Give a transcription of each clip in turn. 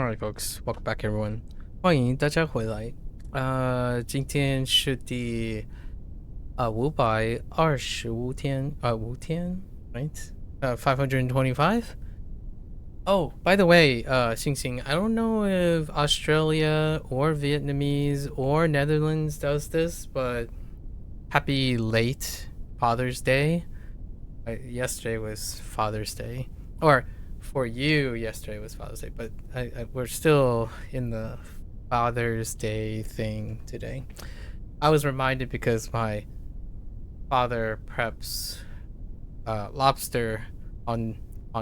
Alright, folks, welcome back, everyone. 欢迎大家回来。今天是第525天right? 525. Oh, by the way, Xing Xing, I don't know if Australia or Vietnamese or Netherlands does this, but happy late Father's Day. Yesterday was Father's Day, or for you, yesterday was Father's Day, but we're still in the Father's Day thing today. I was reminded because my father preps lobster on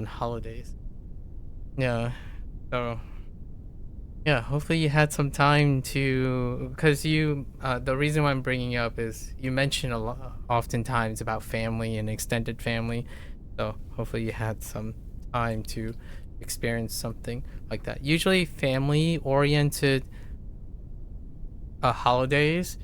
holidays. Yeah, so yeah, hopefully you had some time to, because the reason why I'm bringing up is you mention a lot, oftentimes, about family and extended family, so hopefully you had some time to experience something like that. Usually family oriented holidays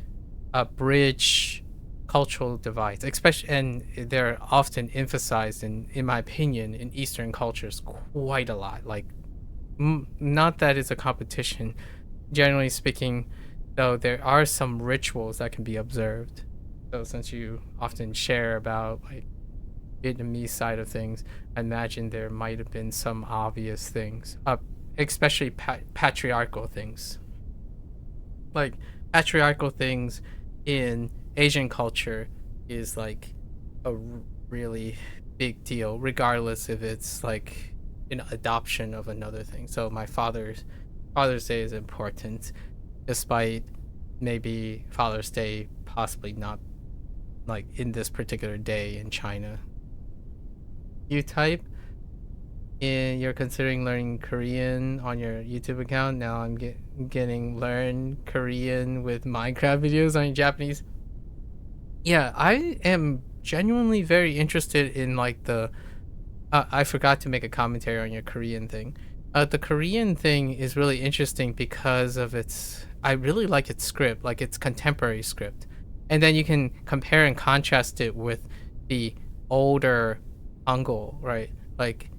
bridge cultural divides, especially, and they're often emphasized in my opinion, in Eastern cultures quite a lot. Like, not that it's a competition, generally speaking, though there are some rituals that can be observed. So since you often share about like Vietnamese side of things, I imagine there might have been some obvious things, especially patriarchal things. Like, patriarchal things in Asian culture is like a really big deal, regardless if it's like an adoption of another thing. So my Father's Day is important, despite maybe Father's Day possibly not like in this particular day in China. You type in you're considering learning Korean on your YouTube account. Now I'm getting learn Korean with Minecraft videos on Japanese. Yeah, I am genuinely very interested in like the I forgot to make a commentary on your Korean thing. The Korean thing is really interesting because of its. I really like its script, like its contemporary script, and then you can compare and contrast it with the older Hangul, right? Like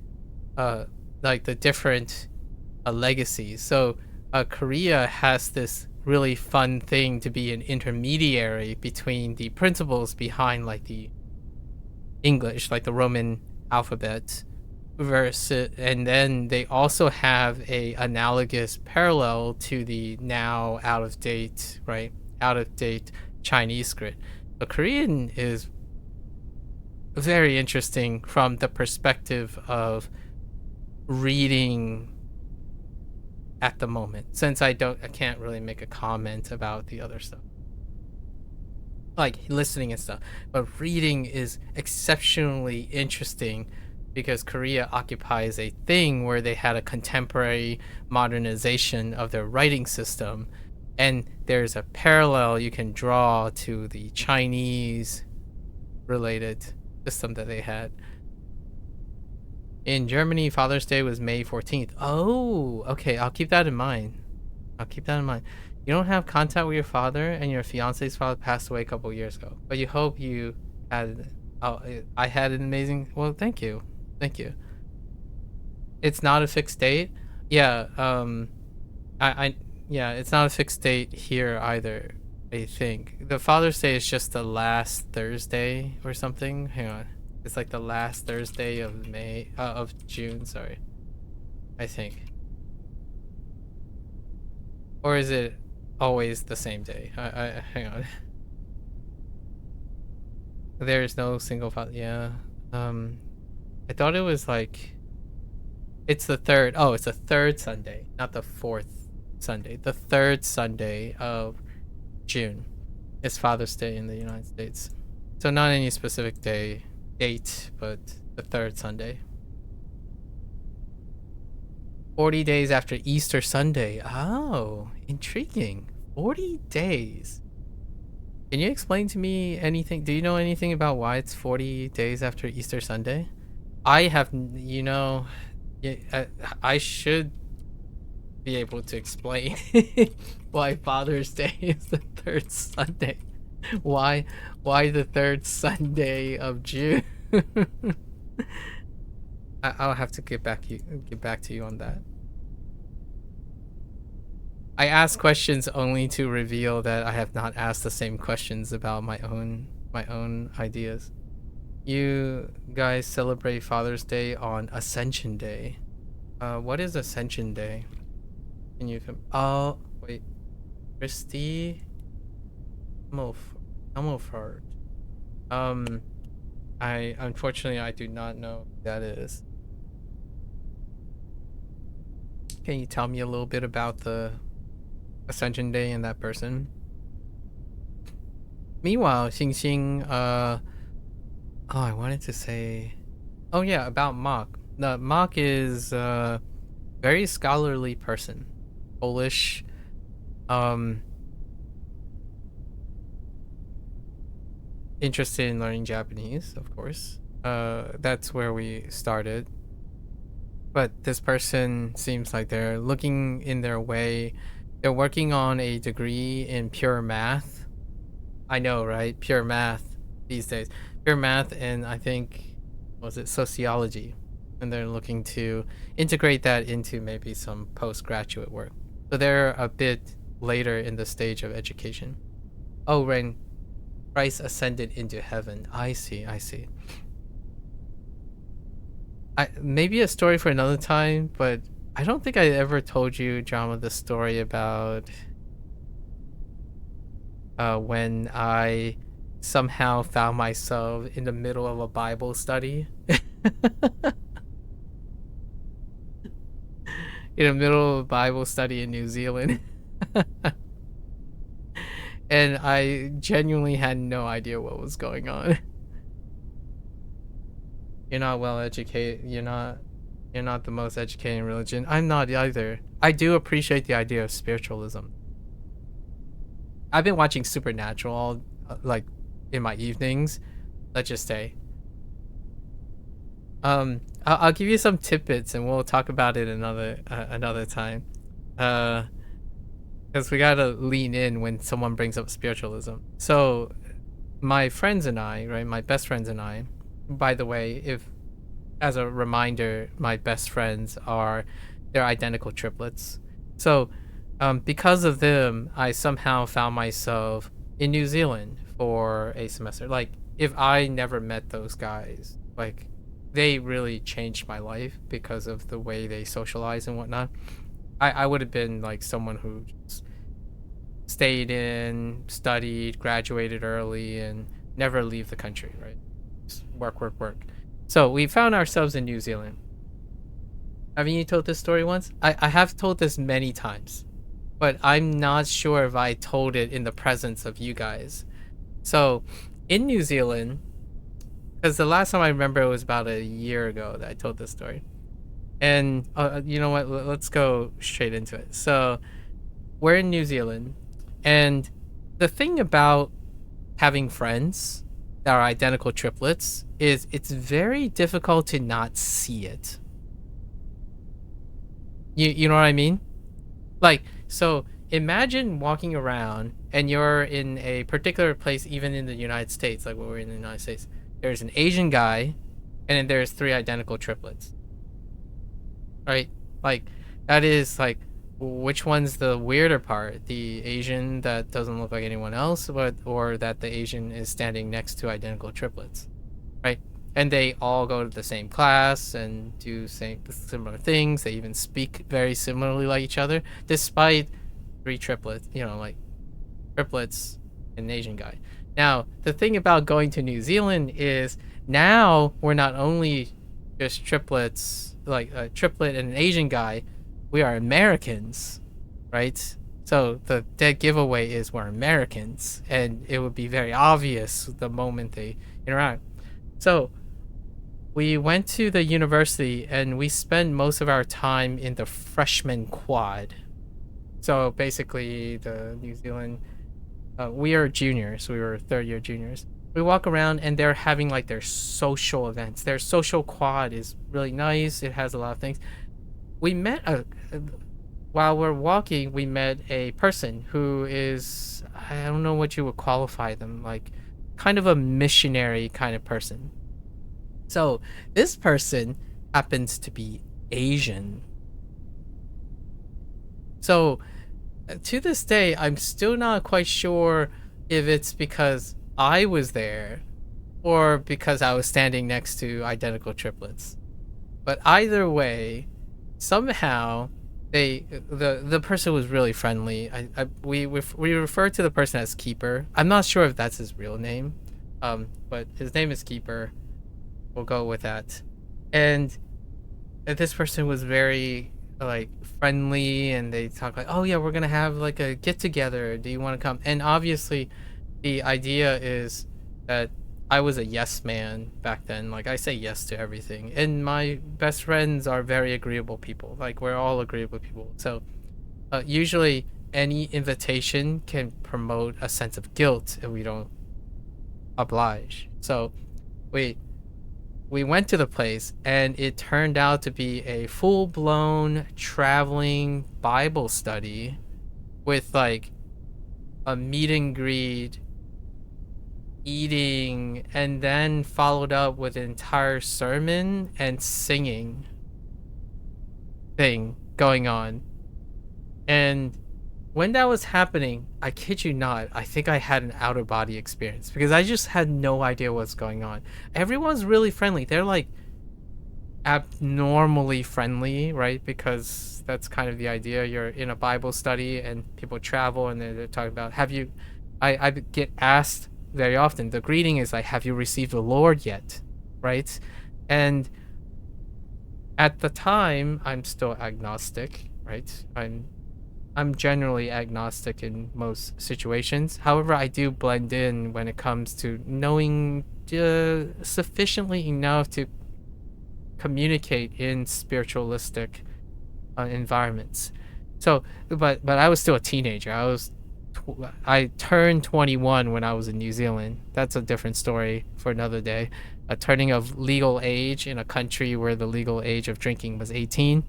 the different legacies. So, Korea has this really fun thing to be an intermediary between the principles behind like the English, like the Roman alphabet, versus, and then they also have a analogous parallel to the now out of date, right? Out of date Chinese script. But Korean is very interesting from the perspective of reading at the moment, since I can't really make a comment about the other stuff, like listening and stuff, but reading is exceptionally interesting because Korea occupies a thing where they had a contemporary modernization of their writing system, and there's a parallel you can draw to the Chinese related system that they had. In Germany, Father's Day was May 14th. Oh, okay, I'll keep that in mind. You don't have contact with your father, and your fiance's father passed away a couple years ago, but you hope you had. Oh, I had an amazing. Well, thank you. It's not a fixed date. Yeah. Yeah, it's not a fixed date here either. I think the Father's Day is just the last Thursday or something. Hang on, it's like the last Thursday of June. Sorry, I think. Or is it always the same day? I hang on. There is no single father. Yeah. I thought it was like. It's the third. Oh, it's the third Sunday, not the fourth Sunday. The third Sunday of June is Father's Day in the United States. So not any specific date, but the third Sunday. 40 days after Easter Sunday. Oh, intriguing. 40 days. Can you explain to me anything? Do you know anything about why it's 40 days after Easter Sunday? I have, I should be able to explain why Father's Day is the third Sunday. Why the third Sunday of June? I'll have to get back to you on that. I ask questions only to reveal that I have not asked the same questions about my own ideas. You guys celebrate Father's Day on Ascension Day. What is Ascension Day? Can you oh wait, Christy Himmelford. Um, I unfortunately I do not know who that is. Can you tell me a little bit about the Ascension Day and that person? Meanwhile, Xing Xing, oh, I wanted to say, oh yeah, about Mock. The Mock is a very scholarly person, Polish. Interested in learning Japanese, of course. That's where we started. But this person seems like they're looking in their way. They're working on a degree in pure math. I know, right? Pure math these days. Pure math, and I think, was it sociology? And they're looking to integrate that into maybe some postgraduate work. So they're a bit later in the stage of education. Oh, when Christ ascended into heaven. I see, I see. Maybe a story for another time, but I don't think I ever told you, Drama, the story about when I somehow found myself in the middle of a Bible study. In the middle of a Bible study in New Zealand. And I genuinely had no idea what was going on. You're not well educated. You're not the most educated in religion. I'm not either. I do appreciate the idea of spiritualism. I've been watching Supernatural like in my evenings. Let's just say. I'll give you some tidbits and we'll talk about it another time. Because we gotta lean in when someone brings up spiritualism. So, my friends and I, right, my best friends and I, by the way, if as a reminder, my best friends they're identical triplets. So, because of them, I somehow found myself in New Zealand for a semester. Like, if I never met those guys, like, they really changed my life because of the way they socialize and whatnot. I would have been like someone who just stayed in, studied, graduated early, and never leave the country, right? Just work, work, work. So we found ourselves in New Zealand. Haven't you told this story once? I have told this many times, but I'm not sure if I told it in the presence of you guys. So in New Zealand, because the last time I remember it was about a year ago that I told this story. And you know what? Let's go straight into it. So we're in New Zealand, and the thing about having friends that are identical triplets is it's very difficult to not see it. You know what I mean? Like, so imagine walking around and you're in a particular place, even in the United States, like when we're in the United States. There's an Asian guy, and then there's 3 identical triplets. Right? Like, that is like, which one's the weirder part? The Asian that doesn't look like anyone else, or that the Asian is standing next to identical triplets, right? And they all go to the same class and do similar things. They even speak very similarly like each other, despite 3 triplets, like triplets and an Asian guy. Now, the thing about going to New Zealand is now we're not only just triplets, like a triplet and an Asian guy, we are Americans, right? So the dead giveaway is we're Americans, and it would be very obvious the moment they interact. So we went to the university and we spent most of our time in the freshman quad. So basically the New Zealand, we are juniors, we were 3rd-year juniors. We walk around and they're having like their social events. Their social quad is really nice. It has a lot of things. We met while we're walking, we met a person who is, I don't know what you would qualify them, like kind of a missionary kind of person. So this person happens to be Asian. So To this day, I'm still not quite sure if it's because I was there or because I was standing next to identical triplets. But either way, somehow the person was really friendly. We refer to the person as Keeper. I'm not sure if that's his real name, but his name is Keeper. We'll go with that. And this person was very like friendly, and they talk like, oh yeah, we're gonna have like a get together, do you want to come? And obviously the idea is that I was a yes man back then. Like, I say yes to everything, and my best friends are very agreeable people. Like, we're all agreeable people, so usually any invitation can promote a sense of guilt if we don't oblige. So we we went to the place, and it turned out to be a full-blown traveling Bible study with like a meet and greet, eating, and then followed up with an entire sermon and singing thing going on. And when that was happening, I kid you not, I think I had an out of body experience because I just had no idea what's going on. Everyone's really friendly. They're like abnormally friendly, right? Because that's kind of the idea. You're in a Bible study and people travel, and they're talking about, have you, I get asked very often, the greeting is like, have you received the Lord yet? Right? And at the time, I'm still agnostic, right? I'm generally agnostic in most situations. However, I do blend in when it comes to knowing sufficiently enough to communicate in spiritualistic environments. So, but I was still a teenager. I turned 21 when I was in New Zealand. That's a different story for another day. A turning of legal age in a country where the legal age of drinking was 18.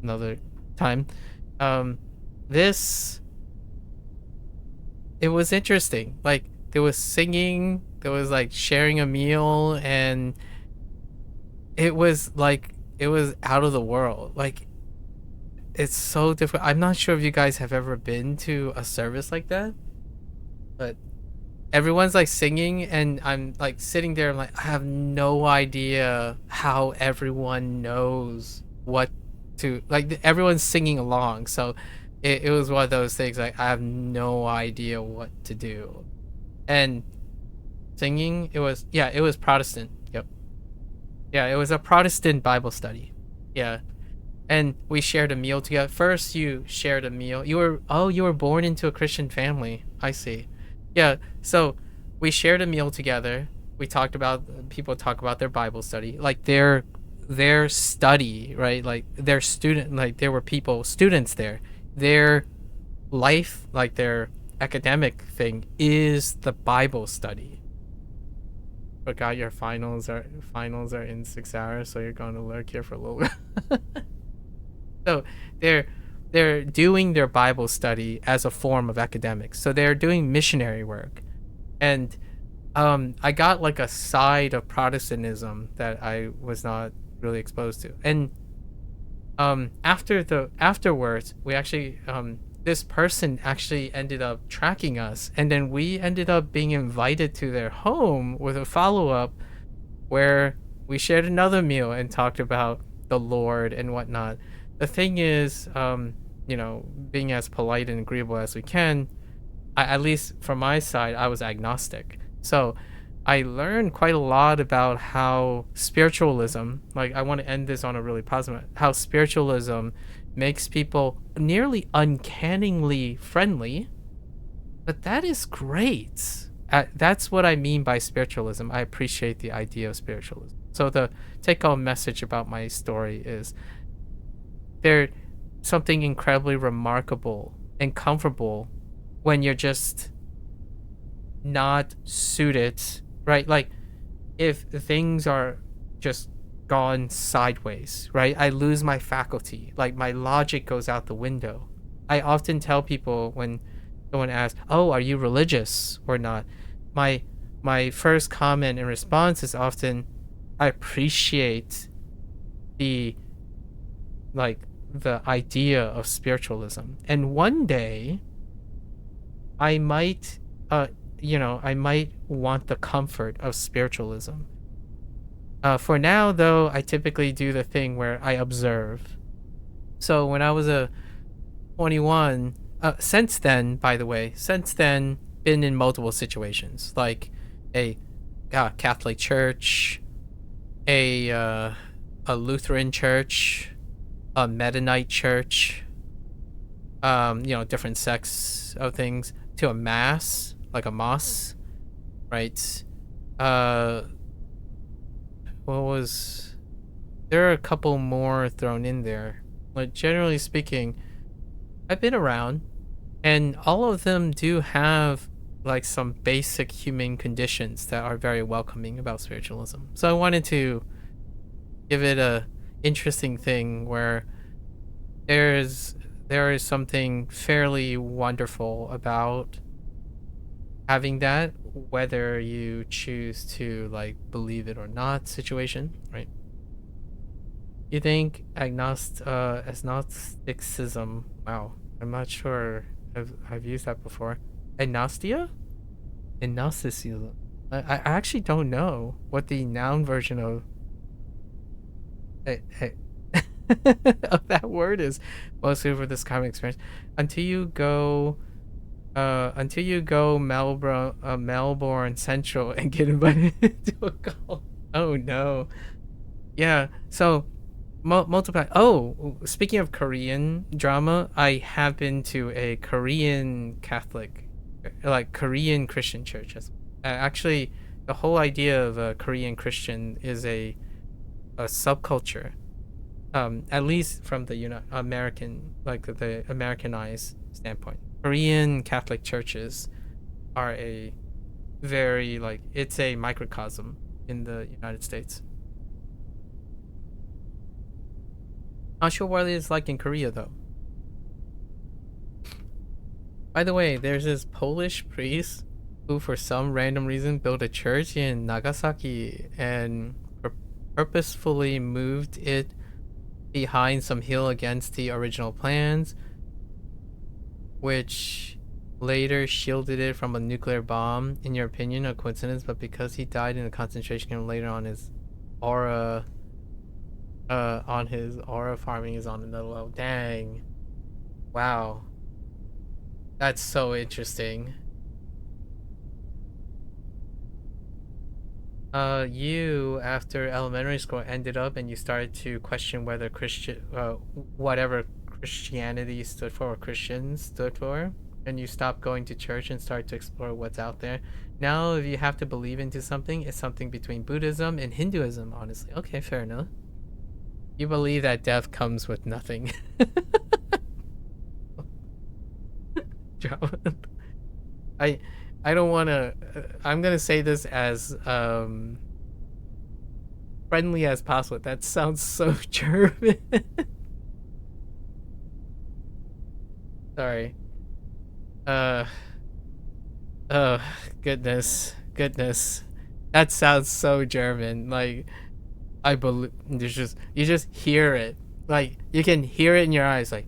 Another time. This, it was interesting. Like, there was singing, there was like sharing a meal, and it was like, it was out of the world. Like, it's so different. I'm not sure if you guys have ever been to a service like that, but everyone's like singing, and I'm like sitting there, I'm like, I have no idea how everyone knows what to, like, everyone's singing along. So it was one of those things, like, I have no idea what to do. And singing, it was, yeah, it was Protestant. Yep. Yeah, it was a Protestant Bible study. Yeah. And we shared a meal together. First, you shared a meal. You were born into a Christian family. I see. Yeah. So we shared a meal together. We talked about, people talk about their Bible study, like their study, right? Like their student, like there were students there. Their life, like their academic thing, is the Bible study. Forgot your finals are in 6 hours, so you're going to lurk here for a little bit. So they're doing their Bible study as a form of academics. So they're doing missionary work. And I got like a side of Protestantism that I was not really exposed to. And afterwards, we actually this person actually ended up tracking us, and then we ended up being invited to their home with a follow-up where we shared another meal and talked about the Lord and whatnot. The thing is, being as polite and agreeable as we can, at least from my side, I was agnostic. So I learned quite a lot about how spiritualism, like, I want to end this on a really positive, how spiritualism makes people nearly uncannily friendly. But that is great. That's what I mean by spiritualism. I appreciate the idea of spiritualism. So the take-home message about my story is there's something incredibly remarkable and comfortable when you're just not suited, right? Like, if things are just gone sideways, right? I lose my faculty. Like, my logic goes out the window. I often tell people when someone asks, "Oh, are you religious or not?" My first comment and response is often, I appreciate the the idea of spiritualism. And one day I might I might want the comfort of spiritualism. For now though, I typically do the thing where I observe. So when I was a 21, since then, by the way, been in multiple situations, like a Catholic church, a Lutheran church, a Mennonite church, different sects of things, to a mass, like a mosque, right? There are a couple more thrown in there. But generally speaking, I've been around, and all of them do have like some basic human conditions that are very welcoming about spiritualism. So I wanted to give it a interesting thing where there is something fairly wonderful about having that, whether you choose to like believe it or not situation, right? You think agnosticism? Wow, I'm not sure I've used that before. Agnostia? Agnosticism. I actually don't know what the noun version of of that word is, mostly for this common experience. Until you go Melbourne Central and get invited to a call. Oh no. Yeah. So multiply. Oh, speaking of Korean drama, I have been to a Korean Catholic, like Korean Christian church. Actually, the whole idea of a Korean Christian is a subculture. At least from the American, like the Americanized standpoint. Korean Catholic churches are a very it's a microcosm in the United States. Not sure what it is like in Korea though. By the way, there's this Polish priest who for some random reason built a church in Nagasaki and purposefully moved it behind some hill against the original plans, which later shielded it from a nuclear bomb. In your opinion, a coincidence? But because he died in a concentration camp later on, his aura farming is on another level. Dang. Wow. That's so interesting. You after elementary school ended up and you started to question whether whatever Christianity stood for or Christians stood for, and you stopped going to church and started to explore what's out there. Now, if you have to believe into something, it's something between Buddhism and Hinduism, honestly. Okay, fair enough. You believe that death comes with nothing. I don't want to. I'm gonna say this as friendly as possible. That sounds so German. Sorry. Oh goodness. That sounds so German. Like I believe you just hear it. Like you can hear it in your eyes. Like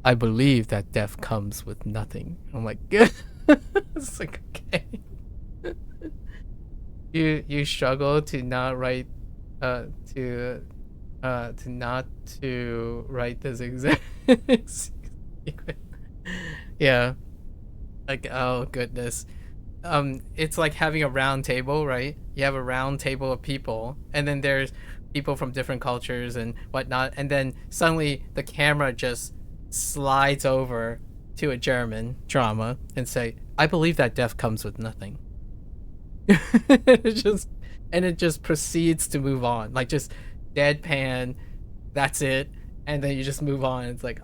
I believe that death comes with nothing. I'm like, good. It's like okay. You struggle to not write to not to write this exact yeah, like oh goodness. It's like having a round table, right? You have a round table of people, and then there's people from different cultures and whatnot, and then suddenly the camera just slides over to a German drama and say, I believe that death comes with nothing. it just proceeds to move on, like just deadpan, that's it, and then you just move on. It's like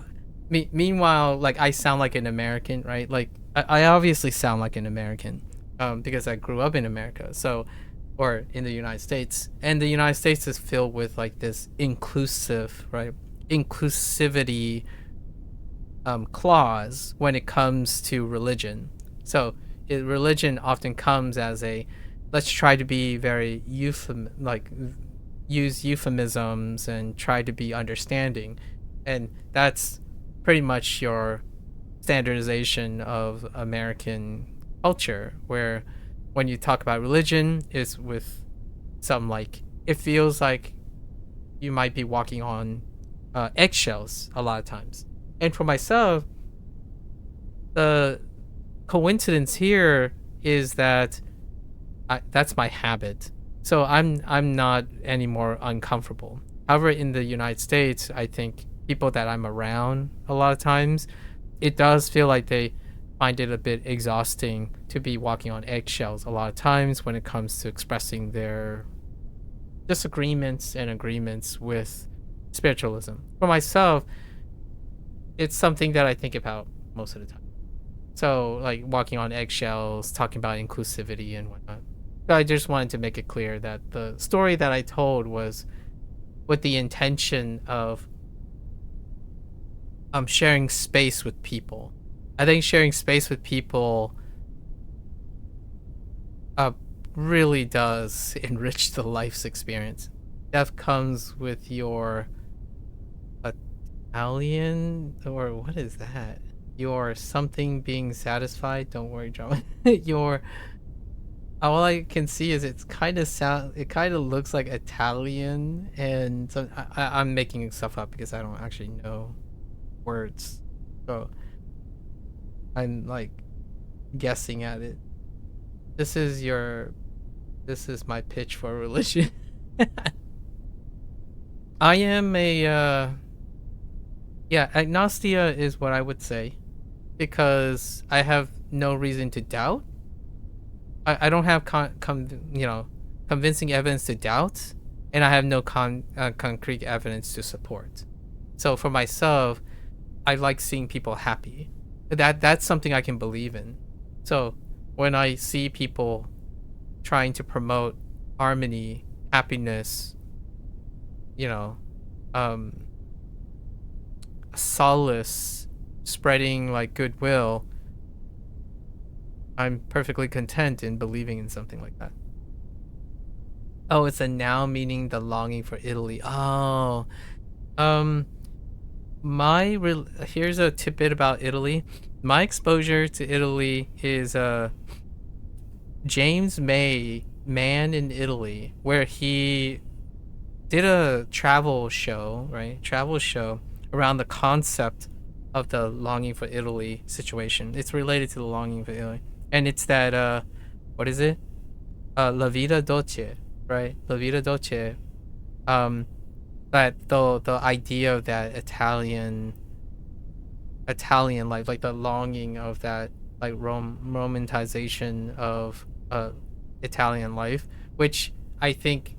meanwhile, like I sound like an American, right? Like I obviously sound like an American because I grew up in America, so or in the United States, and the United States is filled with like this inclusivity clause when it comes to religion. So religion often comes as a let's try to be very use euphemisms and try to be understanding. And that's pretty much your standardization of American culture, where when you talk about religion, it's with some like, it feels like you might be walking on eggshells a lot of times. And for myself, the coincidence here is that that's my habit. So I'm not any more uncomfortable. However, in the United States, I think people that I'm around a lot of times, it does feel like they find it a bit exhausting to be walking on eggshells a lot of times when it comes to expressing their disagreements and agreements with spiritualism. For myself, it's something that I think about most of the time. So, like walking on eggshells, talking about inclusivity and whatnot. But I just wanted to make it clear that the story that I told was with the intention of sharing space with people. I think sharing space with people uh, really does enrich the life's experience. That comes with your Italian, or what is that? Your something being satisfied. Don't worry, drama. Your all I can see is it's kind of sound. It kind of looks like Italian, and so I'm making stuff up because I don't actually know words. So I'm like guessing at it. This is your. This is my pitch for religion. I am a. Yeah, agnostia is what I would say, because I have no reason to doubt. I don't have convincing evidence to doubt, and I have no concrete evidence to support. So for myself, I like seeing people happy. That's something I can believe in. So when I see people trying to promote harmony, happiness, you know, solace, spreading like goodwill, I'm perfectly content in believing in something like that. Oh, it's a noun meaning the longing for Italy. Oh, um, here's a tidbit about Italy. My exposure to Italy is James May, Man in Italy, where he did a travel show, right? Travel show around the concept of the longing for Italy situation. It's related to the longing for Italy. And it's that what is it? La Vida Dolce, right? La Vida Dolce. Um that the idea of that Italian life, like the longing of that like romanticization of Italian life, which I think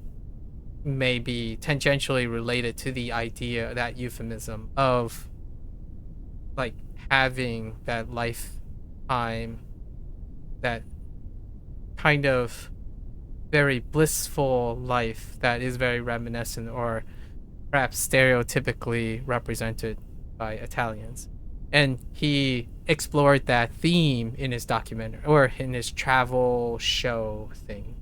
may be tangentially related to the idea, that euphemism of like having that lifetime, that kind of very blissful life that is very reminiscent or perhaps stereotypically represented by Italians. And he explored that theme in his documentary or in his travel show thing.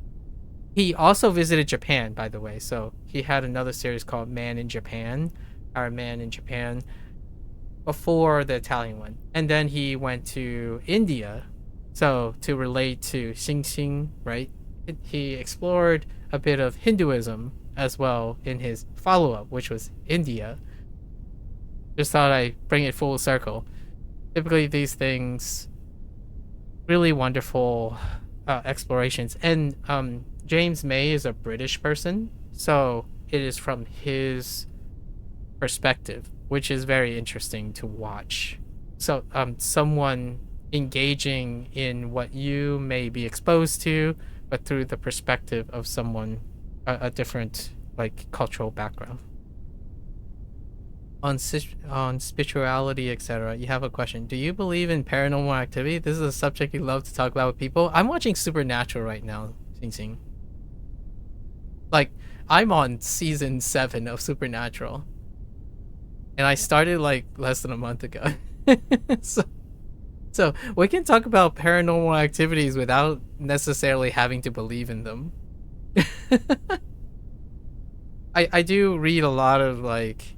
He also visited Japan, by the way. So he had another series called Man in Japan, or Man in Japan, before the Italian one. And then he went to India. So to relate to Xing Xing, right? He explored a bit of Hinduism as well in his follow-up, which was India. Just thought I'd bring it full circle. Typically these things, really wonderful explorations. And James May is a British person, so it is from his perspective, which is very interesting to watch. So someone engaging in what you may be exposed to, but through the perspective of someone a different like cultural background. On spirituality, etc., you have a question. Do you believe in paranormal activity? This is a subject you love to talk about with people. I'm watching Supernatural right now, Sing Sing. Like, I'm on season 7 of Supernatural, and I started like less than a month ago. so we can talk about paranormal activities without necessarily having to believe in them. I do read a lot of like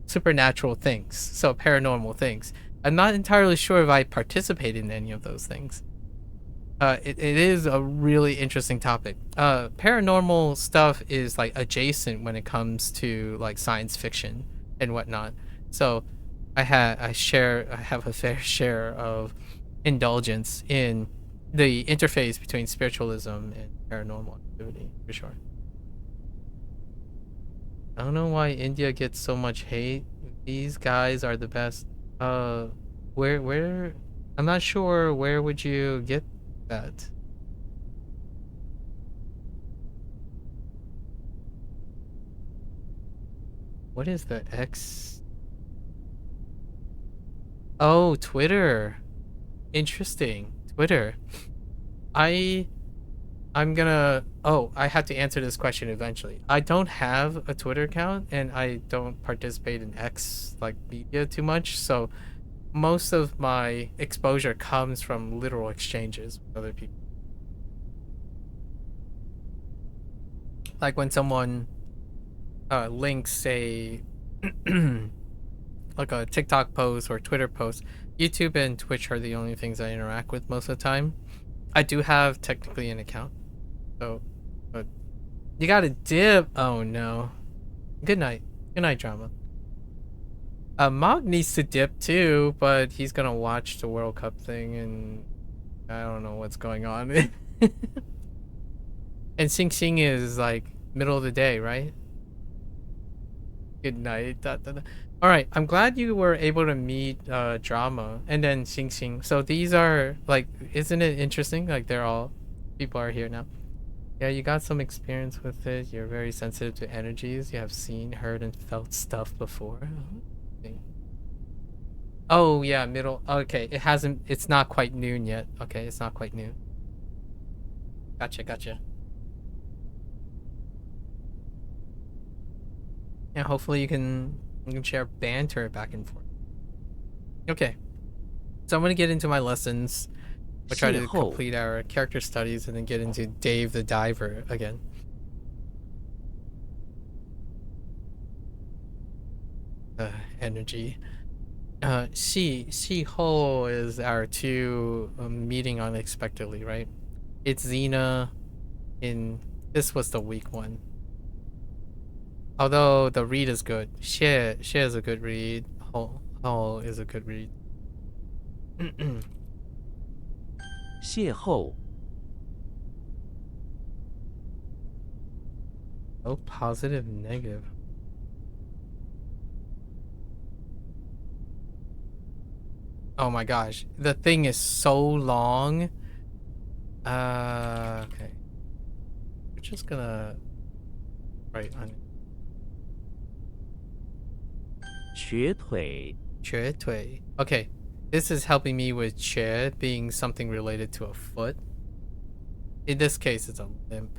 supernatural things, so paranormal things. I'm not entirely sure if I participate in any of those things. It is a really interesting topic. Paranormal stuff is like adjacent when it comes to like science fiction and whatnot. So I have a fair share of indulgence in the interface between spiritualism and paranormal activity for sure. I don't know why India gets so much hate. These guys are the best. Uh, where? I'm not sure. Where would you get that? What is the X? Oh, Twitter. Interesting. Twitter. I I'm gonna. Oh, I have to answer this question eventually. I don't have a Twitter account, and I don't participate in X like media too much. So most of my exposure comes from literal exchanges with other people. Like when someone links a like a TikTok post or Twitter post. YouTube and Twitch are the only things I interact with most of the time. I do have technically an account, so but you gotta dip. Oh no. Good night. Good night, drama. Mog needs to dip too, but he's gonna watch the World Cup thing, and I don't know what's going on. And Sing Sing is like middle of the day, right? Good night. All right, I'm glad you were able to meet Drama and then Sing Sing. So these are like, isn't it interesting? Like they're all people are here now. Yeah, you got some experience with it. You're very sensitive to energies. You have seen, heard, and felt stuff before. Okay. Oh yeah, middle. Okay, it hasn't. It's not quite noon yet. Okay, it's not quite noon. Gotcha, gotcha. Yeah, hopefully you can share banter back and forth. Okay, so I'm gonna get into my lessons. We'll try to complete our character studies and then get into Dave the Diver again. Energy. Ho is our two meeting unexpectedly, right? It's Xena in this was the weak one. Although the read is good. She is a good read. Ho is a good read. 邂逅 Oh, positive, negative. Oh my gosh, the thing is so long. Okay. We're just gonna write on it. 瘸腿 Tui. Okay, this is helping me with che being something related to a foot. In this case, it's a limp.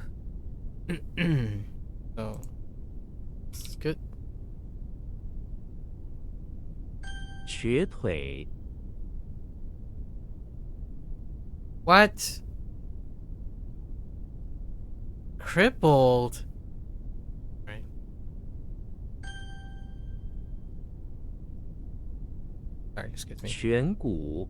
So, it's good. 瘸腿 What? Crippled? Right. Sorry, excuse me. 颧骨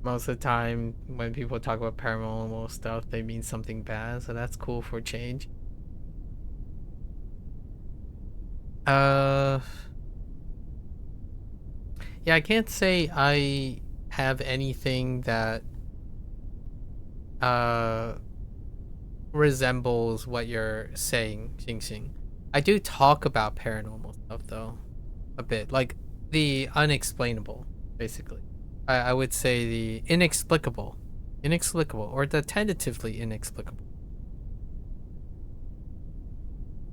Most of the time, when people talk about paranormal stuff, they mean something bad, so that's cool for change. Yeah, I can't say I have anything that resembles what you're saying, Xing Xing. I do talk about paranormal stuff though, a bit, like the unexplainable, basically. I would say the inexplicable, or the tentatively inexplicable.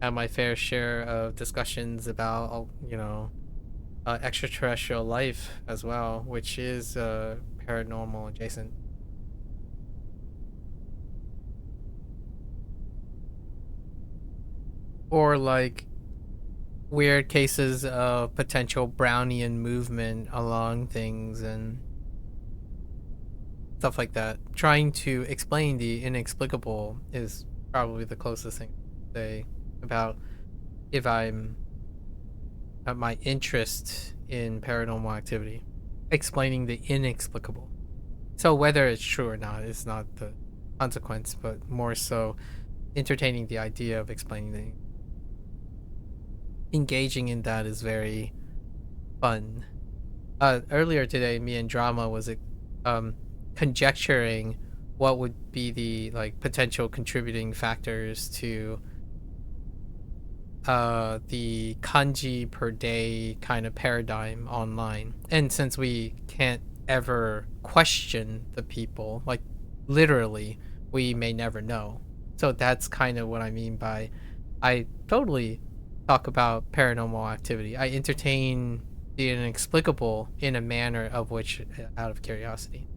Have my fair share of discussions about, extraterrestrial life as well, which is paranormal adjacent. Or like weird cases of potential Brownian movement along things and stuff like that. Trying to explain the inexplicable is probably the closest thing to say about if I'm my interest in paranormal activity, explaining the inexplicable. So whether it's true or not is not the consequence, but more so entertaining the idea of explaining the engaging in that is very fun. Earlier today, me and Drama was um, conjecturing what would be the like potential contributing factors to the kanji per day kind of paradigm online. And since we can't ever question the people, like literally, we may never know. So that's kind of what I mean by I totally talk about paranormal activity. I entertain the inexplicable in a manner of which out of curiosity.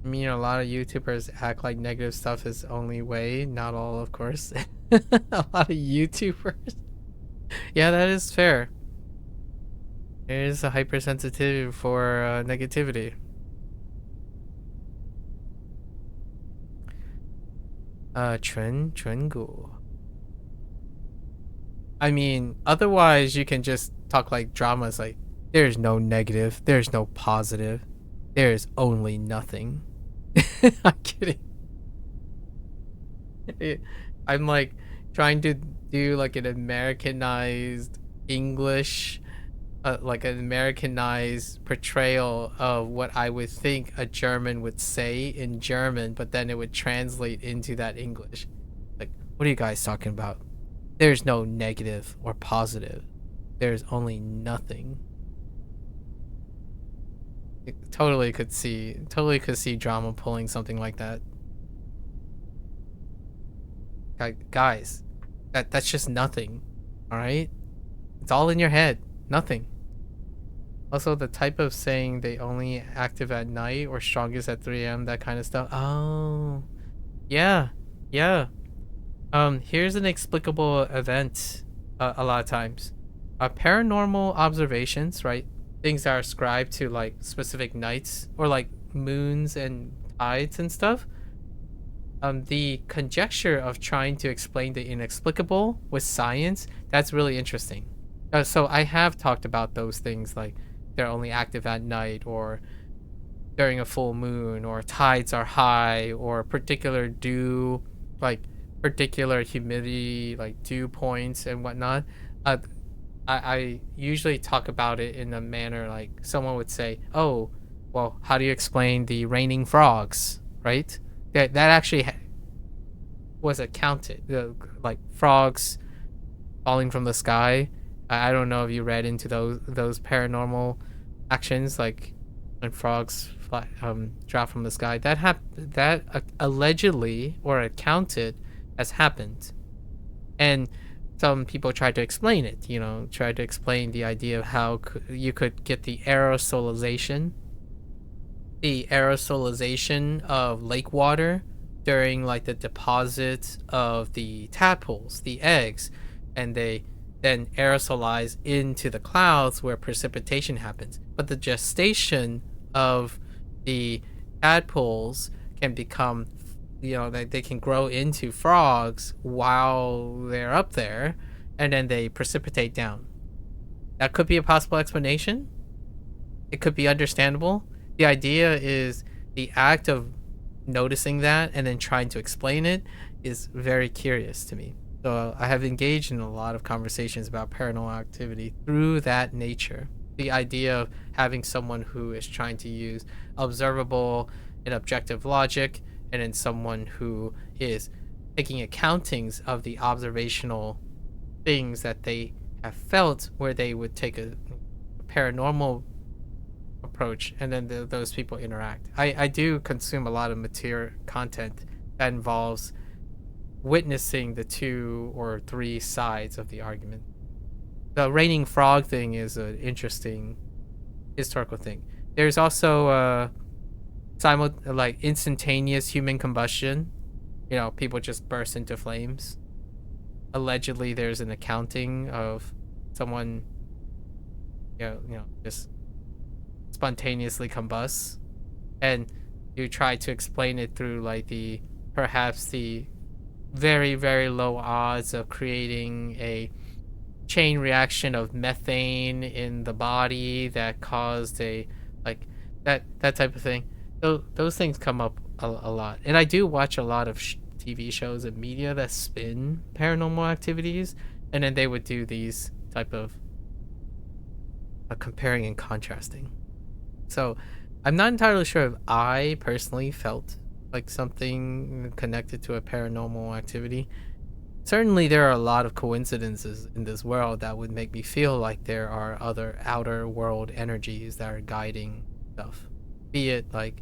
I mean, a lot of YouTubers act like negative stuff is the only way. Not all, of course. A lot of YouTubers. Yeah, that is fair. There is a hypersensitivity for negativity. Chungu. I mean, otherwise you can just talk like dramas like there's no negative, there's no positive, there's only nothing. I'm kidding. I'm like trying to do like an Americanized English, like an Americanized portrayal of what I would think a German would say in German, but then it would translate into that English. Like, what are you guys talking about? There's no negative or positive. There's only nothing. Totally could see drama pulling something like that. Guys, that's just nothing. All right? It's all in your head. Nothing. Also, the type of saying they only active at night or strongest at 3 a.m., that kind of stuff. Oh, yeah, yeah. Here's an explicable event a lot of times. Paranormal observations, right? Things that are ascribed to like specific nights or like moons and tides and stuff. The conjecture of trying to explain the inexplicable with science, that's really interesting. So I have talked about those things like they're only active at night or during a full moon or tides are high or particular dew, like particular humidity, like dew points and whatnot. I usually talk about it in a manner like someone would say, oh, well, how do you explain the raining frogs, right? That actually was accounted, like frogs falling from the sky. I don't know if you read into those paranormal actions, like when frogs fly, drop from the sky. That allegedly or accounted has happened, and some people try to explain it. Try to explain the idea of how you could get the aerosolization of lake water during like the deposit of the tadpoles, the eggs, and they then aerosolize into the clouds where precipitation happens. But the gestation of the tadpoles can become, they can grow into frogs while they're up there, and then they precipitate down. That could be a possible explanation. It could be understandable. The idea is the act of noticing that and then trying to explain it is very curious to me. So I have engaged in a lot of conversations about paranormal activity through that nature. The idea of having someone who is trying to use observable and objective logic, and then someone who is taking accountings of the observational things that they have felt, where they would take a paranormal approach, and then those people interact. I do consume a lot of material content that involves witnessing the 2 or 3 sides of the argument. The raining frog thing is an interesting historical thing. There's also like instantaneous human combustion. People just burst into flames. Allegedly, there's an accounting of someone, just spontaneously combusts, and you try to explain it through like perhaps the very, very low odds of creating a chain reaction of methane in the body that caused a like that type of thing. Those things come up a lot, and I do watch a lot of TV shows and media that spin paranormal activities, and then they would do these type of comparing and contrasting. So I'm not entirely sure if I personally felt like something connected to a paranormal activity. Certainly, there are a lot of coincidences in this world that would make me feel like there are other outer world energies that are guiding stuff, be it like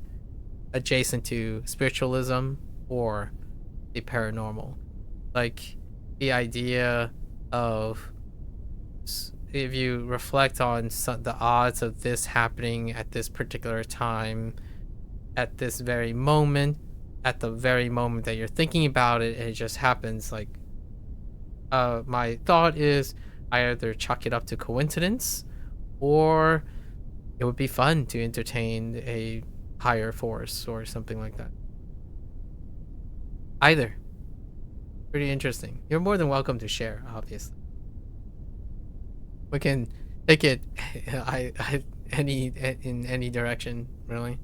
adjacent to spiritualism or the paranormal. Like the idea of, if you reflect on the odds of this happening at this particular time, at this very moment, at the very moment that you're thinking about it, and it just happens, like, my thought is I either chalk it up to coincidence, or it would be fun to entertain a higher force or something like that. Either. Pretty interesting. You're more than welcome to share, obviously. We can take it in any direction, really.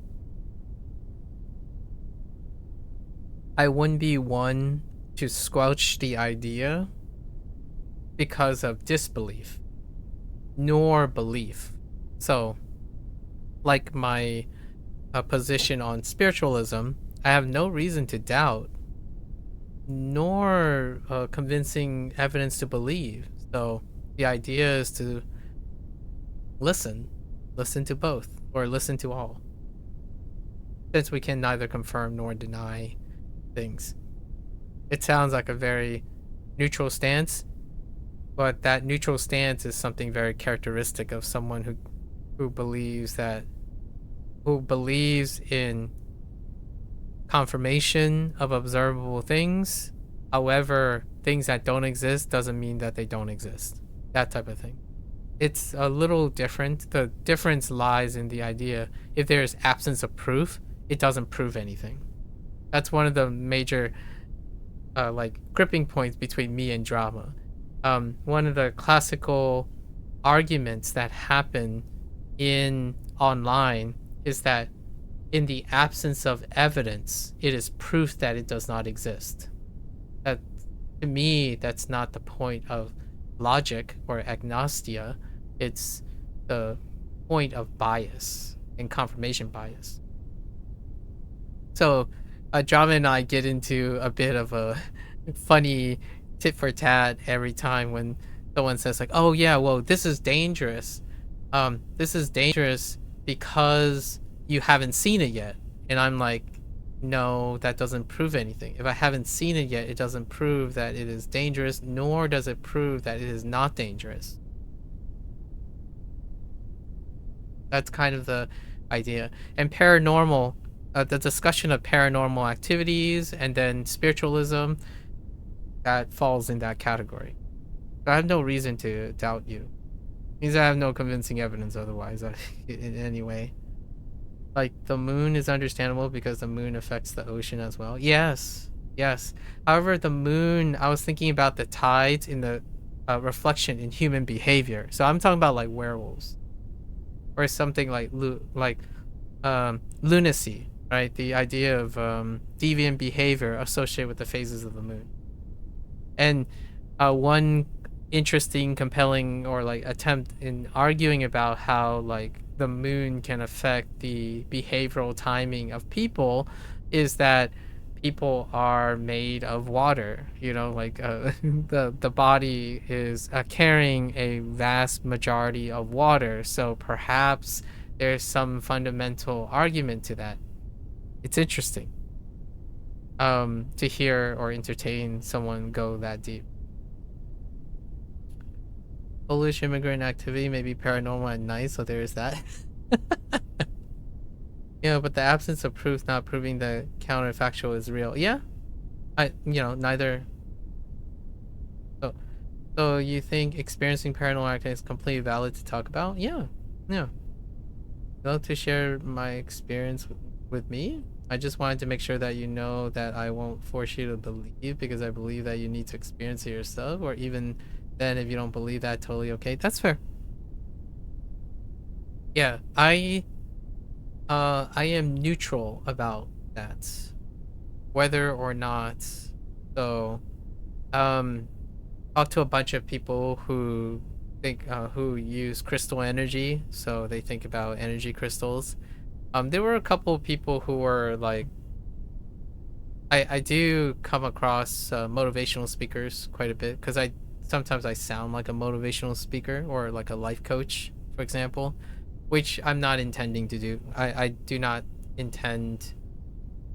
I wouldn't be one to squelch the idea because of disbelief, nor belief. So, like my position on spiritualism, I have no reason to doubt, nor convincing evidence to believe. So, the idea is to listen to both, or listen to all, since we can neither confirm nor deny things. It sounds like a very neutral stance, but that neutral stance is something very characteristic of someone who believes in confirmation of observable things. However, things that don't exist doesn't mean that they don't exist. That type of thing. It's a little different. The difference lies in the idea, if there's absence of proof, it doesn't prove anything. That's one of the major gripping points between me and drama. One of the classical arguments that happen in online is that in the absence of evidence, it is proof that it does not exist. That, to me, that's not the point of logic or agnostia. It's the point of bias and confirmation bias. So Drama and I get into a bit of a funny tit for tat every time when someone says like, oh yeah, well, this is dangerous. This is dangerous because you haven't seen it yet. And I'm like, no, that doesn't prove anything. If I haven't seen it yet, it doesn't prove that it is dangerous, nor does it prove that it is not dangerous. That's kind of the idea. And paranormal, the discussion of paranormal activities and then spiritualism, that falls in that category. I have no reason to doubt you. Means I have no convincing evidence otherwise in any way. Like, the moon is understandable because the moon affects the ocean as well. Yes. However, the moon, I was thinking about the tides in the reflection in human behavior. So I'm talking about like werewolves. Or something like lunacy, right? The idea of deviant behavior associated with the phases of the moon. And one interesting, compelling, or like attempt in arguing about how like the moon can affect the behavioral timing of people is that people are made of water. You know, like the body is carrying a vast majority of water, so perhaps there's some fundamental argument to that. It's interesting to hear or entertain someone go that deep. Polish immigrant activity may be paranormal at night, so there is that. But the absence of proof not proving the counterfactual is real. Yeah, neither. So you think experiencing paranormal activity is completely valid to talk about? Yeah. I'd love to share my experience with me. I just wanted to make sure that you know that I won't force you to believe, because I believe that you need to experience it yourself, or even then, if you don't believe that, totally okay. That's fair. Yeah, I am neutral about that, whether or not. So, um, talk to a bunch of people who who use crystal energy, so they think about energy crystals. There were a couple of people who were like, I do come across motivational speakers quite a bit, because I sometimes I sound like a motivational speaker or like a life coach, for example, which I'm not intending to do. I do not intend.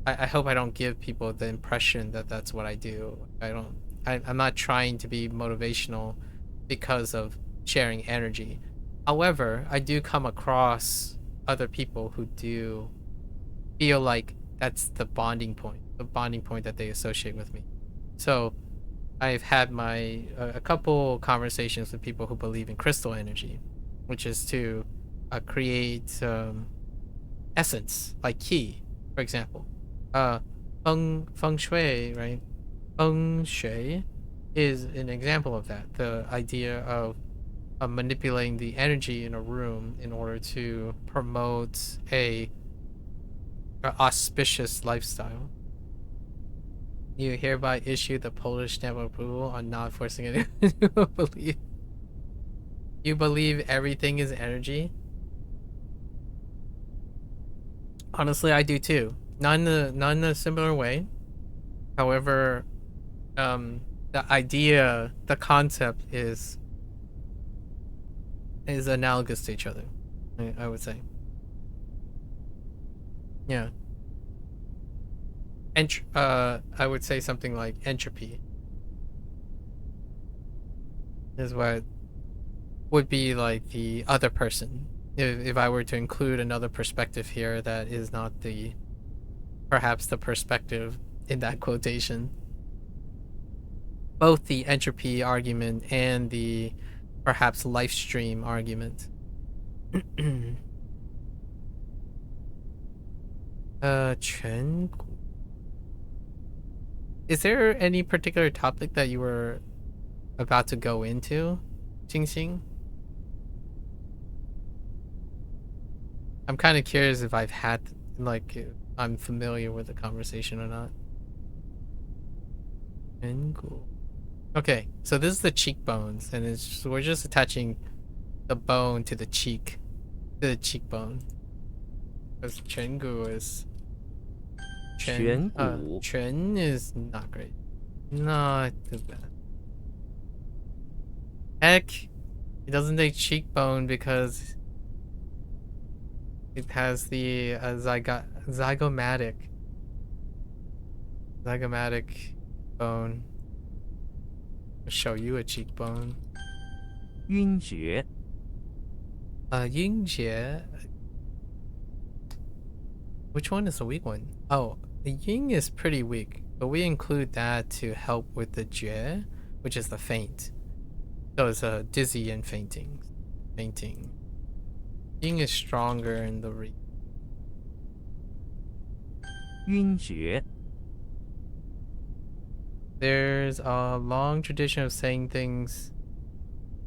I hope I don't give people the impression that that's what I do. I don't. I'm not trying to be motivational because of sharing energy. However, I do come across other people who do feel like that's the bonding point that they associate with me. So I've had my a couple conversations with people who believe in crystal energy, which is to create essence, like qi, for example. Uh, feng shui, right? Feng shui is an example of that. The idea of manipulating the energy in a room in order to promote a auspicious lifestyle. You hereby issue the Polish stamp of approval on not forcing anyone to believe. You believe everything is energy? Honestly, I do too. Not in a similar way. However, the idea, the concept is analogous to each other. I would say. Yeah. I would say something like entropy is what would be like the other person. If I were to include another perspective here that is not the perhaps the perspective in that quotation. Both the entropy argument and the perhaps life stream argument.全国. Is there any particular topic that you were about to go into, Jingxing? I'm kind of curious if I've had, like, I'm familiar with the conversation or not. 全国. Okay, so this is the cheekbones, and we're just attaching the bone to the cheekbone. Because 颧骨 is 颧骨 全 is not great, not too bad. Heck, it doesn't take cheekbone because it has the zygomatic bone. I'll show you a cheekbone. 晕厥 晕厥. Which one is the weak one? Oh, the yin is pretty weak, but we include that to help with the jue, which is the faint. So it's dizzy and fainting. Yin is stronger in the re. 晕厥 There's a long tradition of saying things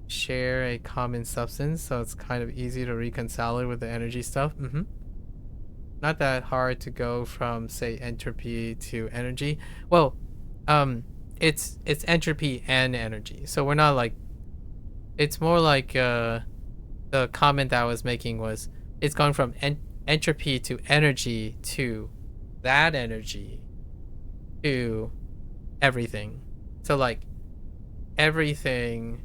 share a common substance, so it's kind of easy to reconcile it with the energy stuff. Not that hard to go from, say, entropy to energy. Well, it's entropy and energy, so we're not like. It's more like the comment that I was making was it's gone from entropy to energy to that energy to everything. So like everything,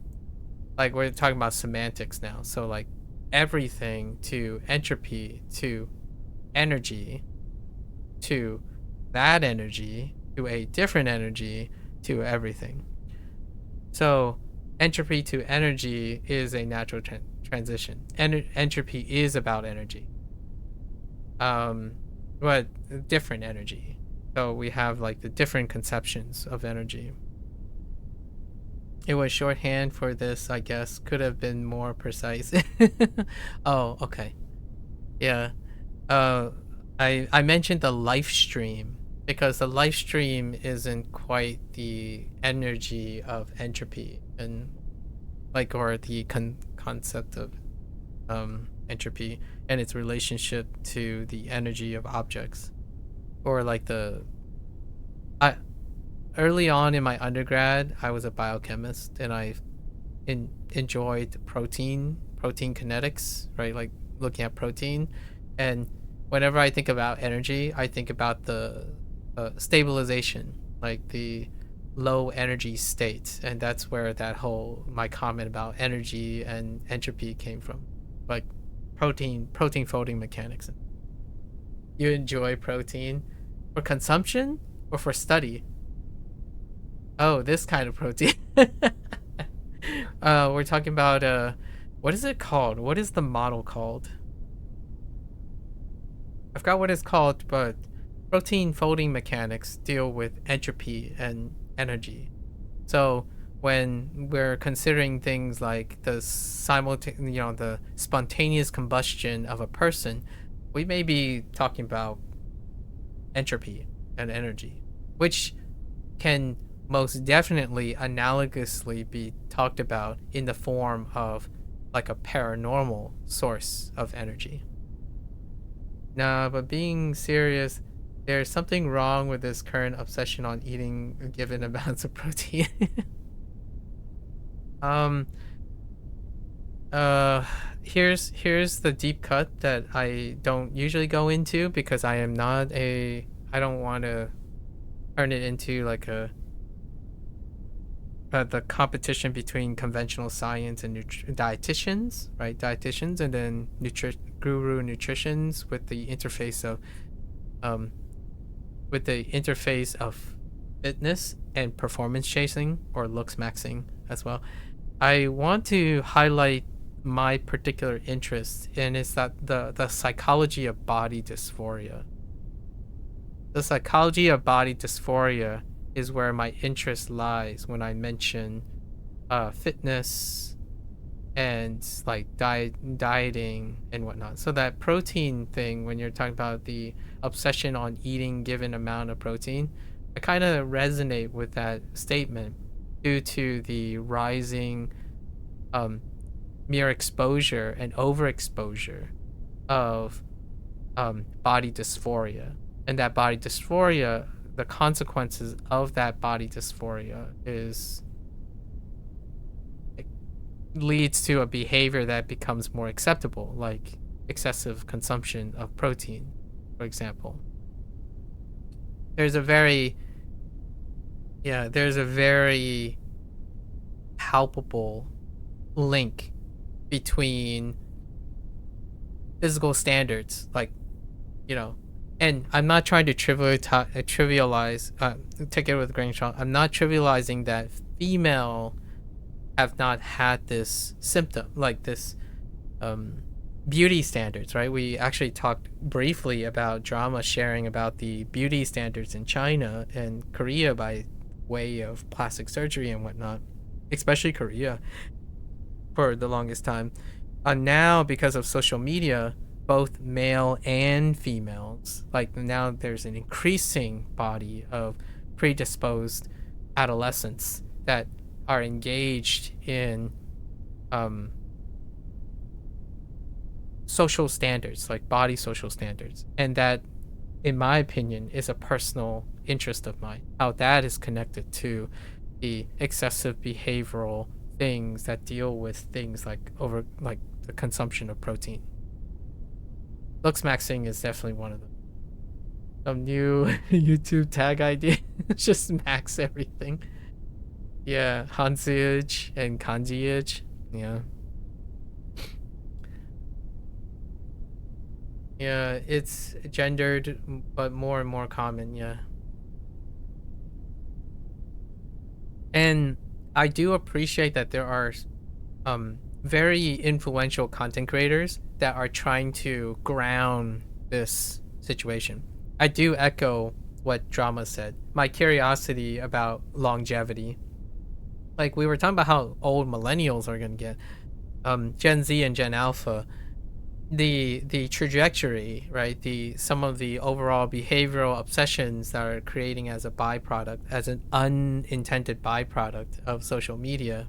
like we're talking about semantics now. So like everything to entropy to energy to that energy to a different energy to everything. So entropy to energy is a natural transition. Entropy is about energy. But different energy. So we have like the different conceptions of energy. It was shorthand for this, I guess. Could have been more precise. Oh, okay. Yeah. I mentioned the life stream because the life stream isn't quite the energy of entropy and like or the concept of entropy and its relationship to the energy of objects or like the I early on in my undergrad I was a biochemist and I enjoyed protein kinetics, right? Like looking at protein, and whenever I think about energy, I think about the stabilization, like the low energy state, and that's where that whole my comment about energy and entropy came from, like protein folding mechanics. You enjoy protein for consumption or for study? Oh, this kind of protein. We're talking about what is it called? What is the model called? I forgot what it's called, but protein folding mechanics deal with entropy and energy. So when we're considering things like the the spontaneous combustion of a person, we may be talking about entropy and energy, which can most definitely analogously be talked about in the form of like a paranormal source of energy. Nah, but being serious, there's something wrong with this current obsession on eating given amounts of protein. um uh here's the deep cut that I don't usually go into because I don't want to turn it into like a the competition between conventional science and dietitians, right? Dietitians and then guru nutritions um with the interface of fitness and performance chasing or looks maxing as well. I want to highlight my particular interest and it's that the psychology of body dysphoria. The psychology of body dysphoria is where my interest lies when I mention fitness and like dieting and whatnot. So that protein thing, when you're talking about the obsession on eating given amount of protein, I kind of resonate with that statement due to the rising mere exposure and overexposure of body dysphoria, and that body dysphoria, the consequences of that body dysphoria is it leads to a behavior that becomes more acceptable, like excessive consumption of protein, for example. There's a very there's a very palpable link between physical standards, like, you know, and I'm not trying to trivialize, take it with a grain of salt. I'm not trivializing that female have not had this symptom, like this beauty standards, right? We actually talked briefly about drama sharing about the beauty standards in China and Korea by way of plastic surgery and whatnot, especially Korea for the longest time. Now, because of social media, both male and females, like now there's an increasing body of predisposed adolescents that are engaged in social standards, like body social standards. And that, in my opinion, is a personal interest of mine. How that is connected to the excessive behavioral things that deal with things like the consumption of protein. Looks maxing is definitely one of them. Some new YouTube tag idea. Just max everything. Yeah, HanziHero and kanji. Yeah. Yeah, it's gendered, but more and more common, yeah. And I do appreciate that there are very influential content creators that are trying to ground this situation. I do echo what Drama said. My curiosity about longevity. Like we were talking about how old millennials are gonna get. Gen Z and Gen Alpha. the trajectory, right? The some of the overall behavioral obsessions that are creating as a byproduct, as an unintended byproduct of social media,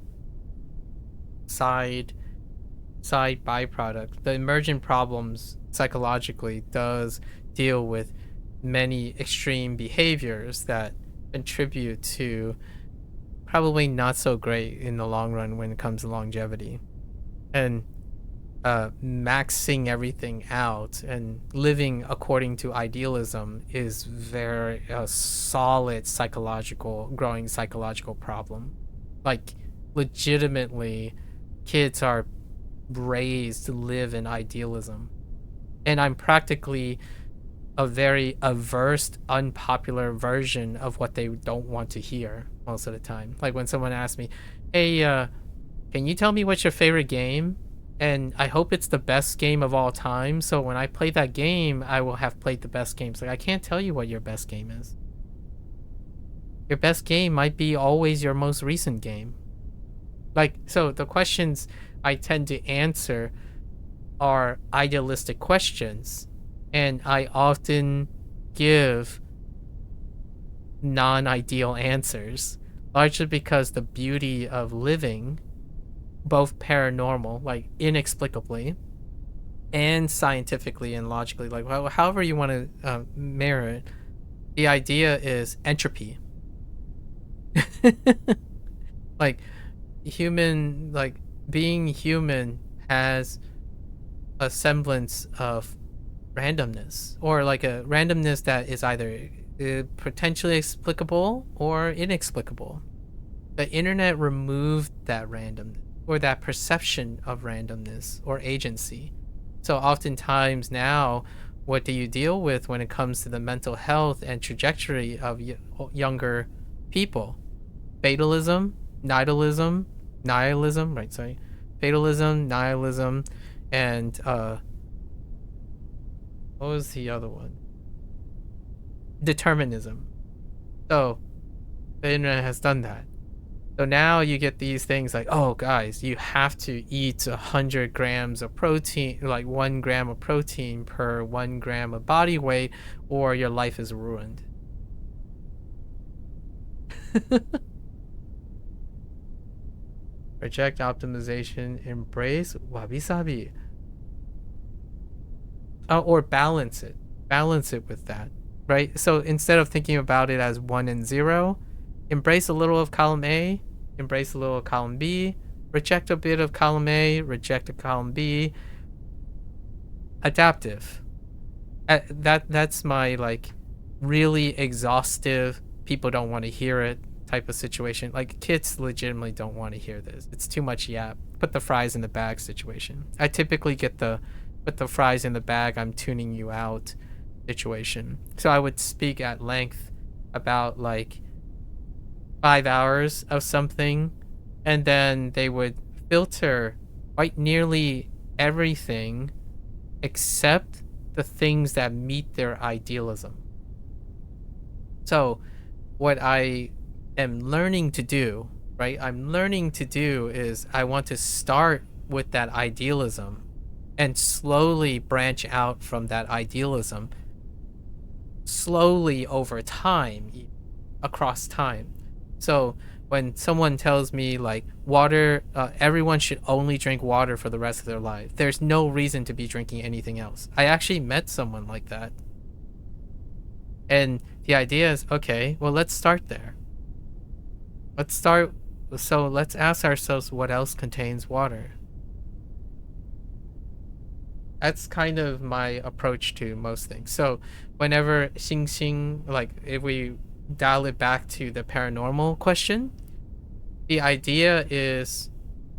side side byproduct. The emergent problems psychologically does deal with many extreme behaviors that contribute to probably not so great in the long run when it comes to longevity. And maxing everything out and living according to idealism is very solid psychological growing psychological problem. Like legitimately, kids are raised to live in idealism, and I'm practically a very averse, unpopular version of what they don't want to hear most of the time. Like when someone asks me, "Hey, can you tell me what's your favorite game?" And I hope it's the best game of all time. So when I play that game, I will have played the best games. Like I can't tell you what your best game is. Your best game might be always your most recent game. Like, so the questions I tend to answer are idealistic questions, and I often give non-ideal answers, largely because the beauty of living, both paranormal, like inexplicably, and scientifically and logically, like however you want to mirror it, the idea is entropy. Like human, like being human has a semblance of randomness, or like a randomness that is either potentially explicable or inexplicable. The internet removed that randomness or that perception of randomness or agency. So oftentimes now, what do you deal with when it comes to the mental health and trajectory of younger people? Fatalism, nihilism, right? Sorry, fatalism, nihilism, and what was the other one? Determinism. So the internet has done that. So now you get these things like, oh, guys, you have to eat 100 grams of protein, like 1 gram of protein per 1 gram of body weight, or your life is ruined. Reject optimization, embrace wabi sabi. Or balance it. Balance it with that, right? So instead of thinking about it as 1 and 0, embrace a little of column A, embrace a little of column B, reject a bit of column A, reject a column B. Adaptive. That's my like really exhaustive, people don't want to hear it type of situation. Like kids legitimately don't want to hear this. It's too much yap. Put the fries in the bag situation. I typically get the put the fries in the bag, I'm tuning you out situation. So I would speak at length about like 5 hours of something, and then they would filter quite nearly everything except the things that meet their idealism. So what I am learning to do, right? I'm learning to do is I want to start with that idealism and slowly branch out from that idealism slowly over time, across time. So when someone tells me like water, everyone should only drink water for the rest of their life, there's no reason to be drinking anything else. I actually met someone like that. And the idea is, okay, well, let's start there. So let's ask ourselves what else contains water. That's kind of my approach to most things. So whenever Xing Xing, like if we dial it back to the paranormal question, the idea is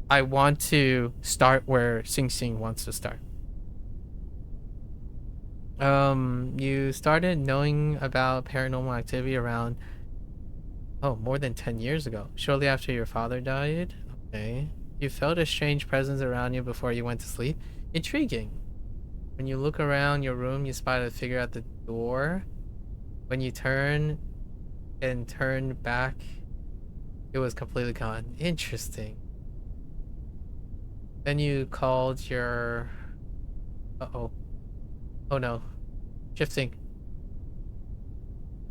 I want to start where Xing Xing wants to start. You started knowing about paranormal activity around, more than 10 years ago, shortly after your father died. Okay. You felt a strange presence around you before you went to sleep. Intriguing. When you look around your room, you spot a figure at the door. When you turn and turn back, it was completely gone. Interesting. Then you called your Uh-oh. Oh no. Shifting.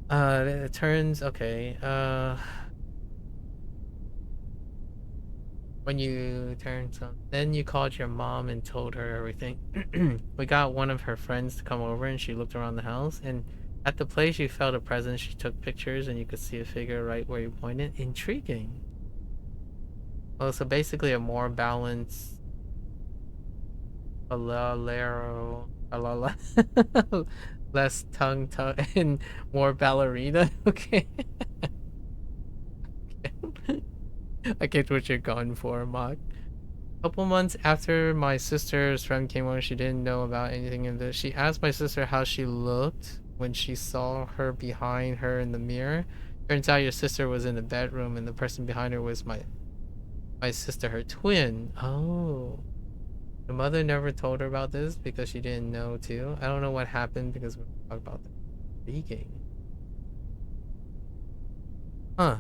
It turns okay. When you turned some, then you called your mom and told her everything. We got one of her friends to come over and she looked around the house and at the place she felt a presence. She took pictures and you could see a figure right where you pointed. Intriguing. Well, so basically a more balanced Alero, less tongue and more ballerina. Okay. I get what you're going for, Mark. Couple months after my sister's friend came over, she didn't know about anything in this. She asked my sister how she looked when she saw her behind her in the mirror. Turns out your sister was in the bedroom and the person behind her was my sister, her twin. Oh. The mother never told her about this because she didn't know too. I don't know what happened because we talked about the speaking. Huh.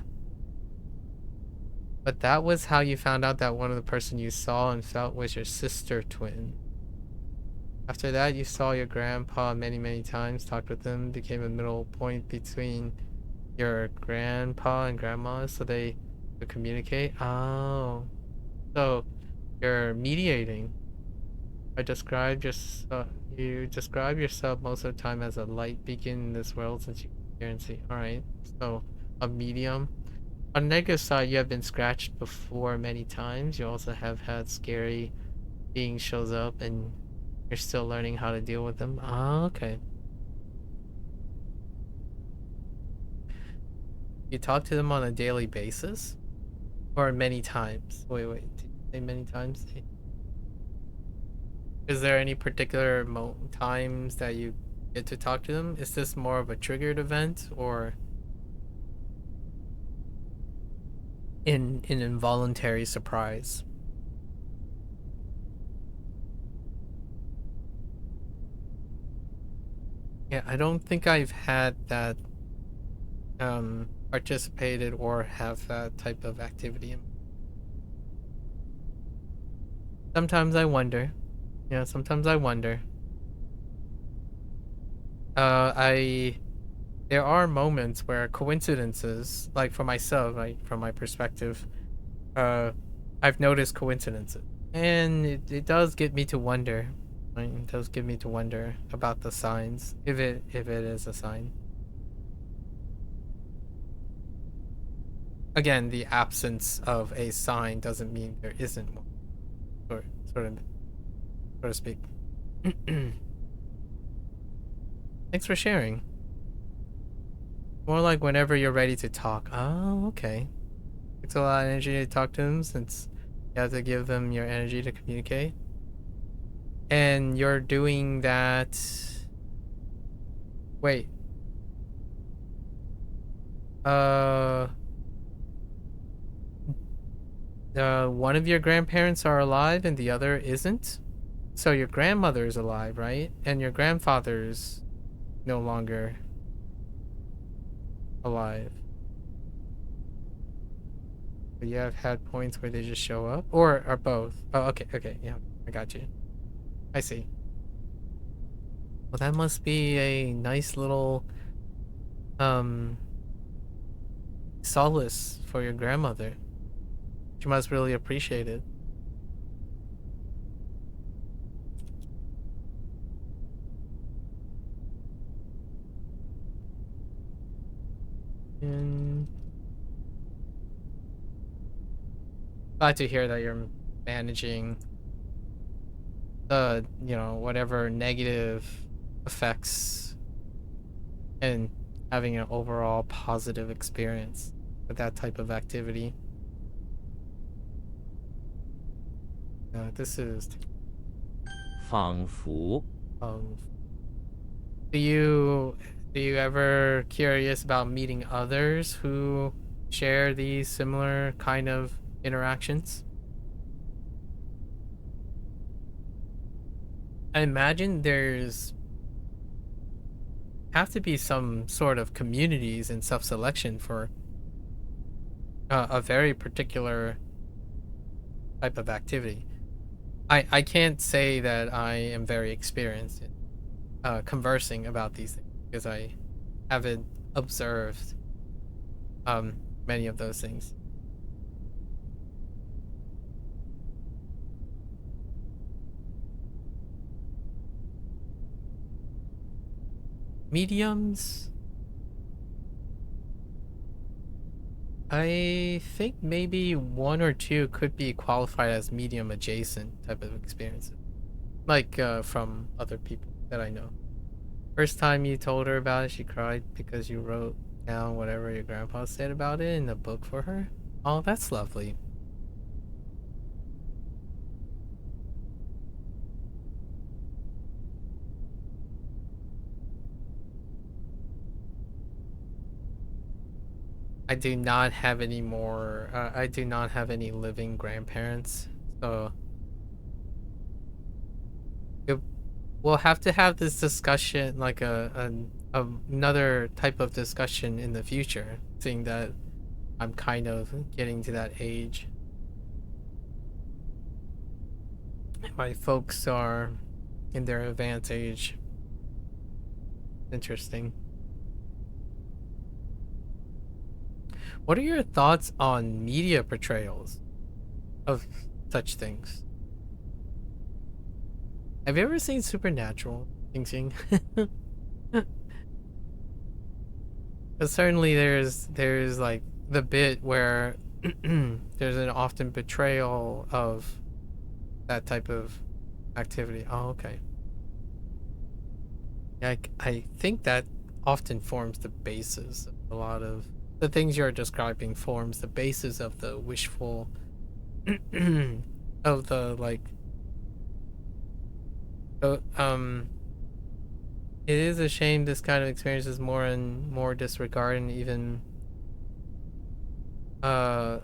But that was how you found out that one of the person you saw and felt was your sister twin. After that, you saw your grandpa many, many times, talked with him, became a middle point between your grandpa and grandma so they could communicate. Oh. So you're mediating. You describe yourself most of the time as a light beacon in this world since you can hear and see. Alright. So a medium. On the negative side, you have been scratched before many times. You also have had scary beings shows up and you're still learning how to deal with them. Oh, okay. You talk to them on a daily basis? Or many times? Wait. Did you say many times? Is there any particular times that you get to talk to them? Is this more of a triggered event or in an involuntary surprise? Yeah, I don't think I've had that participated or have that type of activity. Sometimes I wonder. Yeah, sometimes I wonder. I there are moments where coincidences, like for myself, like from my perspective, uh, I've noticed coincidences, and it does get me to wonder. Right? It does get me to wonder about the signs, if it is a sign. Again, the absence of a sign doesn't mean there isn't one, or so to speak. Thanks for sharing. More like whenever you're ready to talk. Oh, okay. Takes a lot of energy to talk to them since you have to give them your energy to communicate. And you're doing that. Wait. Uh, one of your grandparents are alive and the other isn't. So your grandmother is alive, right? And your grandfather's no longer alive. But you have had points where they just show up, or are both. Oh, okay, yeah, I got you. I see. Well, that must be a nice little um solace for your grandmother. She must really appreciate it. And glad to hear that you're managing the, whatever negative effects and having an overall positive experience with that type of activity. This is 仿佛 um do you ever curious about meeting others who share these similar kind of interactions? I imagine there's have to be some sort of communities and self-selection for a very particular type of activity. I can't say that I am very experienced in conversing about these things because I haven't observed many of those things. Mediums, I think maybe one or two could be qualified as medium adjacent type of experiences, like from other people that I know. First time you told her about it, she cried because you wrote down whatever your grandpa said about it in a book for her. Oh, that's lovely. I do not have any more. I do not have any living grandparents, so it, we'll have to have this discussion, like another type of discussion in the future. Seeing that I'm kind of getting to that age, my folks are in their advanced age. Interesting. What are your thoughts on media portrayals of such things? Have you ever seen Supernatural? Xing Xing? Certainly there's like the bit where there's an often betrayal of that type of activity. Oh, okay. Yeah, I think that often forms the basis of a lot of the things you're describing forms the basis of the wishful of the like it is a shame this kind of experience is more and more disregarded and even uh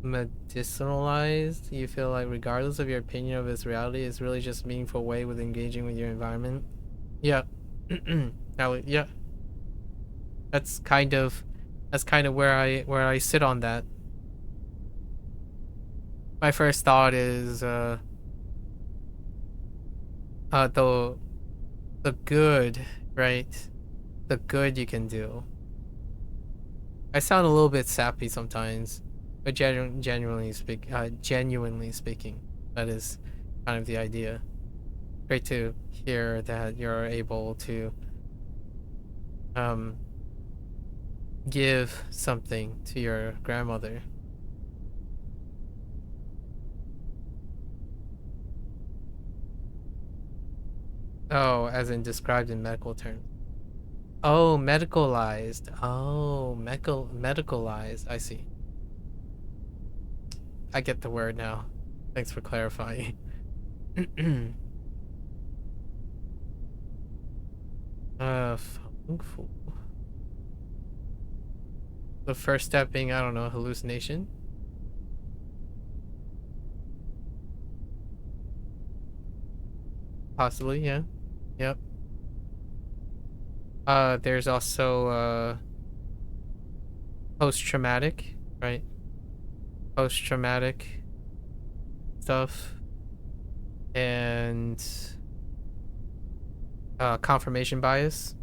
medicinalized. You feel like regardless of your opinion of its reality, it's really just a meaningful way with engaging with your environment. Yeah. Yeah. That's kind of where I sit on that. My first thought is the good, right? The good you can do. I sound a little bit sappy sometimes, but genuinely speaking, that is kind of the idea. Great to hear that you're able to um give something to your grandmother. Oh, as in described in medical terms. Oh, medicalized. Oh, medicalized. I see. I get the word now. Thanks for clarifying. Feng Fu. The first step being, I don't know, hallucination. Possibly, yeah. Yep. There's also post-traumatic, right? Post-traumatic stuff and confirmation bias.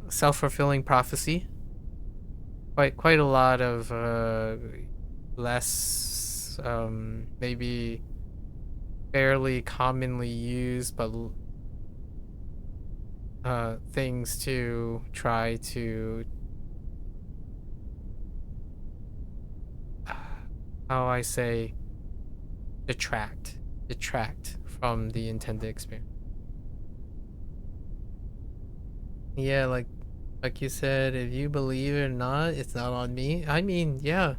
Self-fulfilling prophecy. Quite a lot of less maybe fairly commonly used but things to try to how I say detract from the intended experience. Yeah, like you said, if you believe it or not, it's not on me. I mean, yeah.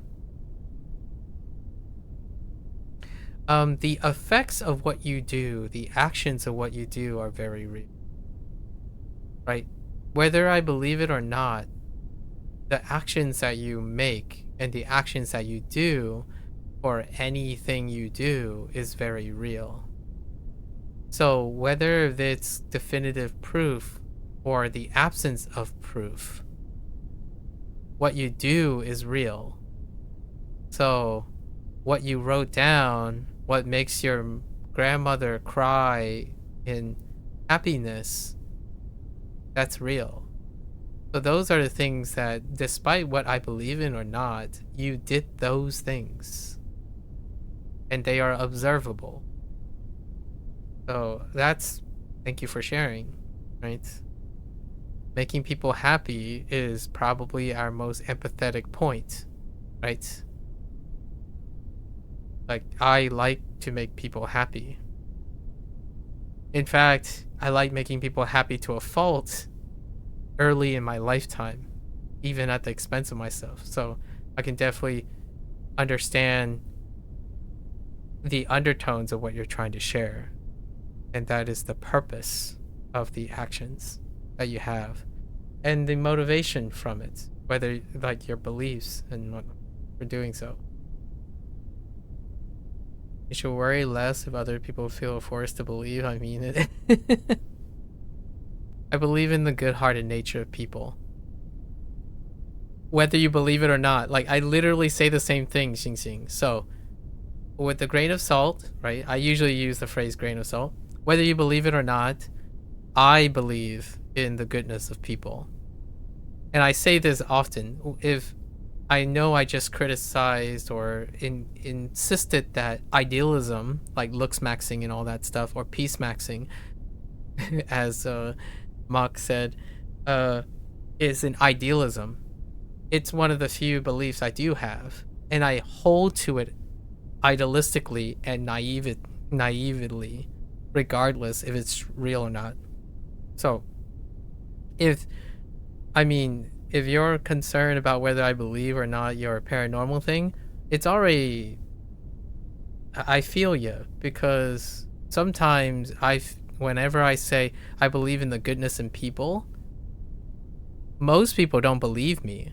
The effects of what you do, the actions of what you do are very real, right? Whether I believe it or not, the actions that you make and the actions that you do or anything you do is very real. So whether it's definitive proof or the absence of proof, what you do is real. So what you wrote down, what makes your grandmother cry in happiness, that's real. So those are the things that, despite what I believe in or not, you did those things. And they are observable. So thank you for sharing, right? Making people happy is probably our most empathetic point, right? Like, I like to make people happy. In fact, I like making people happy to a fault early in my lifetime, even at the expense of myself. So I can definitely understand the undertones of what you're trying to share. And that is the purpose of the actions that you have and the motivation from it, whether like your beliefs and what for doing so. You should worry less if other people feel forced to believe I mean it. I believe in the good-hearted nature of people. Whether you believe it or not, like I literally say the same thing, Xing Xing. So, with the grain of salt, right? I usually use the phrase grain of salt. Whether you believe it or not, I believe in the goodness of people. And I say this often. If I know I just criticized or insisted that idealism, like looks maxing and all that stuff, or peace maxing, as Mark said, is an idealism. It's one of the few beliefs I do have, and I hold to it idealistically and naively, regardless if it's real or not. So, if if you're concerned about whether I believe or not your paranormal thing, it's already. I feel you, because sometimes whenever I say I believe in the goodness in people, most people don't believe me.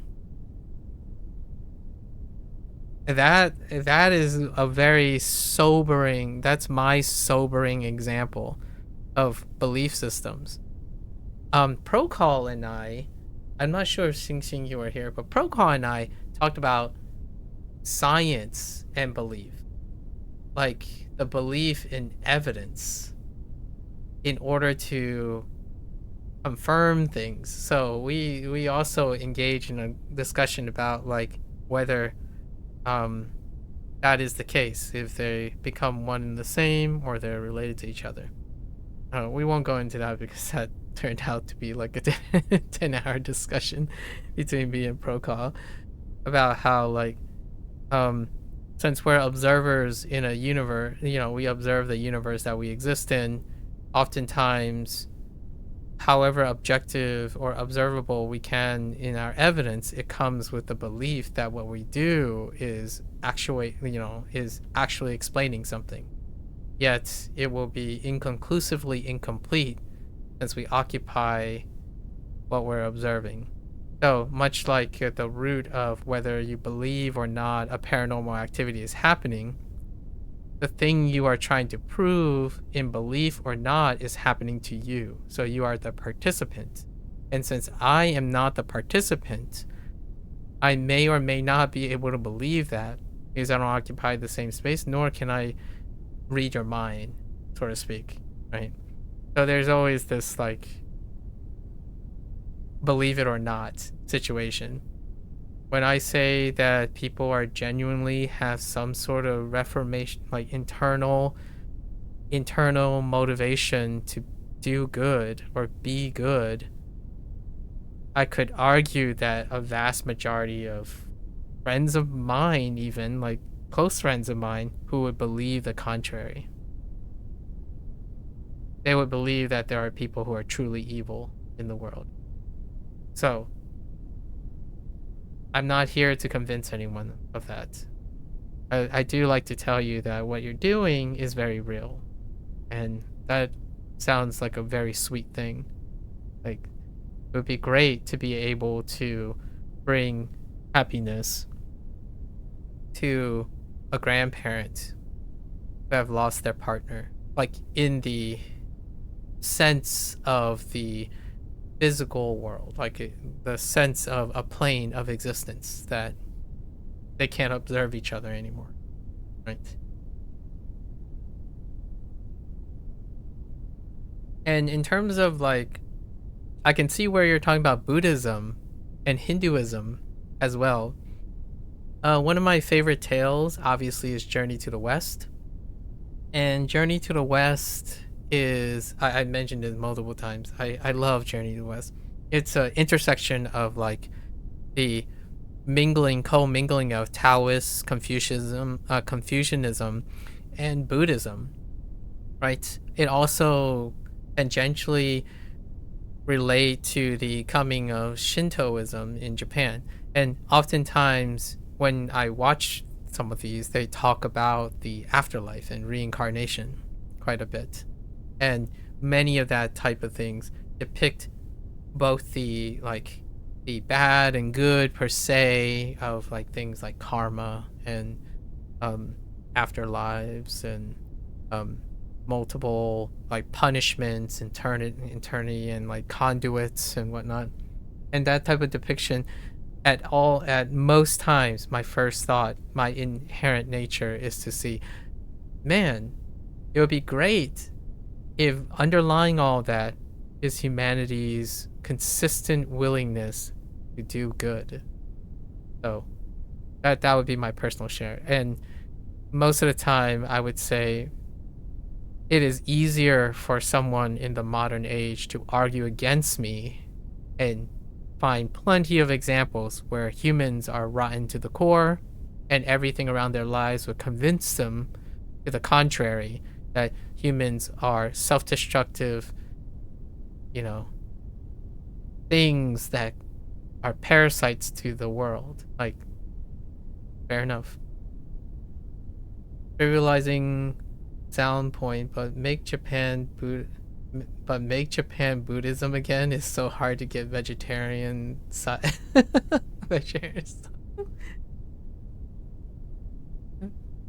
That is a very sobering. That's my sobering example of belief systems. Procol and I'm not sure if Xing Xing you were here, but Procol and I talked about science and belief, like the belief in evidence in order to confirm things. So we also engage in a discussion about like whether that is the case, if they become one and the same or they're related to each other. We won't go into that because that turned out to be like a 10-hour discussion between me and Procol about how like since we're observers in a universe, we observe the universe that we exist in. Oftentimes, however objective or observable we can in our evidence, it comes with the belief that what we do is actually explaining something. Yet it will be inconclusively incomplete since we occupy what we're observing. So much like at the root of whether you believe or not a paranormal activity is happening, the thing you are trying to prove in belief or not is happening to you. So you are the participant. And since I am not the participant, I may or may not be able to believe that because I don't occupy the same space, nor can I read your mind, so to speak, right? So there's always this like believe it or not situation. When I say that people are genuinely have some sort of reformation, like internal motivation to do good or be good, I could argue that a vast majority of friends of mine, even like close friends of mine, who would believe the contrary. They would believe that there are people who are truly evil in the world. So, I'm not here to convince anyone of that. I do like to tell you that what you're doing is very real. And that sounds like a very sweet thing. Like, it would be great to be able to bring happiness to a grandparent who have lost their partner. Like, in the sense of the physical world, like the sense of a plane of existence that they can't observe each other anymore. Right. And in terms of like, I can see where you're talking about Buddhism and Hinduism as well. One of my favorite tales, obviously, is Journey to the West. And Journey to the West is, I mentioned it multiple times. I love Journey to the West. It's an intersection of like the co-mingling of Taoist, Confucianism, and Buddhism, right? It also tangentially relate to the coming of Shintoism in Japan. And oftentimes, when I watch some of these, they talk about the afterlife and reincarnation quite a bit. And many of that type of things depict both the bad and good per se of like things like karma and um, afterlives and um, multiple like punishments, eternity, and like conduits and whatnot. And that type of depiction, at most times, my first thought, my inherent nature is to see, man, it would be great if underlying all that is humanity's consistent willingness to do good. So that would be my personal share. And most of the time, I would say it is easier for someone in the modern age to argue against me and find plenty of examples where humans are rotten to the core and everything around their lives would convince them to the contrary, that humans are self-destructive, you know, things that are parasites to the world. Like, fair enough. Trivializing sound point, but make Japan Buddhism again is so hard to get vegetarian vegetarians.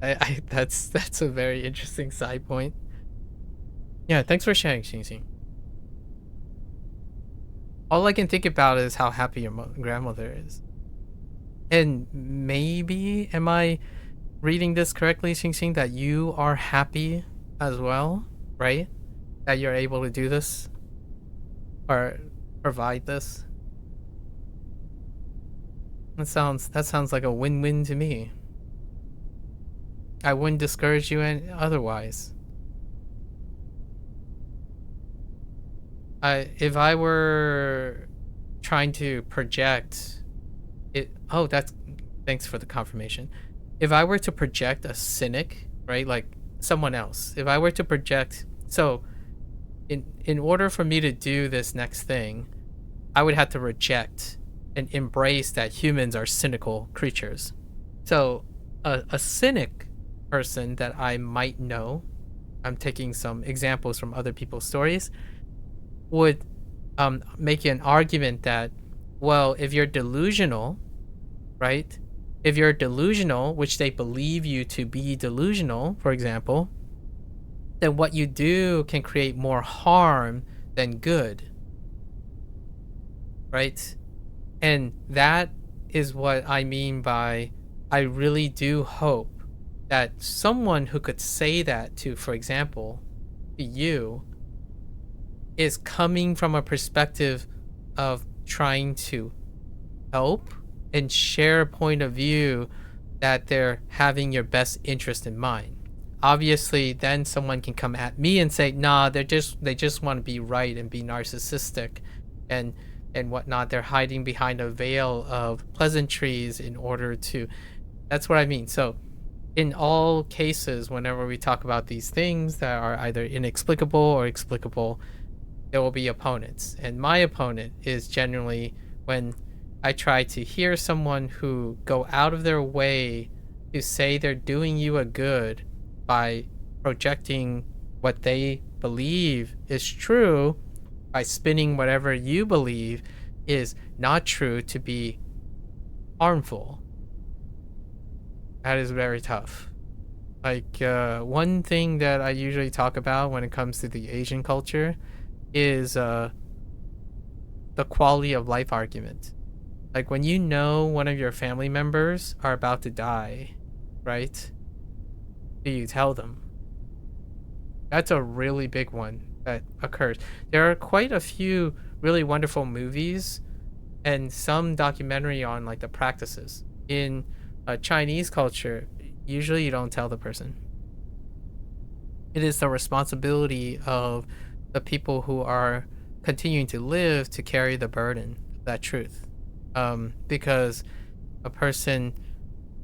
That's a very interesting side point. Yeah, thanks for sharing, Xing. All I can think about is how happy your grandmother is. And maybe, am I reading this correctly, Xing, that you are happy as well, right? That you're able to do this or provide this? That sounds like a win-win to me. I wouldn't discourage you otherwise. If I were trying to project it, thanks for the confirmation. If I were to project a cynic, right, like someone else, if I were to project, so in order for me to do this next thing, I would have to reject and embrace that humans are cynical creatures. So a cynic person that I might know, I'm taking some examples from other people's stories, would make an argument that, well, if you're delusional, right? If you're delusional, which they believe you to be delusional, for example, then what you do can create more harm than good, right? And that is what I mean by, I really do hope that someone who could say that to, for example, to you, is coming from a perspective of trying to help and share a point of view that they're having your best interest in mind. Obviously, then someone can come at me and say, nah, they just want to be right and be narcissistic and whatnot. They're hiding behind a veil of pleasantries in order to, that's what I mean. So in all cases, whenever we talk about these things that are either inexplicable or explicable, there will be opponents. And my opponent is generally when I try to hear someone who go out of their way to say they're doing you a good by projecting what they believe is true, by spinning whatever you believe is not true to be harmful. That is very tough. Like, one thing that I usually talk about when it comes to the Asian culture is the quality of life argument. Like, when you know one of your family members are about to die, right? do you tell them? That's a really big one that occurs. There are quite a few really wonderful movies and some documentary on like the practices in Chinese culture. Usually, you don't tell the person. It is the responsibility of the people who are continuing to live to carry the burden of that truth. Because a person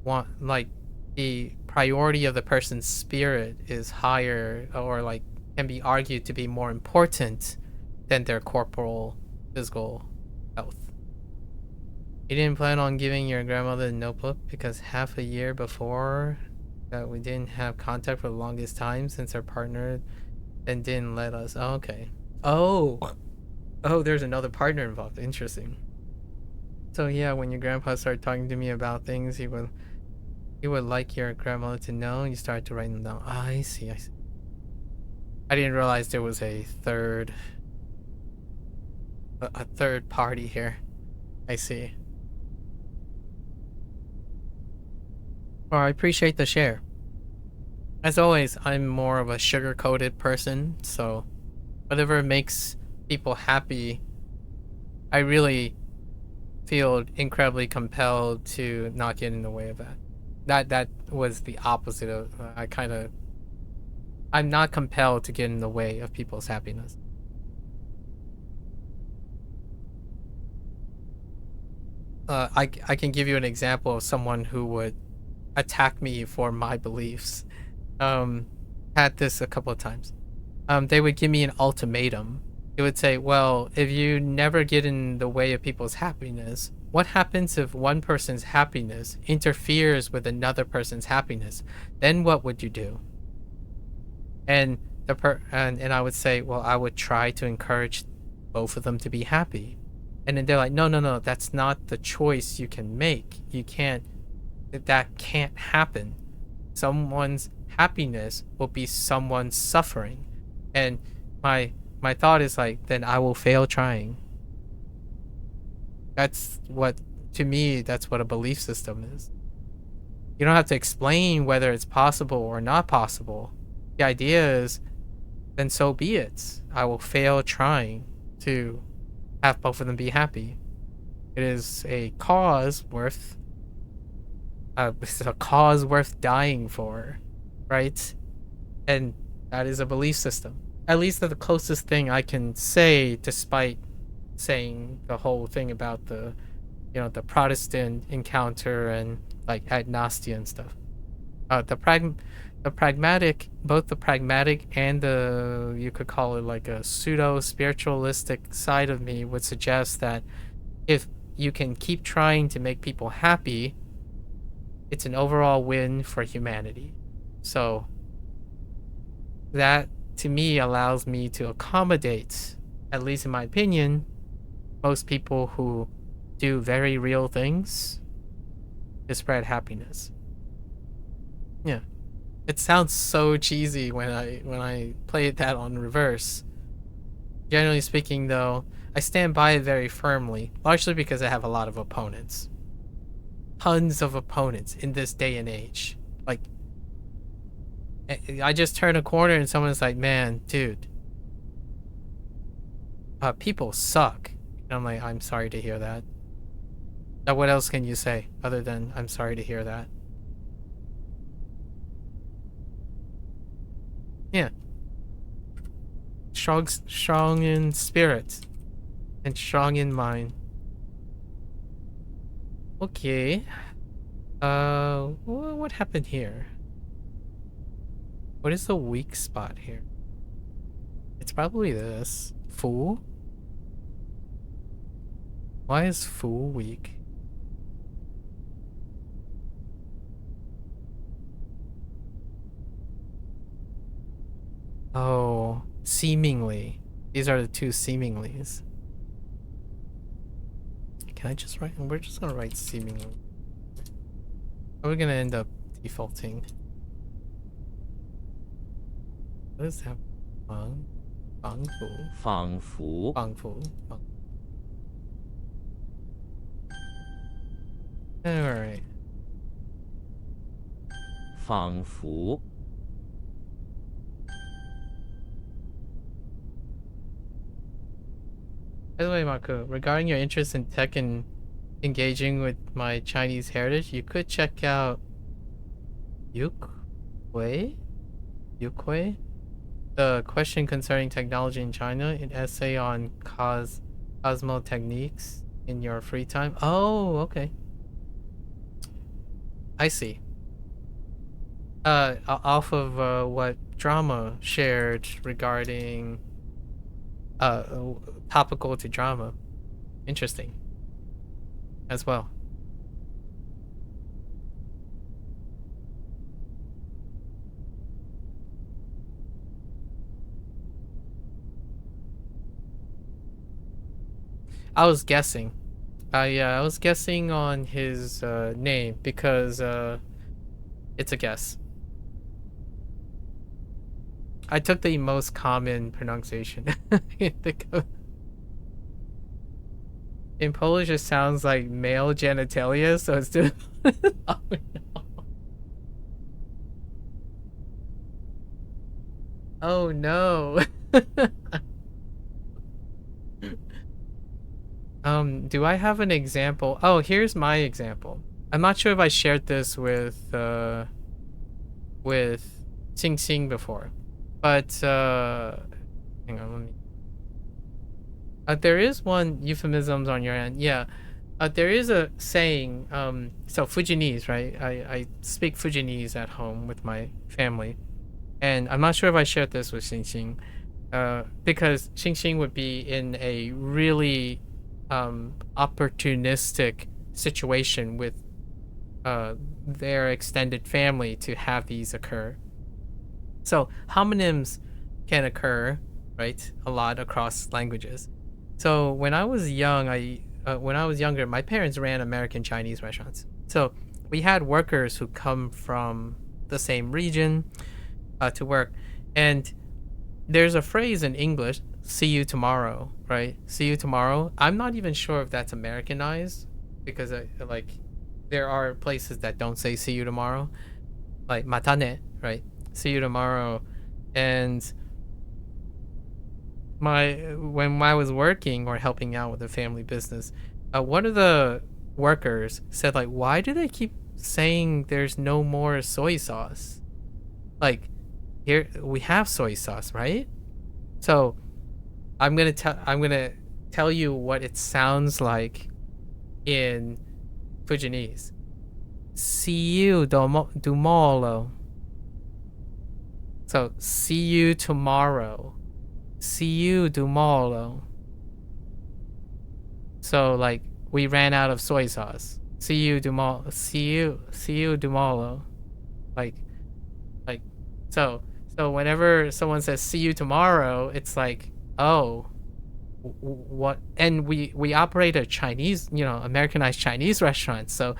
want like the priority of the person's spirit is higher or like can be argued to be more important than their corporal physical health. You didn't plan on giving your grandmother a notebook because half a year before that we didn't have contact for the longest time since our partner then didn't let us. Oh, okay. Oh. Oh, there's another partner involved. Interesting. So yeah, when your grandpa started talking to me about things, he would like your grandmother to know. You start to write them down. Oh, I see. I see. I didn't realize there was a third party here. I see. Well, I appreciate the share. As always, I'm more of a sugar-coated person, so whatever makes people happy, I really feel incredibly compelled to not get in the way of that. That was the opposite of I'm not compelled to get in the way of people's happiness. I can give you an example of someone who would attack me for my beliefs. Um, had this a couple of times. They would give me an ultimatum. It would say, well, if you never get in the way of people's happiness, what happens if one person's happiness interferes with another person's happiness? Then what would you do? And and I would say, well, I would try to encourage both of them to be happy. And then they're like, no, no, no, that's not the choice you can make. You can't, that can't happen. Someone's happiness will be someone's suffering. And my thought is like, then I will fail trying. That's what, to me, that's what a belief system is. You don't have to explain whether it's possible or not possible. The idea is, then so be it. I will fail trying to have both of them be happy. It is a cause worth it's a cause worth dying for, right? And that is a belief system. At least the closest thing I can say, despite saying the whole thing about the, the Protestant encounter and like agnostia and stuff. The pragmatic, both the pragmatic and the, you could call it like a pseudo spiritualistic side of me would suggest that if you can keep trying to make people happy, it's an overall win for humanity. So that to me allows me to accommodate, at least in my opinion, most people who do very real things to spread happiness. Yeah. It sounds so cheesy when I play that on reverse. Generally speaking though, I stand by it very firmly, largely because I have a lot of opponents. Tons of opponents in this day and age. Like, I just turn a corner and someone's like, man, dude, people suck. And I'm like, I'm sorry to hear that. Now, what else can you say other than I'm sorry to hear that? Yeah. Strong in spirit and strong in mind. Okay. What happened here? What is the weak spot here? It's probably this. Fool? Why is fool weak? Oh, seemingly. These are the two seemingly's. Can I just write? We're just gonna write seemingly. Are we gonna end up defaulting? What is that? Fang fu. 仿佛 Fang fu. Alright. 仿佛 By the way, Marco, regarding your interest in tech and engaging with my Chinese heritage, you could check out Yukui, Yukui, the question concerning technology in China, an essay on cosmo techniques in your free time. Oh, okay. I see. Off of what drama shared regarding uh topical to drama. Interesting as well. I was guessing. I was guessing on his name because it's a guess. I took the most common pronunciation. In Polish, it sounds like male genitalia, so it's just. Oh, no. Oh no. Do I have an example? Oh, here's my example. I'm not sure if I shared this with Xing Xing before, but hang on, let me. There is one euphemisms on your end. Yeah. There is a saying, so Fujianese, right? I speak Fujianese at home with my family. And I'm not sure if I shared this with Xing Xing, because Xing Xing would be in a really opportunistic situation with their extended family to have these occur. So homonyms can occur, right? A lot across languages. So when I was young, when I was younger, my parents ran American Chinese restaurants. So we had workers who come from the same region to work, and there's a phrase in English, "See you tomorrow," right? "See you tomorrow." I'm not even sure if that's Americanized because like there are places that don't say "see you tomorrow," like "matane," right? "See you tomorrow," and when I was working or helping out with the family business, one of the workers said like, "Why do they keep saying there's no more soy sauce? Like, here we have soy sauce, right?" So I'm gonna tell you what it sounds like in Fujianese. "See you tomorrow." So see you tomorrow. See you tomorrow. So like we ran out of soy sauce. See you tomorrow. See you tomorrow. Like like so whenever someone says "see you tomorrow," it's like, oh, what? And we operate a Chinese, Americanized Chinese restaurant. So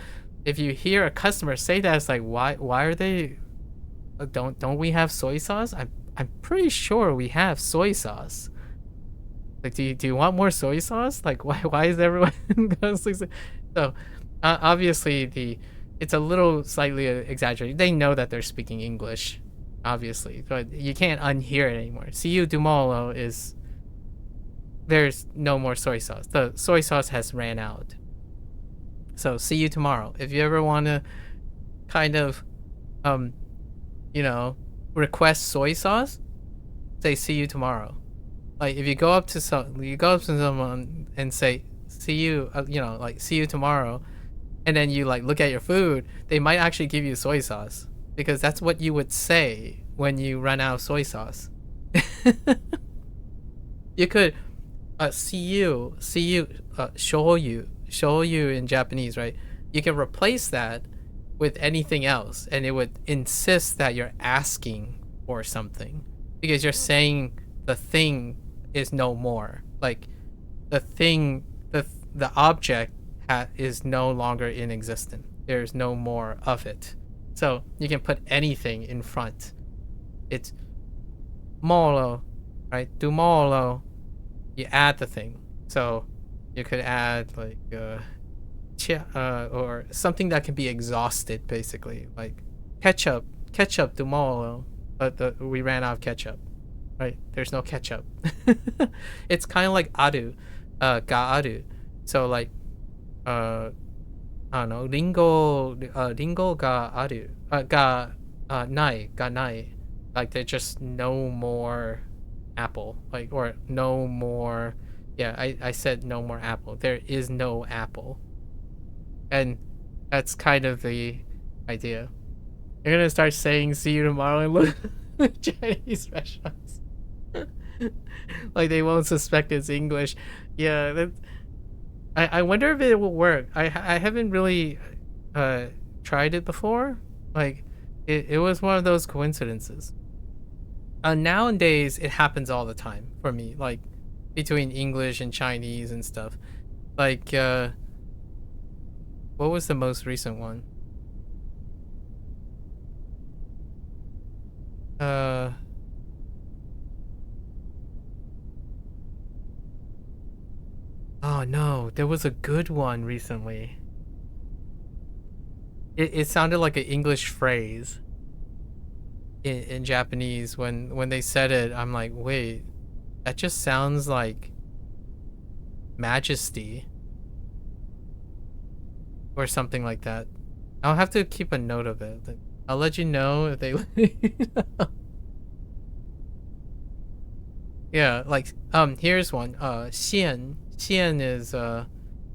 if you hear a customer say that, it's like, why are they? Don't we have soy sauce? I'm pretty sure we have soy sauce. Like, do you want more soy sauce? Like, why is everyone constantly so? Obviously, it's a little slightly exaggerated. They know that they're speaking English, obviously, but you can't unhear it anymore. "See you tomorrow" is there's no more soy sauce. The soy sauce has ran out. So "see you tomorrow." If you ever want to kind of um request soy sauce, say "see you tomorrow." Like if you go up to someone and say "see you," like "see you tomorrow," and then you like look at your food, they might actually give you soy sauce because that's what you would say when you run out of soy sauce. You could see you, shoyu in Japanese, right? You can replace that with anything else, and it would insist that you're asking for something because you're saying the thing is no more. Like the thing, the object is no longer in existence. There's no more of it. So you can put anything in front. It's molo, right? Tomorrow. You add the thing. So you could add like or something that can be exhausted, basically, like ketchup tomorrow, but we ran out of ketchup, right? There's no ketchup. It's kind of like aru. ga aru. So like I don't know, ringo ga aru, ga nai. Like there's just no more apple, like, or no more. Yeah, I said no more apple. There is no apple, and that's kind of the idea. You're gonna start saying "see you tomorrow" and look Chinese restaurants, like they won't suspect it's English. Yeah, that, I wonder if it will work. I haven't really uh tried it before. Like it was one of those coincidences. Nowadays it happens all the time for me, like between English and Chinese and stuff. Like what was the most recent one? Uh oh no, there was a good one recently. It sounded like an English phrase in Japanese. When they said it, I'm like, wait, that just sounds like majesty or something like that. I'll have to keep a note of it. I'll let you know if they. Yeah, like here's one. Xian is or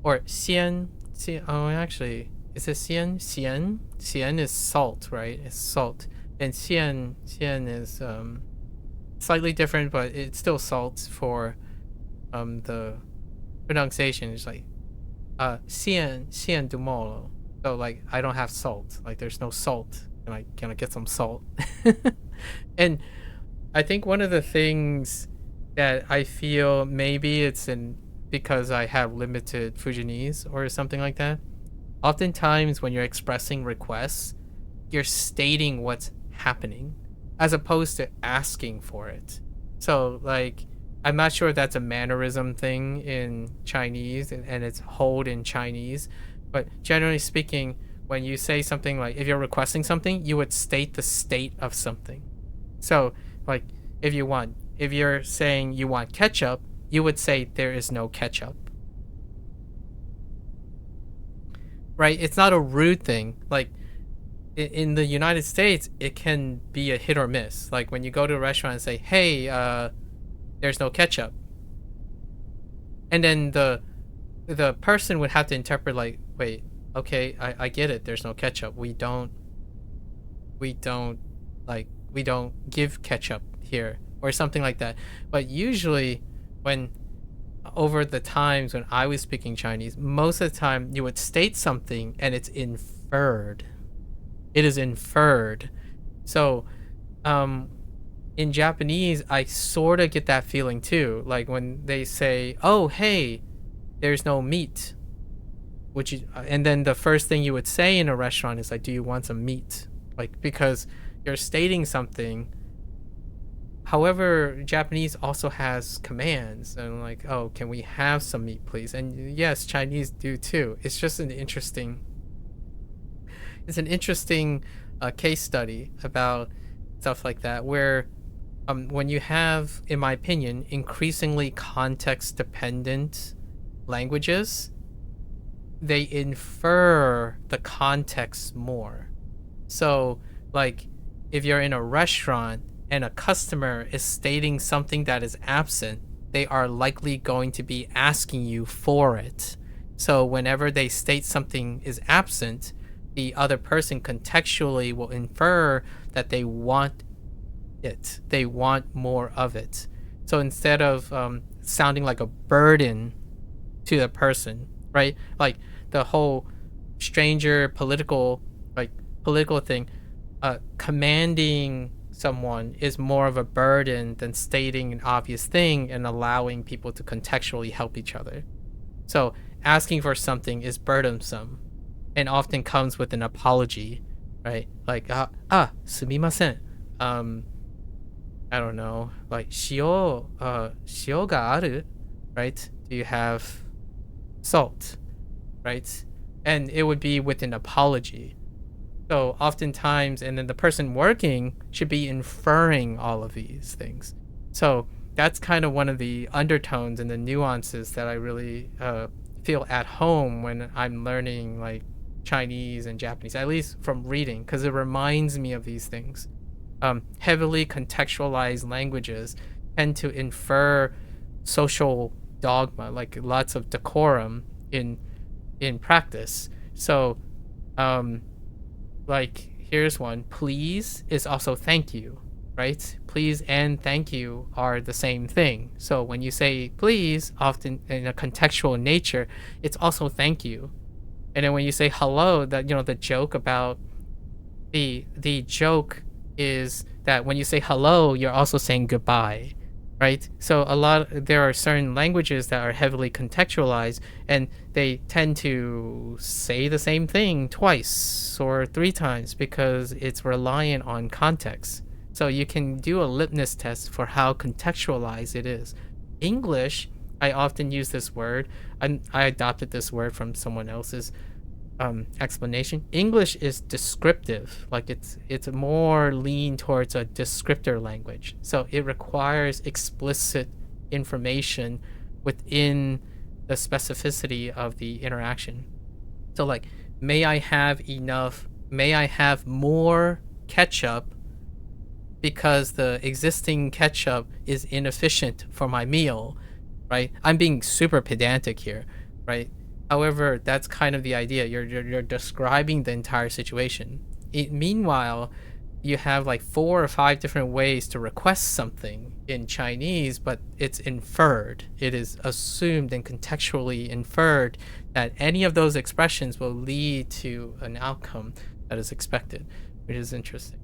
xian. Oh, actually, is it xian is salt, right? It's salt. And xian is slightly different, but it's still salt for the pronunciation is like xian dumolo. So like I don't have salt. Like there's no salt. Can I get some salt? And I think one of the things that I feel maybe it's in because I have limited Fujianese or something like that. Oftentimes when you're expressing requests, you're stating what's happening as opposed to asking for it. So like I'm not sure if that's a mannerism thing in Chinese and it's hold in Chinese, but generally speaking, when you say something like if you're requesting something, you would state the state of something. So like if you're saying you want ketchup, you would say there is no ketchup. Right? It's not a rude thing. Like in the United States, it can be a hit or miss. Like when you go to a restaurant and say, "Hey, there's no ketchup," and then the person would have to interpret like, "Wait, okay, I get it. There's no ketchup. We don't we don't give ketchup here," or something like that. But usually when over the times when I was speaking Chinese, most of the time you would state something and it's inferred. It is inferred. So in Japanese, I sort of get that feeling too. Like when they say, "Oh, hey, there's no meat," which you, and then the first thing you would say in a restaurant is like, "Do you want some meat?" Like because you're stating something. However, Japanese also has commands and like, "Oh, can we have some meat, please?" And yes, Chinese do too. It's just it's an interesting case study about stuff like that where when you have, in my opinion, increasingly context dependent languages, they infer the context more. So like if you're in a restaurant and a customer is stating something that is absent, they are likely going to be asking you for it. So whenever they state something is absent, the other person contextually will infer that they want it. They want more of it. So instead of sounding like a burden to the person, right? Like the whole stranger political thing, commanding someone is more of a burden than stating an obvious thing and allowing people to contextually help each other. So asking for something is burdensome and often comes with an apology, right? Like, すみません. I don't know, like, 塩がある? Right? Do you have salt? Right? And it would be with an apology. So oftentimes, and then the person working should be inferring all of these things. So that's kind of one of the undertones and the nuances that I really feel at home when I'm learning like Chinese and Japanese, at least from reading, because it reminds me of these things. Heavily contextualized languages tend to infer social dogma, like lots of decorum in practice. So, like here's one: please is also thank you, right? Please and thank you are the same thing. So when you say please, often in a contextual nature, it's also thank you. And then when you say hello, that the joke about the joke is that when you say hello, you're also saying goodbye, right? So there are certain languages that are heavily contextualized, and they tend to say the same thing twice or three times because it's reliant on context. So you can do a litmus test for how contextualized it is. English, I often use this word. I adopted this word from someone else's explanation. English is descriptive, like it's more lean towards a descriptor language. So it requires explicit information within the specificity of the interaction. So like, may I have enough? May I have more ketchup because the existing ketchup is inefficient for my meal, right? I'm being super pedantic here, right? However, that's kind of the idea. You're describing the entire situation. Meanwhile, you have like 4 or 5 different ways to request something in Chinese, but it's inferred. It is assumed and contextually inferred that any of those expressions will lead to an outcome that is expected, which is interesting.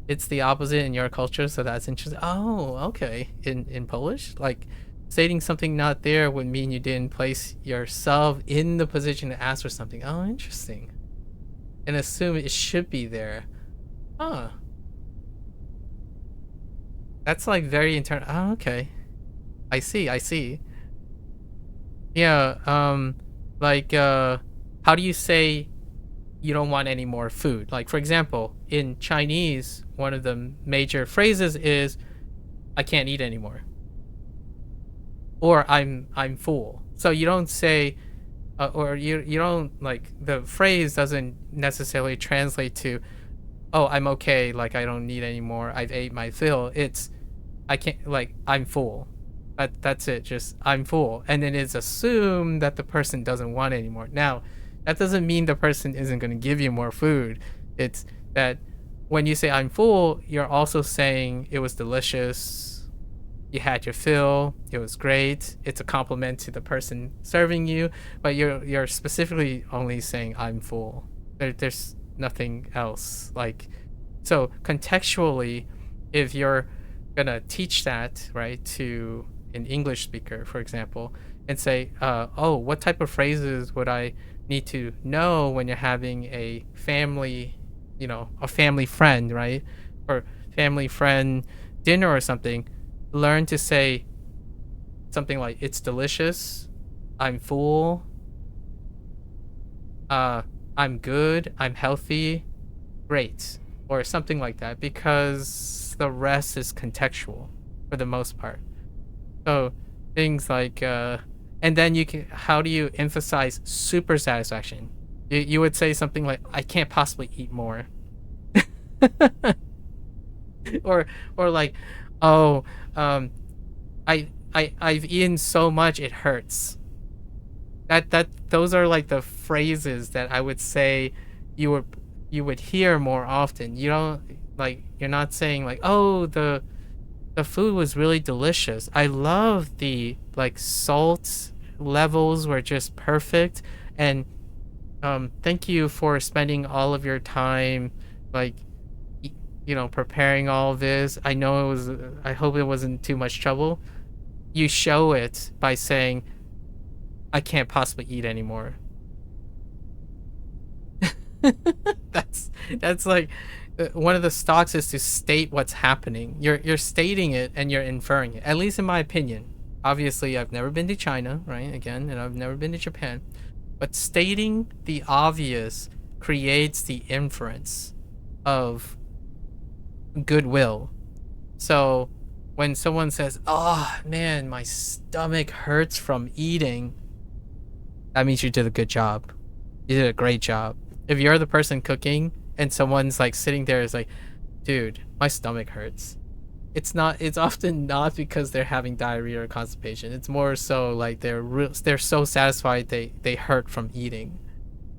It's the opposite in your culture, so that's interesting. Oh, okay. In Polish, like stating something not there would mean you didn't place yourself in the position to ask for something. Oh, interesting. And assume it should be there. Huh. That's like very internal. Oh, okay. I see. Yeah, like how do you say you don't want any more food? Like for example, in Chinese, one of the major phrases is I can't eat anymore. Or I'm full. So you don't say or you don't, like, the phrase doesn't necessarily translate to, oh, I'm okay, like I don't need any more, I've ate my fill. It's I can't, like, I'm full. That's it, just I'm full. And then it's assumed that the person doesn't want any more. Now, that doesn't mean the person isn't going to give you more food. It's that when you say I'm full, you're also saying it was delicious, you had your fill, it was great, it's a compliment to the person serving you, but you're specifically only saying I'm full. There's nothing else. Like, so contextually, if you're gonna teach that, right, to an English speaker, for example, and say, oh, what type of phrases would I need to know when you're having a family, a family friend, right, or family friend dinner or something, learn to say something like, it's delicious, I'm full, I'm good, I'm healthy, great, or something like that, because the rest is contextual for the most part. So things like and then how do you emphasize super satisfaction? You would say something like, I can't possibly eat more. or like, oh, I've eaten so much it hurts. Those are like the phrases that I would say you would hear more often. You don't, like, you're not saying like, oh, the food was really delicious, I love the, like, salt levels were just perfect, and thank you for spending all of your time, like, preparing all of this. I hope it wasn't too much trouble. You show it by saying, I can't possibly eat anymore. that's like one of the stocks is to state what's happening. You're stating it and you're inferring it. At least in my opinion. Obviously, I've never been to China, right? Again, and I've never been to Japan. But stating the obvious creates the inference of goodwill. So when someone says, "Oh man, my stomach hurts from eating," that means you did a good job. You did a great job. If you're the person cooking and someone's like sitting there is like, "Dude, my stomach hurts." It's often not because they're having diarrhea or constipation. It's more so like they're so satisfied they hurt from eating.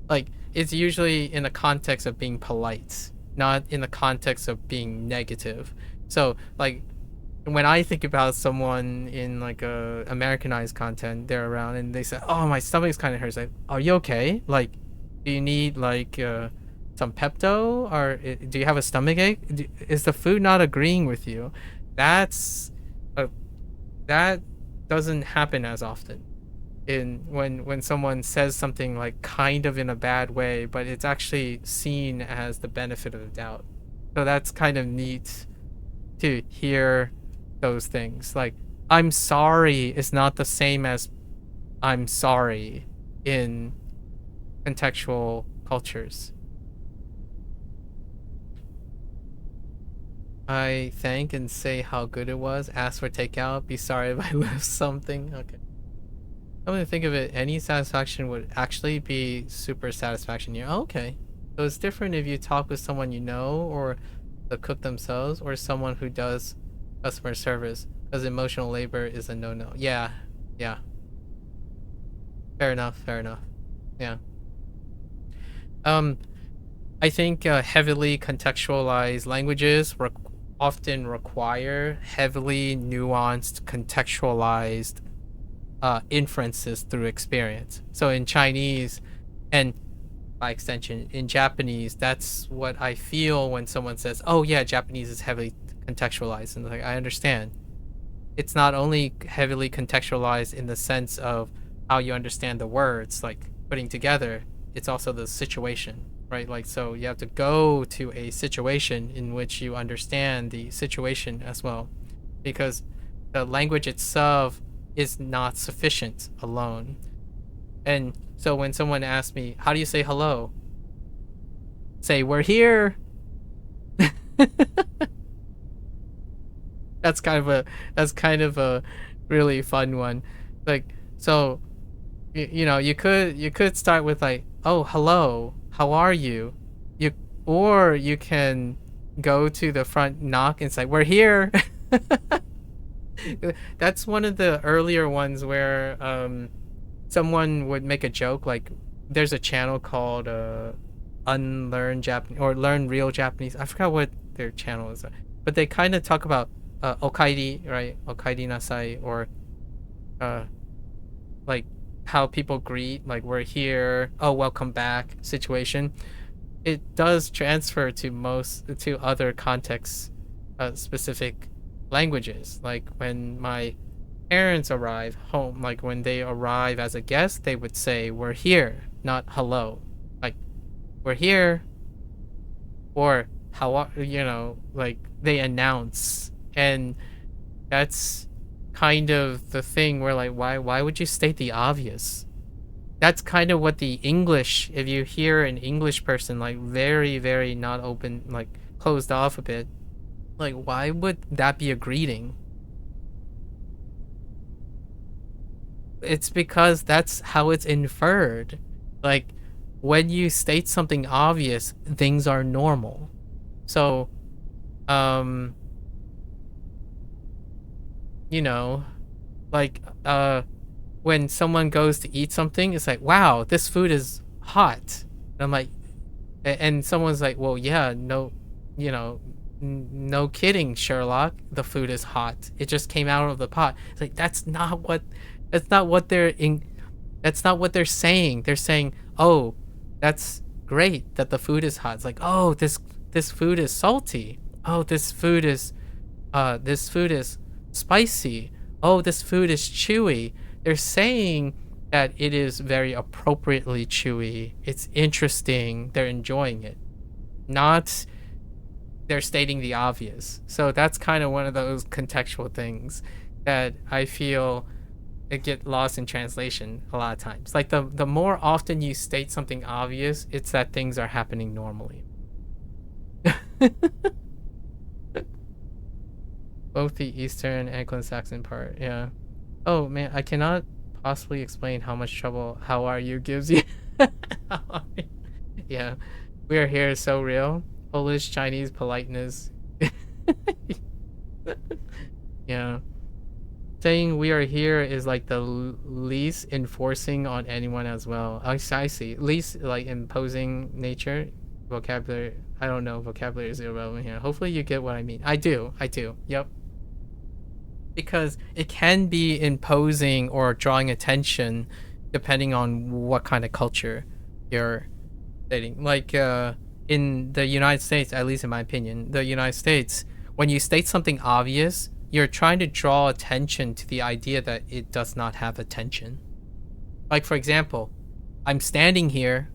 Like it's usually in the context of being polite, not in the context of being negative. So like when I think about someone in like a Americanized content, they're around and they say, "Oh, my stomach's kind of hurts." Like, "Are you okay? Like, do you need like some Pepto, or do you have a stomach ache? Is the food not agreeing with you?" That's a, that doesn't happen as often in when someone says something like kind of in a bad way, but it's actually seen as the benefit of the doubt. So that's kind of neat to hear those things. Like, "I'm sorry" is not the same as "I'm sorry" in contextual cultures. I thank and say how good it was. Ask for takeout. Be sorry if I left something. Okay. I'm gonna think of it. Any satisfaction would actually be super satisfaction here. Oh, okay. So it's different if you talk with someone you know, or the cook themselves, or someone who does customer service, because emotional labor is a no-no. Yeah, yeah. Fair enough. Fair enough. Yeah. Um, I think heavily contextualized languages often require heavily nuanced, contextualized inferences through experience. So in Chinese, and by extension in Japanese, that's what I feel when someone says, "Oh yeah, Japanese is heavily contextualized," and like I understand. It's not only heavily contextualized in the sense of how you understand the words, like putting together. It's also the situation, right? Like, so you have to go to a situation in which you understand the situation as well, because the language itself is not sufficient alone. And so when someone asks me, "How do you say hello?" Say, "We're here." That's kind of a really fun one. Like, so you could start with like, "Oh, hello, how are you?" You or you can go to the front, knock, and say, "We're here." That's one of the earlier ones where someone would make a joke like, there's a channel called Unlearn Japanese or Learn Real Japanese. I forgot what their channel is, but they kind of talk about okairi, right? Okairi nasai, or uh like how people greet, like, "We're here," "Oh, welcome back" situation. It does transfer to other contexts, specific languages. Like when my parents arrive home, like when they arrive as a guest, they would say, "We're here," not "hello." Like, "We're here," or "How are," like they announce. And that's kind of the thing where, like, why would you state the obvious? That's kind of what the English, if you hear an English person like very, very not open, like closed off a bit, like why would that be a greeting? It's because that's how it's inferred. Like, when you state something obvious, things are normal. So, um, you know, like when someone goes to eat something, it's like, "Wow, this food is hot." And I'm like, and someone's like, "Well, yeah, no, you know, no kidding, Sherlock. The food is hot. It just came out of the pot." It's like, that's not what that's not what they're saying. They're saying, "Oh, that's great that the food is hot." It's like, "Oh, this food is salty. Oh, this food is spicy. Oh, this food is chewy." They're saying that it is very appropriately chewy. It's interesting. They're enjoying it. Not they're stating the obvious. So that's kind of one of those contextual things that I feel it get lost in translation a lot of times. Like the more often you state something obvious, it's that things are happening normally. Both the Eastern Anglo-Saxon part, yeah. Oh man, I cannot possibly explain how much trouble "How are you" gives you. Yeah, we are here is so real. Polish, Chinese politeness. Yeah, saying we are here is like the least enforcing on anyone as well. I see. Least like imposing nature vocabulary. I don't know. Vocabulary is irrelevant here. Hopefully you get what I mean. I do. I do. Yep. Because it can be imposing or drawing attention depending on what kind of culture you're stating. Like in the United States, at least in my opinion, the United States, when you state something obvious, you're trying to draw attention to the idea that it does not have attention. Like, for example, I'm standing here,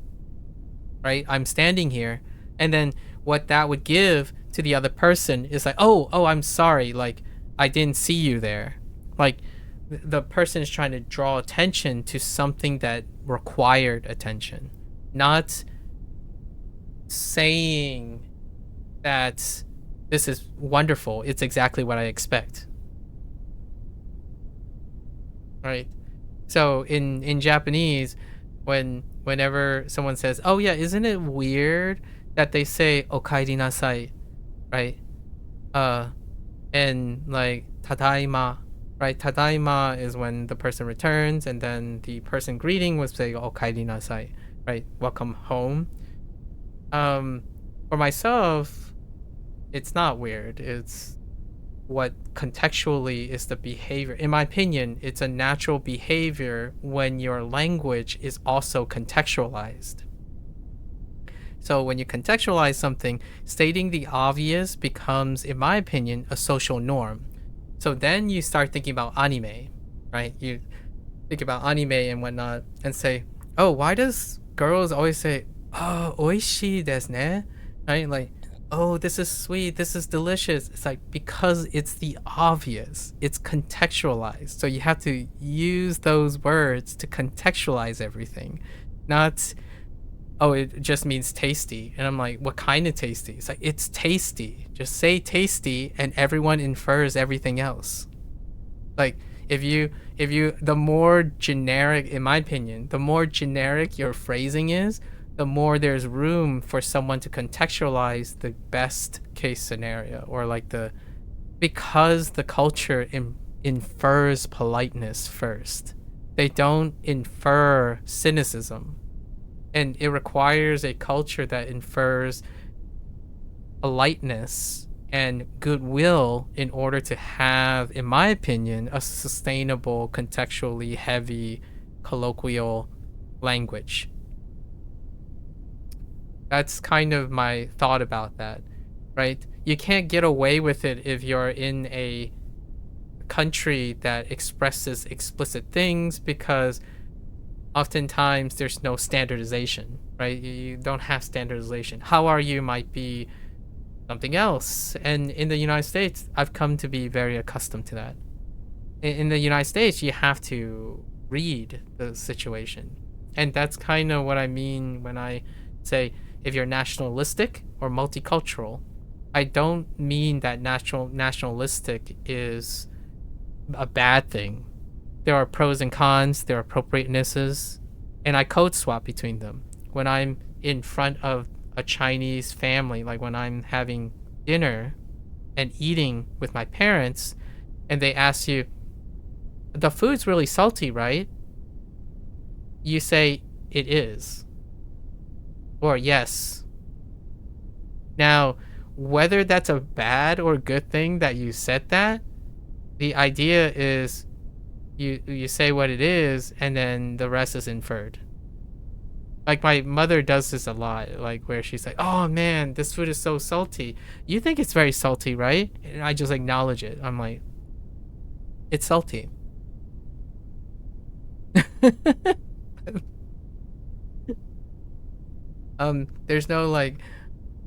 right? I'm standing here, and then what that would give to the other person is like, oh, I'm sorry, like I didn't see you there. Like the person is trying to draw attention to something that required attention, not saying that this is wonderful. It's exactly what I expect. Right? So in Japanese, whenever someone says, "Oh yeah, isn't it weird that they say okaeri nasai?" Right? Uh and like tadaima, right? Tadaima is when the person returns, and then the person greeting would say okaeri nasai, right? Welcome home. For myself, it's not weird. It's what contextually is the behavior. In my opinion, it's a natural behavior when your language is also contextualized. So when you contextualize something, stating the obvious becomes, in my opinion, a social norm. So then you start thinking about anime, right? You think about anime and whatnot and say, oh, why does girls always say, oh, oishii desu ne? Right? Like, oh, this is sweet, this is delicious. It's like, because it's the obvious, it's contextualized. So you have to use those words to contextualize everything, not, oh, it just means tasty. And I'm like, what kind of tasty? It's like, it's tasty. Just say tasty and everyone infers everything else. Like, if you the more generic, in my opinion, the more generic your phrasing is, the more there's room for someone to contextualize the best case scenario, or like because the culture infers politeness first. They don't infer cynicism. And it requires a culture that infers politeness and goodwill in order to have, in my opinion, a sustainable, contextually heavy, colloquial language. That's kind of my thought about that, right? You can't get away with it if you're in a country that expresses explicit things, because oftentimes there's no standardization, right? You don't have standardization. How are you might be something else. And in the United States, I've come to be very accustomed to that. In the United States, you have to read the situation. And that's kind of what I mean when I say if you're nationalistic or multicultural. I don't mean that nationalistic is a bad thing. There are pros and cons, there are appropriatenesses, and I code swap between them. When I'm in front of a Chinese family, like when I'm having dinner and eating with my parents, and they ask you, the food's really salty, right? You say, it is. Or yes. Now, whether that's a bad or good thing that you said that, the idea is you say what it is, and then the rest is inferred. Like my mother does this a lot, like where she's like, oh man, this food is so salty. You think it's very salty, right? And I just acknowledge it. I'm like, it's salty. There's no like,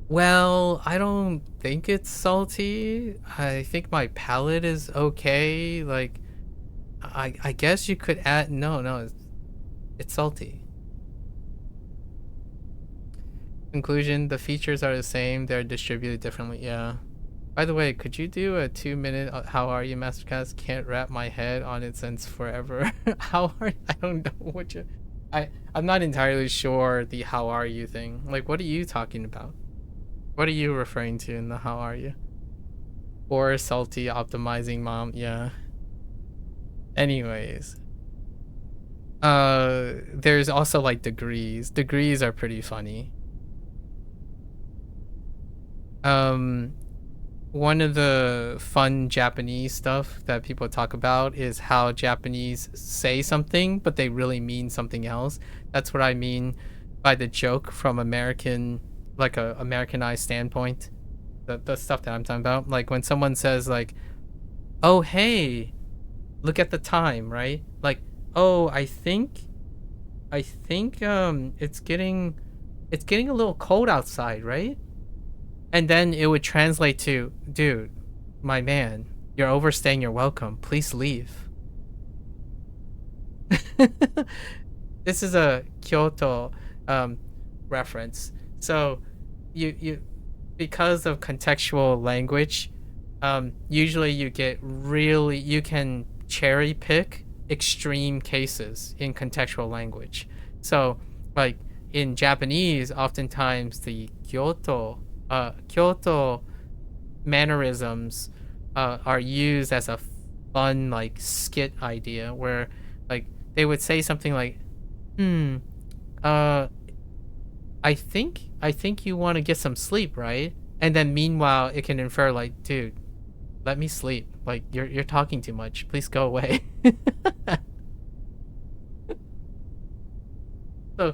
well, I don't think it's salty. I think my palate is okay. Like, I guess you could add, no, it's salty. Conclusion, the features are the same, they're distributed differently. Yeah. By the way, could you do a 2 minute how are you masterclass? Can't wrap my head on it since forever. How are I don't know what you I'm not entirely sure the how are you thing. Like what are you talking about? What are you referring to in the how are you? Or salty optimizing mom, yeah. Anyways. There's also like degrees. Degrees are pretty funny. One of the fun Japanese stuff that people talk about is how Japanese say something, but they really mean something else. That's what I mean by the joke from American, like a Americanized standpoint. The stuff that I'm talking about. Like when someone says like, oh, hey, look at the time, right? Like, oh, I think it's getting a little cold outside, right? And then it would translate to, dude, my man, you're overstaying your welcome. Please leave. This is a Kyoto reference. So you because of contextual language, usually you can cherry pick extreme cases in contextual language. So like in Japanese, oftentimes the Kyoto mannerisms are used as a fun like skit idea where like they would say something like, uh I think you want to get some sleep, right? And then meanwhile it can infer like, dude, let me sleep. Like you're talking too much. Please go away. So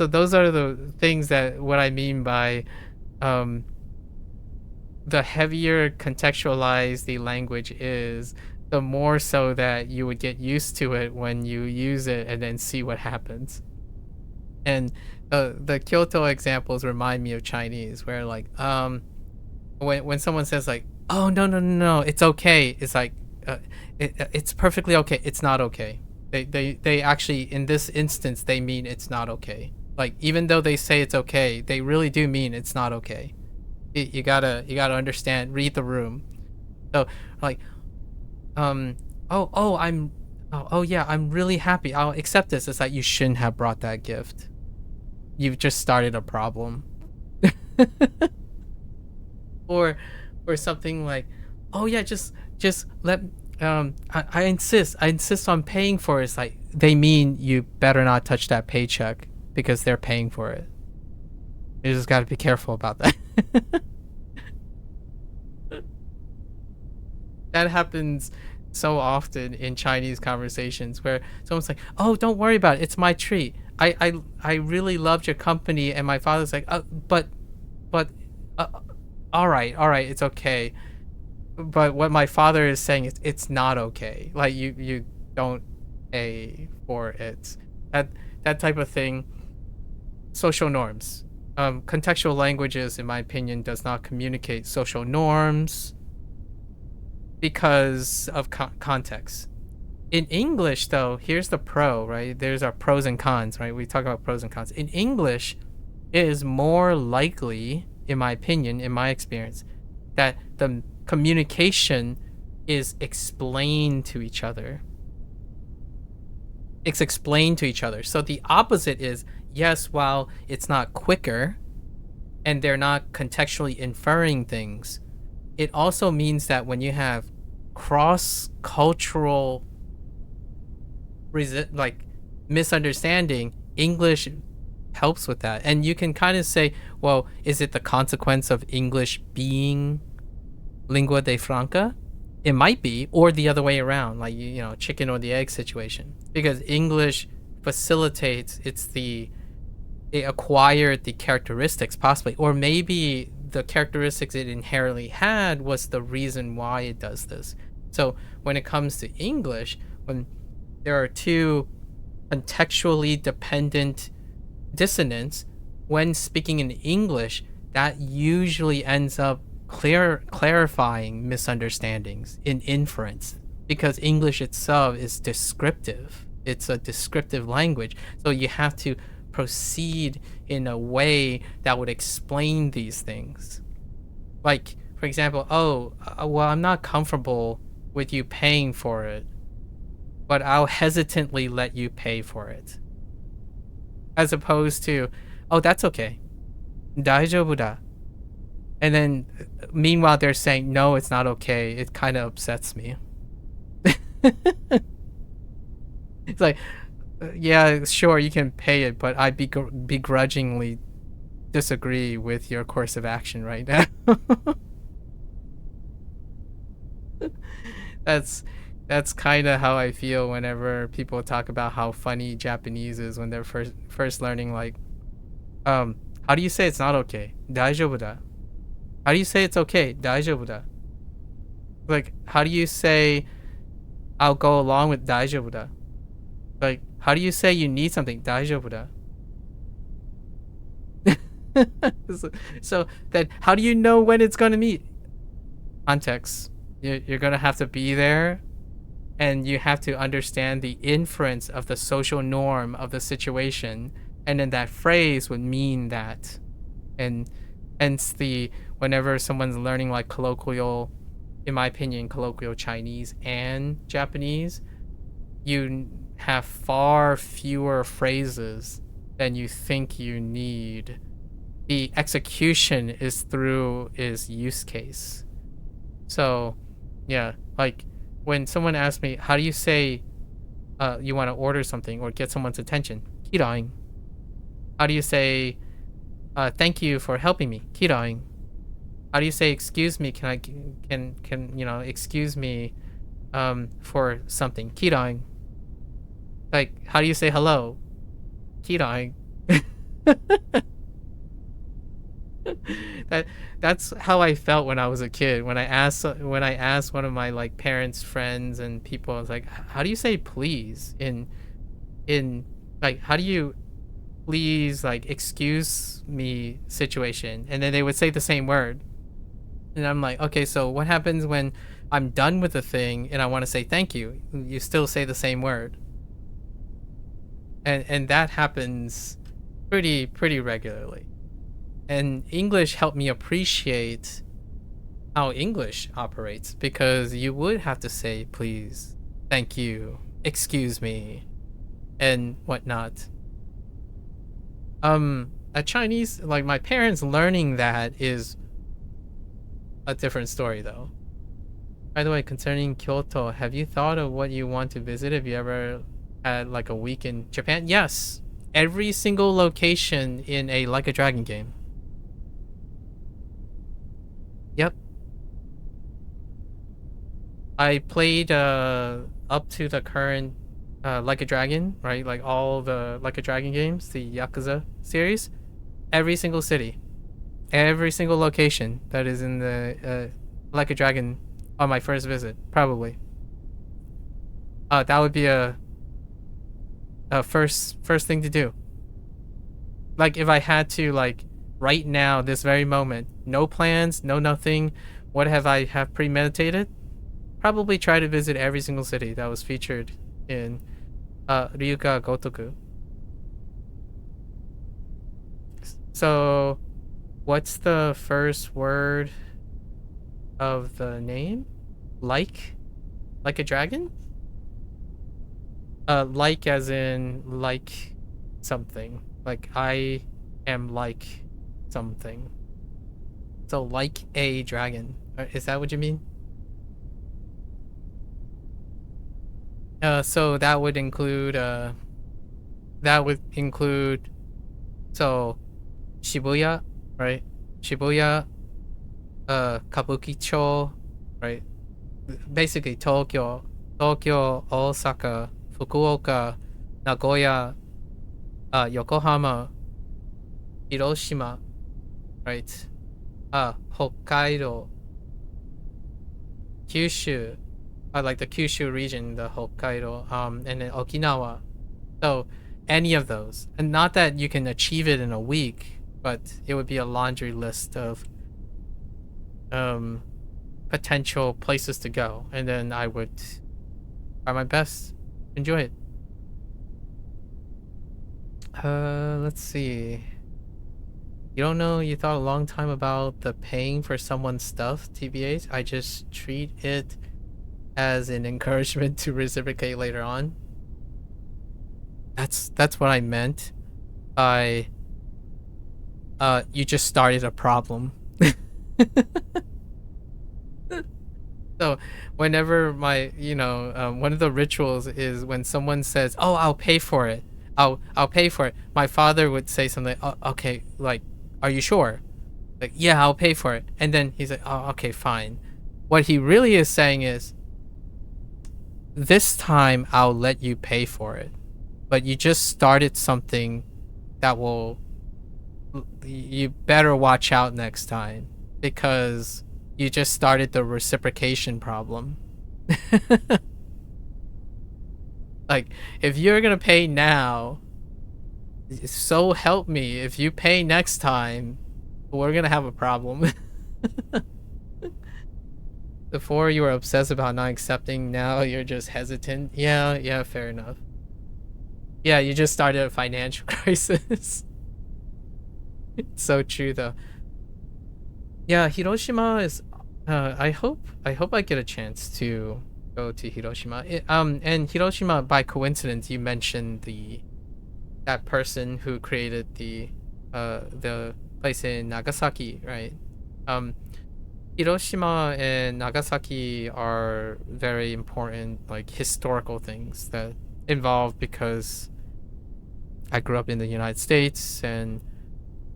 those are the things that what I mean by the heavier contextualized the language is, the more so that you would get used to it when you use it and then see what happens. And the Kyoto examples remind me of Chinese, where like when someone says like, oh no, it's okay, it's like it's perfectly okay. It's not okay. They actually in this instance they mean it's not okay. Like even though they say it's okay, they really do mean it's not okay. You gotta understand, read the room. So like oh yeah, I'm really happy, I'll accept this. It's like you shouldn't have brought that gift. You've just started a problem. or something like, oh yeah, just let I insist on paying for it. It's like they mean you better not touch that paycheck because they're paying for it. You just got to be careful about that. That happens so often in Chinese conversations where someone's like, "Oh, don't worry about it. It's my treat. I really loved your company." And my father's like, but uh, all right, it's okay." But what my father is saying is it's not okay. Like you don't pay for it. That type of thing. Social norms. Contextual languages, in my opinion, does not communicate social norms because of context. In English, though, here's the pro, right? There's our pros and cons, right? We talk about pros and cons. In English, it is more likely, in my opinion, in my experience, that the communication is explained to each other. It's explained to each other. So the opposite is, yes, while it's not quicker and they're not contextually inferring things, it also means that when you have cross-cultural like misunderstanding, English helps with that. And you can kind of say, well, is it the consequence of English being lingua de franca? It might be, or the other way around, like chicken or the egg situation, because English facilitates, it acquired the characteristics possibly, or maybe the characteristics it inherently had was the reason why it does this. So when it comes to English, when there are two contextually dependent dissonance, when speaking in English, that usually ends up clarifying misunderstandings in inference, because English itself is descriptive. It's a descriptive language, so you have to proceed in a way that would explain these things. Like, for example, oh, well, I'm not comfortable with you paying for it, but I'll hesitantly let you pay for it. As opposed to, oh, that's okay. 大丈夫だ. And then, meanwhile, they're saying, no, it's not okay. It kind of upsets me. It's like, yeah, sure, you can pay it, but I begrudgingly disagree with your course of action right now. That's kind of how I feel whenever people talk about how funny Japanese is when they're first learning, like, how do you say it's not okay? 大丈夫だ. How do you say it's okay? 大丈夫だ. Like, how do you say I'll go along with 大丈夫だ? Like, how do you say you need something? 大丈夫だ. So then, how do you know when it's gonna meet? Context. You're gonna have to be there, and you have to understand the inference of the social norm of the situation, and then that phrase would mean that. And hence whenever someone's learning like colloquial, in my opinion, colloquial Chinese and Japanese, you have far fewer phrases than you think you need. The execution is use case. So, yeah, like when someone asks me, how do you say you want to order something or get someone's attention? Kiraing. How do you say thank you for helping me? Kiraing. How do you say excuse me? Can excuse me for something? Kiraing. Like, how do you say hello? Kiraing. That's how I felt when I was a kid. When I asked one of my like parents, friends, and people, I was like, how do you say please in like, how do you please, like, excuse me situation? And then they would say the same word, and I'm like, okay, so what happens when I'm done with the thing and I want to say thank you? You still say the same word, and that happens pretty regularly. And English helped me appreciate how English operates, because you would have to say please, thank you, excuse me, and whatnot. A Chinese, like my parents learning that is a different story though. By the way, concerning Kyoto, have you thought of what you want to visit? Have you ever had like a week in Japan? Yes. Every single location in a Like a Dragon game. Yep. I played up to the current Like a Dragon, right? Like all the Like a Dragon games, the Yakuza series. Every single city. Every single location that is in the Like a Dragon on my first visit, probably. That would be a first thing to do. Like if I had to, like, right now, this very moment, no plans, no nothing, what have I premeditated? Probably try to visit every single city that was featured in Ryuka Gotoku. So, what's the first word of the name? Like a dragon? Like as in like something. Like I am like something. So like a dragon. Is that what you mean? So that would include so Shibuya, right? Shibuya, Kabukicho, right? Basically Tokyo, Osaka, Fukuoka, Nagoya, Yokohama, Hiroshima, right? Hokkaido, Kyushu, like the Kyushu region, the Hokkaido, and then Okinawa. So any of those, and not that you can achieve it in a week, but it would be a laundry list of potential places to go, and then I would try my best, enjoy it. Let's see. You don't know you thought a long time about the paying for someone's stuff, TBH? I just treat it as an encouragement to reciprocate later on. That's what I meant by you just started a problem. So whenever my one of the rituals is when someone says, "Oh, I'll pay for it. I'll pay for it." My father would say something, "Oh, okay, like, are you sure?" Like, "Yeah, I'll pay for it." And then he's like, "Oh, okay, fine." What he really is saying is, "This time I'll let you pay for it, but you just started something that will you better watch out next time because you just started the reciprocation problem." Like, if you're gonna pay now, so help me, if you pay next time, we're gonna have a problem. Before you were obsessed about not accepting, now you're just hesitant. Yeah, fair enough. Yeah, you just started a financial crisis. It's so true though. Yeah, Hiroshima is I hope I get a chance to go to Hiroshima. And Hiroshima, by coincidence, you mentioned that person who created the place in Nagasaki, right? Um, Hiroshima and Nagasaki are very important, like, historical things that involve because I grew up in the United States and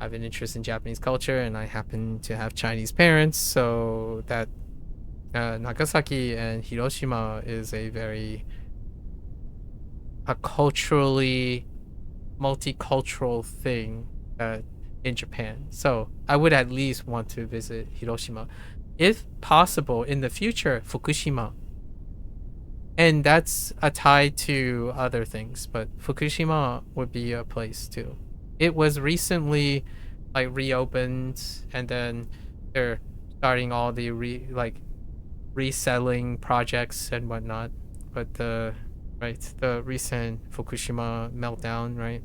I have an interest in Japanese culture, and I happen to have Chinese parents, so that Nagasaki and Hiroshima is a culturally multicultural thing in Japan. So I would at least want to visit Hiroshima, if possible. In the future, Fukushima, and that's a tie to other things, but Fukushima would be a place too. It was recently like reopened, and then they're starting all the resettling projects and whatnot. But the recent Fukushima meltdown, right?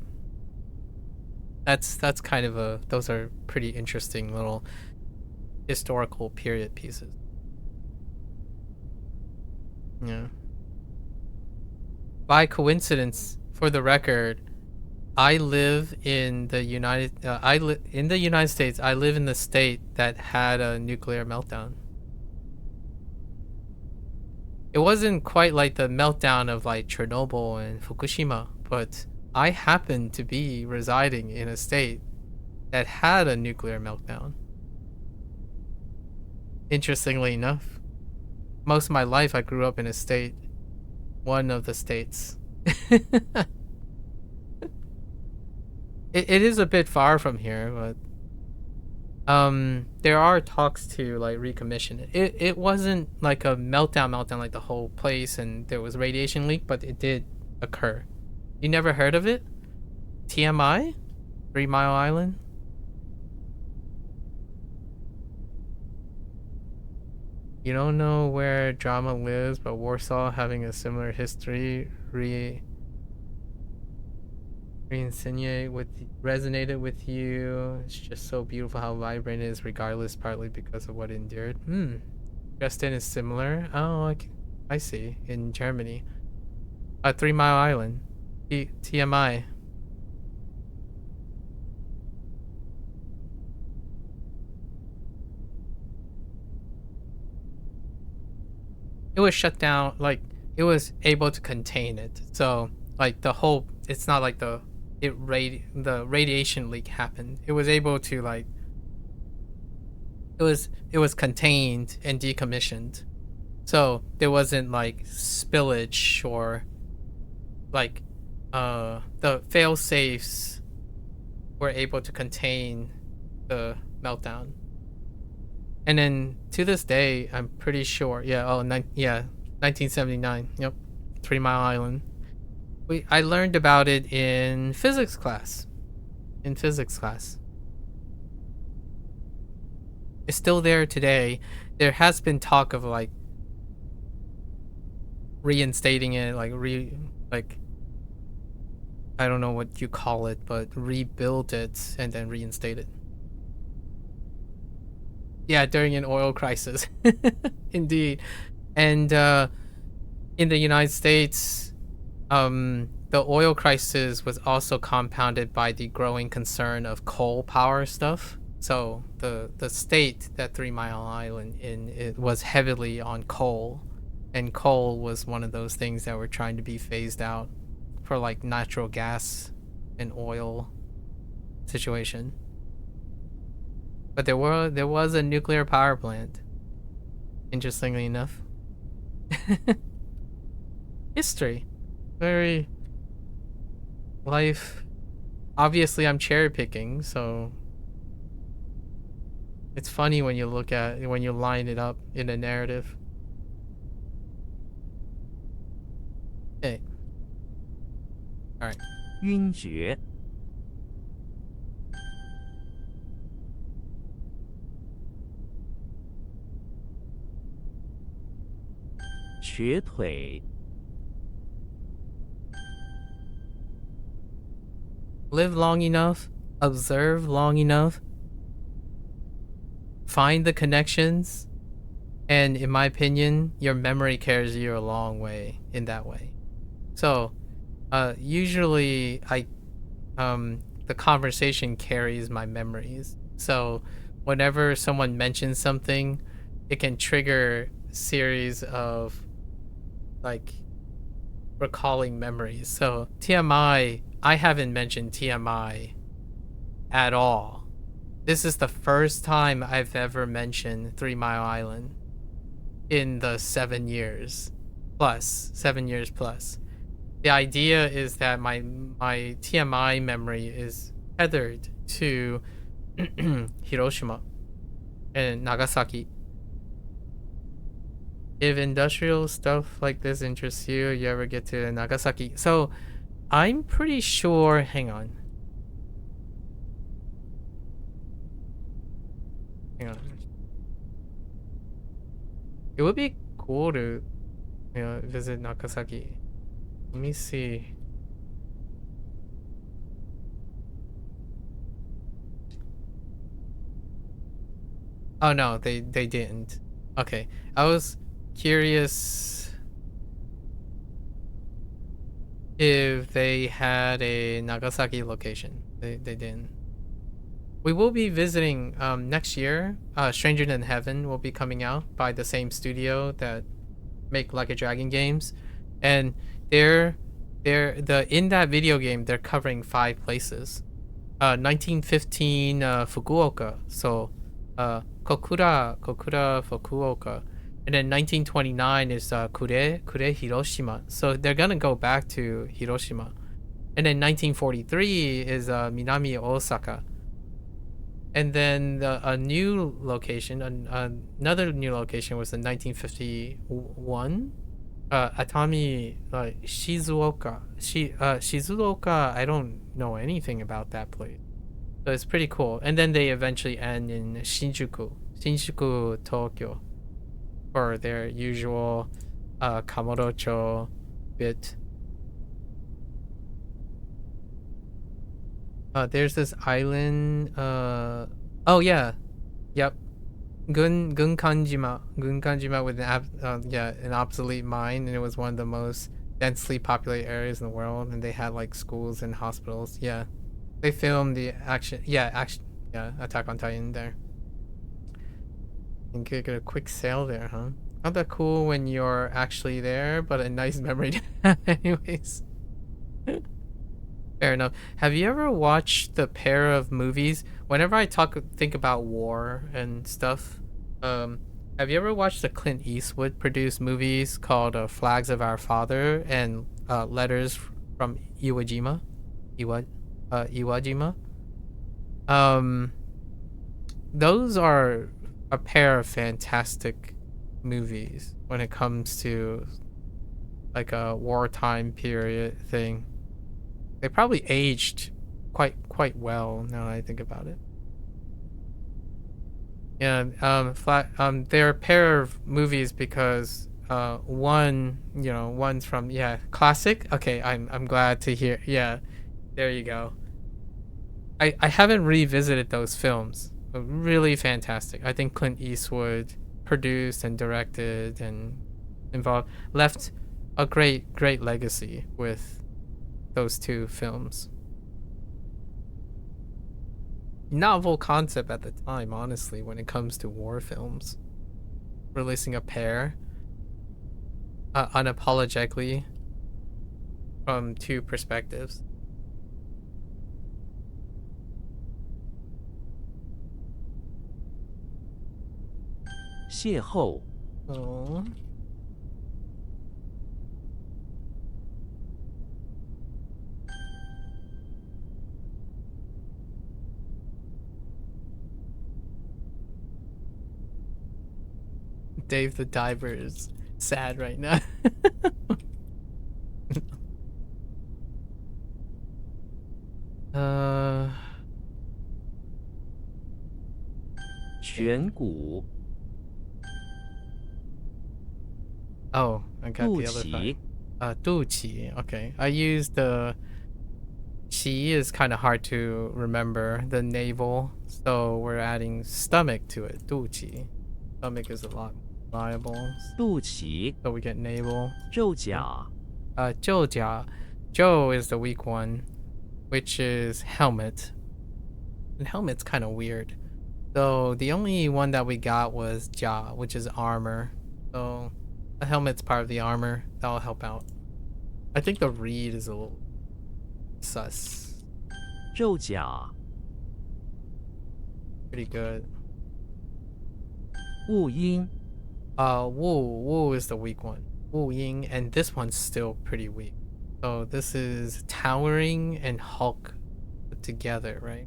That's kind of those are pretty interesting little historical period pieces. Yeah. By coincidence, for the record, I live in the in the United States. I live in the state that had a nuclear meltdown. It wasn't quite like the meltdown of like Chernobyl and Fukushima, but I happen to be residing in a state that had a nuclear meltdown. Interestingly enough, most of my life I grew up in a state, one of the states. It is a bit far from here, but there are talks to like recommission it. It wasn't like a meltdown like the whole place and there was radiation leak, but it did occur. You never heard of it? TMI? 3 Mile Island? You don't know where drama lives, but Warsaw having a similar history re-insinuate with resonated with you. It's just so beautiful how vibrant it is, regardless, partly because of what it endured. Dresden is similar. Oh, I see. In Germany, 3 Mile Island, TMI. It was shut down. Like, it was able to contain it. So like the whole, it's not like the radiation leak happened. It was able to like it was contained and decommissioned. So there wasn't like spillage or like the fail safes were able to contain the meltdown. And then to this day, I'm pretty sure. Yeah. 1979. Yep. 3 Mile Island. I learned about it in physics class. In physics class. It's still there today. There has been talk of like reinstating it, like I don't know what you call it, but rebuild it and then reinstate it. Yeah, during an oil crisis. Indeed. And in the United States, the oil crisis was also compounded by the growing concern of coal power stuff. So the state that 3 Mile Island in it was heavily on coal, and coal was one of those things that were trying to be phased out for like natural gas and oil situation. But there was a nuclear power plant. Interestingly enough. History. Very life. Obviously I'm cherry picking, so it's funny when you line it up in a narrative. Okay. Alright. 晕厥，瘸腿， Live long enough, observe long enough, find the connections, and in my opinion, your memory carries you a long way in that way. So, usually the conversation carries my memories. So, whenever someone mentions something, it can trigger a series of like recalling memories. So, TMI, I haven't mentioned TMI at all. This is the first time I've ever mentioned 3 Mile Island in the 7 years plus. 7 years plus. The idea is that my TMI memory is tethered to Hiroshima and Nagasaki. If industrial stuff like this interests you, you ever get to Nagasaki. So I'm pretty sure, hang on. It would be cool to, visit Nagasaki. Let me see. Oh no, they didn't. Okay, I was curious if they had a Nagasaki location. They didn't. We will be visiting next year. Stranger Than Heaven will be coming out by the same studio that make Like a Dragon games, and in that video game they're covering 5 places. 1915 Fukuoka, so Kokura Fukuoka, and then 1929 is Kure Hiroshima. So they're gonna go back to Hiroshima, and then 1943 is Minami Osaka. And then a new location, another new location was in 1951, Atami, Shizuoka. Shizuoka, I don't know anything about that place. So it's pretty cool. And then they eventually end in Shinjuku, Tokyo, for their usual Kamurocho bit. There's this island. Oh yeah, yep. Gunkanjima with an obsolete mine, and it was one of the most densely populated areas in the world, and they had like schools and hospitals. Yeah, they filmed the action. Yeah, Attack on Titan there. And get a quick sale there, huh? Not that cool when you're actually there, but a nice memory to have anyways. Fair enough. Have you ever watched the pair of movies? Whenever I think about war and stuff, have you ever watched the Clint Eastwood produced movies called Flags of Our Father and Letters from Iwo Jima? Those are a pair of fantastic movies when it comes to like a wartime period thing. They probably aged quite well now that I think about it. Yeah, they're a pair of movies because one's from classic. Okay, I'm glad to hear. Yeah, there you go. I haven't revisited those films. really fantastic. I think Clint Eastwood produced and directed and left a great legacy with those two films. Novel concept at the time, honestly, when it comes to war films. Releasing a pair unapologetically from two perspectives. 邂逅 Oh. Dave the Diver is sad right now. 颧骨 Oh, I got 肚 the other side. 脐 Duqi. Okay. I used the qi is kind of hard to remember, the navel, so we're adding stomach to it. Duqi. Stomach is a lot more reliable. 肚脐 So we get navel. 皱甲 Zhou Zhou is the weak one, which is helmet. And helmet's kind of weird. So the only one that we got was Jia, which is armor. So the helmet's part of the armor. That'll help out. I think the reed is a little sus. 皱甲 Pretty good. 雾音 Wu is the weak one. Wu Ying, and this one's still pretty weak. So this is towering and Hulk put together, right?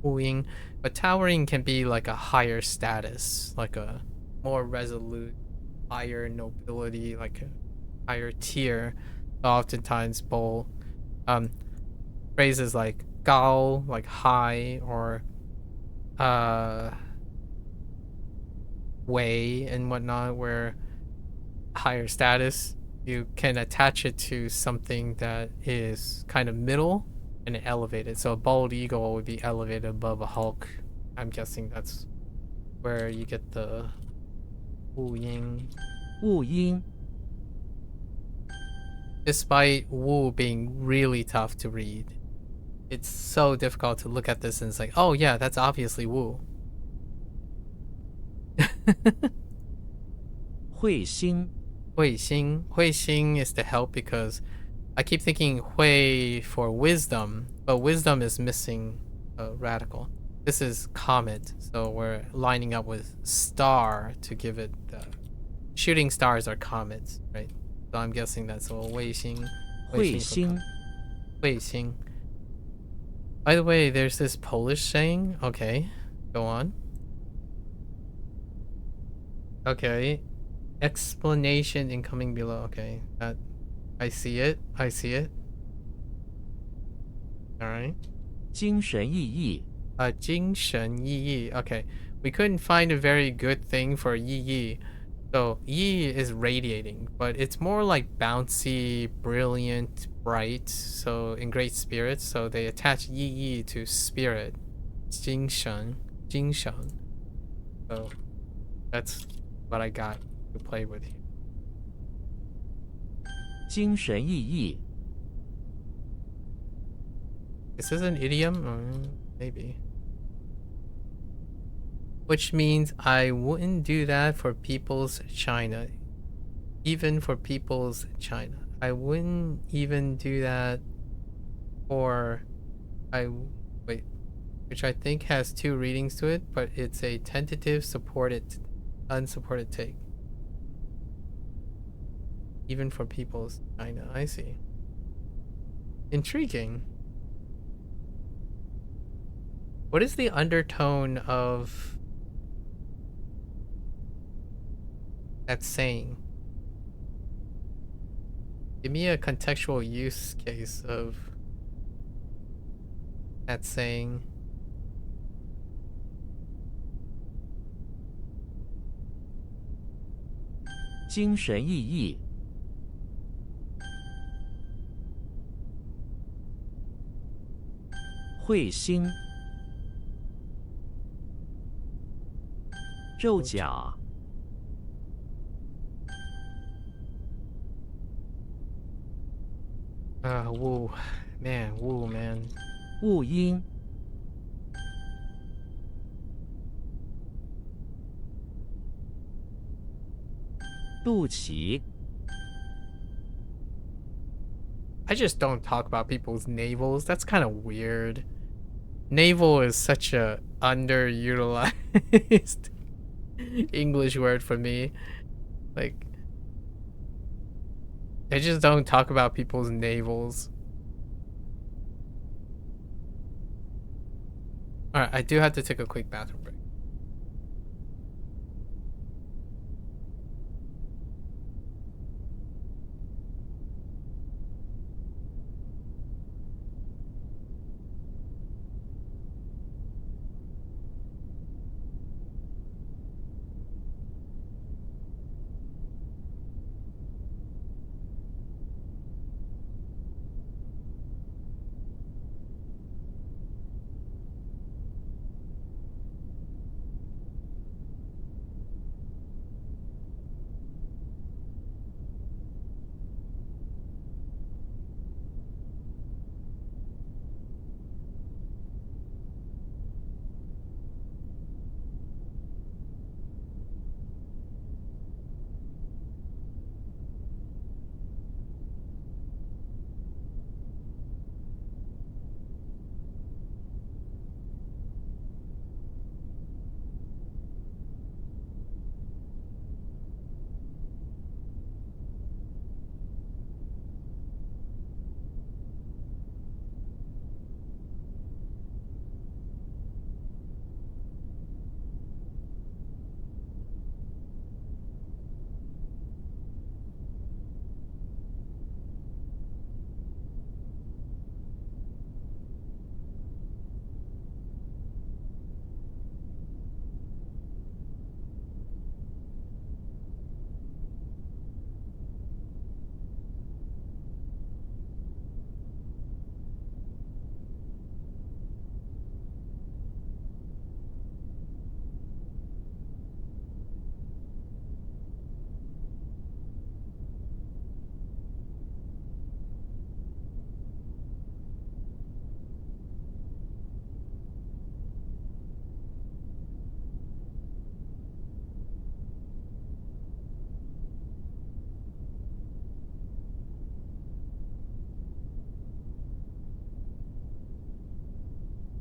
Wu Ying. But towering can be like a higher status, like a more resolute, higher nobility, like a higher tier. Oftentimes bowl phrases like gao, like high, or wei and whatnot, where higher status, you can attach it to something that is kind of middle and elevated. So a bald eagle would be elevated above a Hulk. I'm guessing that's where you get the Wu Ying. 雾音 Despite Wu being really tough to read, it's so difficult to look at this and it's like, oh yeah, that's obviously Wu. 彗星 Huixing is to help because I keep thinking Hui for wisdom, but wisdom is missing a radical. This is comet, so we're lining up with star to give it shooting stars are comets, right? So I'm guessing that's a Weixing. 彗星 Weixing. By the way, there's this Polish saying. Okay, go on. Okay, explanation incoming below. Okay, that I see it. I see it. All right. 精神奕奕 Jing Shen Yi Yi. Okay, we couldn't find a very good thing for Yi Yi. So Yi is radiating, but it's more like bouncy, brilliant, bright. So in great spirits. So they attach Yi Yi to spirit. Jing Shen. So that's what I got to play with here. 精神奕奕 Is this an idiom? Maybe. Which means I wouldn't do that for people's China. Even for people's China. I wouldn't even do that for... Wait. Which I think has two readings to it, but it's a tentative unsupported take. Even for people's China. I see. Intriguing. What is the undertone of that saying? Give me a contextual use case of that saying. 精神奕奕 彗星肉甲，Woo, woo, man. 雾音，肚脐， I just don't talk about people's navels. That's kind of weird. Navel is such a underutilized English word for me. Like, I just don't talk about people's navels. Alright, I do have to take a quick bathroom break.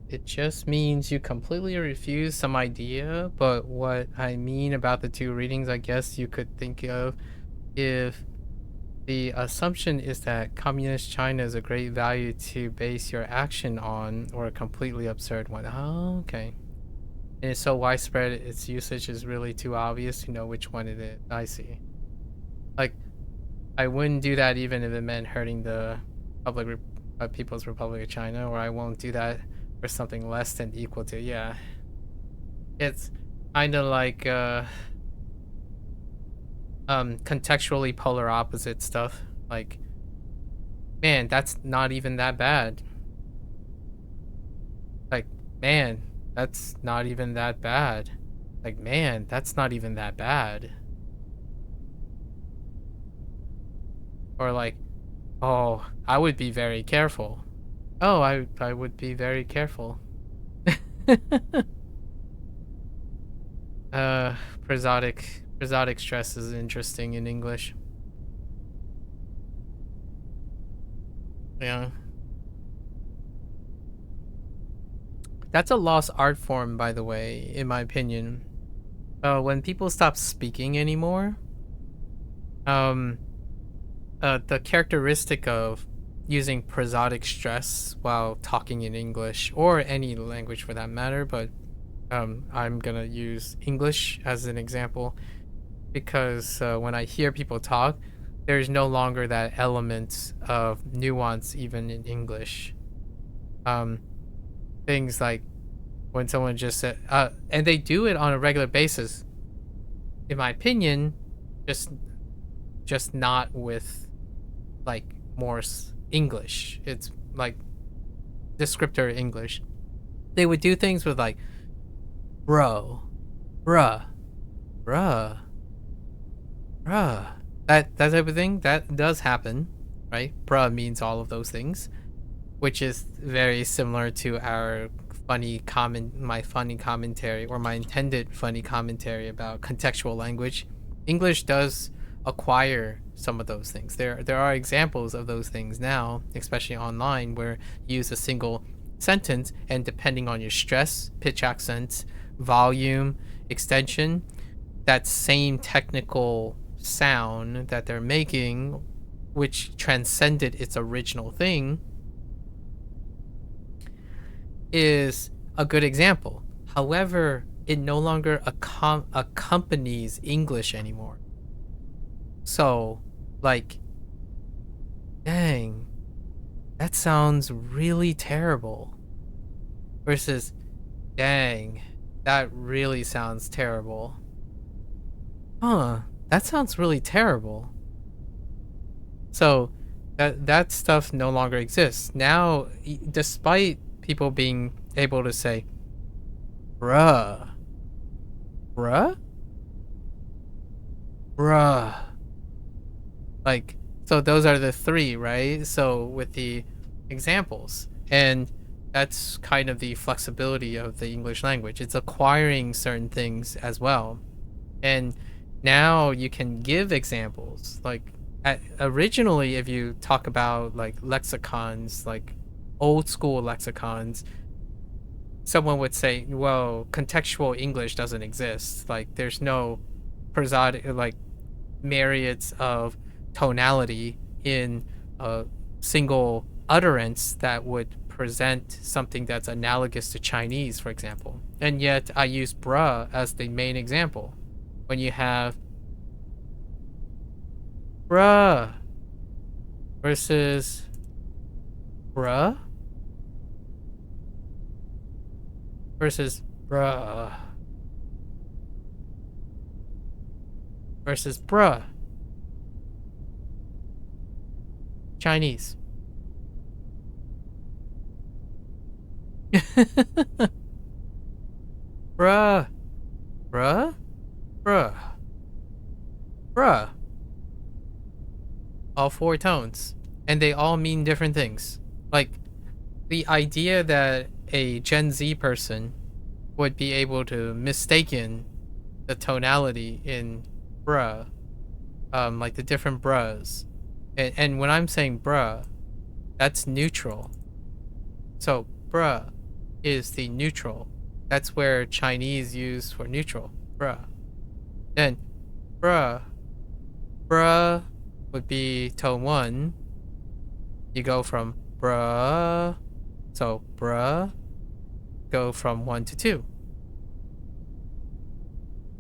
It just means you completely refuse some idea, but what I mean about the two readings, I guess you could think of if the assumption is that communist China is a great value to base your action on, or a completely absurd one. Oh, okay. And it's so widespread, its usage is really too obvious to know which one it is. I see. Like, I wouldn't do that even if it meant hurting the People's Republic of China, or I won't do that for something less than equal to. Yeah, it's kind of like contextually polar opposite stuff. Like, man, that's not even that bad. Like, man, that's not even that bad. Like, man, that's not even that bad. Or like, oh, I would be very careful. Oh, I would be very careful. uh, prosodic stress is interesting in English. Yeah. That's a lost art form, by the way, in my opinion. When people stop speaking anymore, um, the characteristic of using prosodic stress while talking in English, or any language for that matter, but I'm gonna use English as an example because when I hear people talk, there's no longer that element of nuance even in English. Um, Things like when someone just said, and they do it on a regular basis. In my opinion, just not with like more English. It's like descriptor English. They would do things with like, bro, bruh, bruh, bruh. That type of thing, that does happen, right? Bruh means all of those things, which is very similar to our my funny commentary, or my intended funny commentary about contextual language. English does acquire some of those things. There are examples of those things now, especially online, where you use a single sentence, and depending on your stress, pitch accent, volume, extension, that same technical sound that they're making, which transcended its original thing, is a good example. However, it no longer accompanies English anymore. So, like, dang, that sounds really terrible. Versus, dang, that really sounds terrible. Huh, that sounds really terrible. So, that stuff no longer exists. Now, despite people being able to say, bruh, bruh, bruh. Like, so those are the three, right? So with the examples. And that's kind of the flexibility of the English language. It's acquiring certain things as well. And now you can give examples. Like, originally, if you talk about like lexicons, like old school lexicons, someone would say, well, contextual English doesn't exist. Like, there's no like myriads of tonality in a single utterance that would present something that's analogous to Chinese, for example. And yet I use bruh as the main example. When you have bruh versus bruh versus bruh versus bruh. Chinese. Bruh. Bruh. Bruh. Bruh. All four tones. And they all mean different things. Like, the idea that a Gen Z person would be able to mistaken the tonality in bruh, like the different bruhs. And when I'm saying bruh, that's neutral. So bruh is the neutral. That's where Chinese use for neutral. Bruh. Then bruh. Bruh would be tone 1. You go from bruh. So bruh. Go from 1 to 2.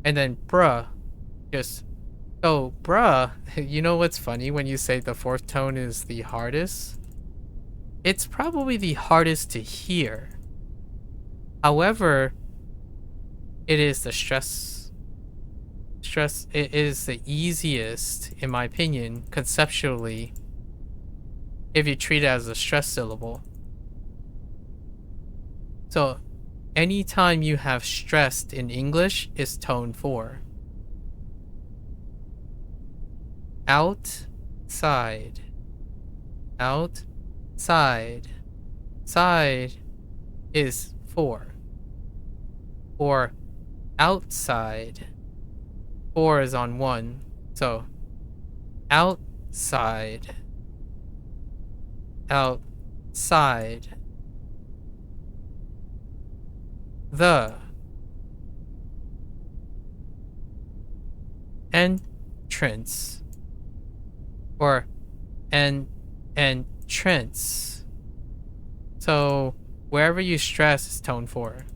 And then bruh. Just. So bruh. You know what's funny when you say the fourth tone is the hardest? It's probably the hardest to hear. However, it is the it is the easiest, in my opinion, conceptually, if you treat it as a stress syllable. So anytime you have stressed in English is tone 4. Outside. Outside. Side is 4. Or outside. 4 is on 1. So outside. Outside. The entrance. Or entrance. So wherever you stress is tone 4.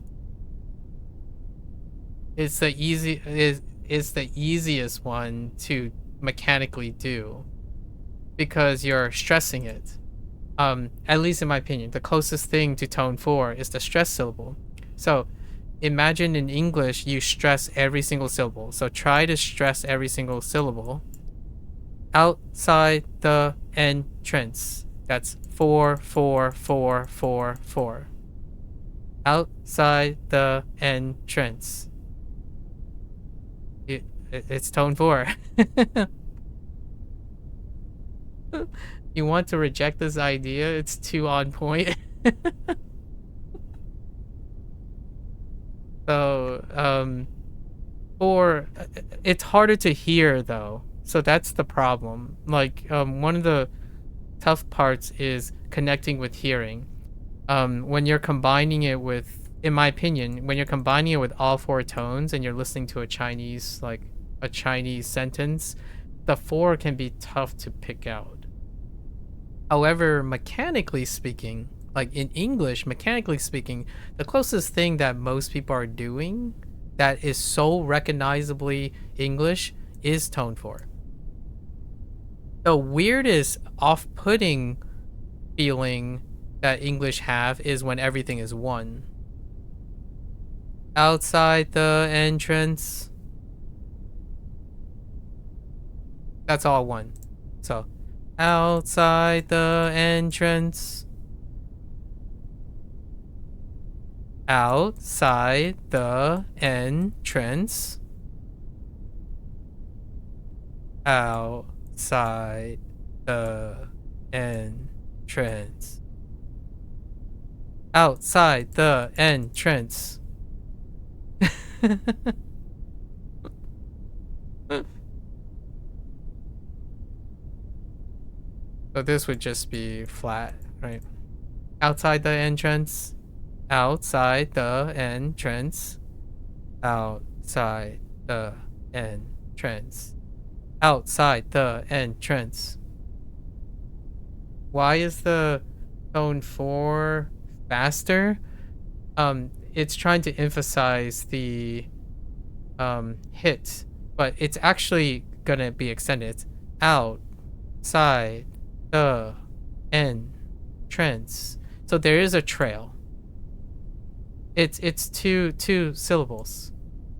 It's the easiest one to mechanically do because you're stressing it. At least in my opinion, the closest thing to tone 4 is the stress syllable. So imagine in English you stress every single syllable. So try to stress every single syllable. Outside the entrance. That's 4, 4, 4, 4, 4. Outside the entrance. it's tone 4. You want to reject this idea? It's too on point. So, or it's harder to hear though. So that's the problem. Like, one of the tough parts is connecting with hearing. When you're combining it with, in my opinion, when you're combining it with all 4 tones and you're listening to a Chinese sentence, the 4 can be tough to pick out. However, mechanically speaking, like in English, mechanically speaking, the closest thing that most people are doing that is so recognizably English is tone 4. The weirdest off-putting feeling that English have is when everything is 1. Outside the entrance. That's all 1. So, outside the entrance. Outside the entrance. Outside the entrance. Outside the entrance. So this would just be flat, right? Outside the entrance. Outside the entrance. Outside the entrance. Outside the entrance. Why is the tone 4 faster? It's trying to emphasize the hit, but it's actually gonna be extended. Outside the entrance. So there is a trail. It's two syllables.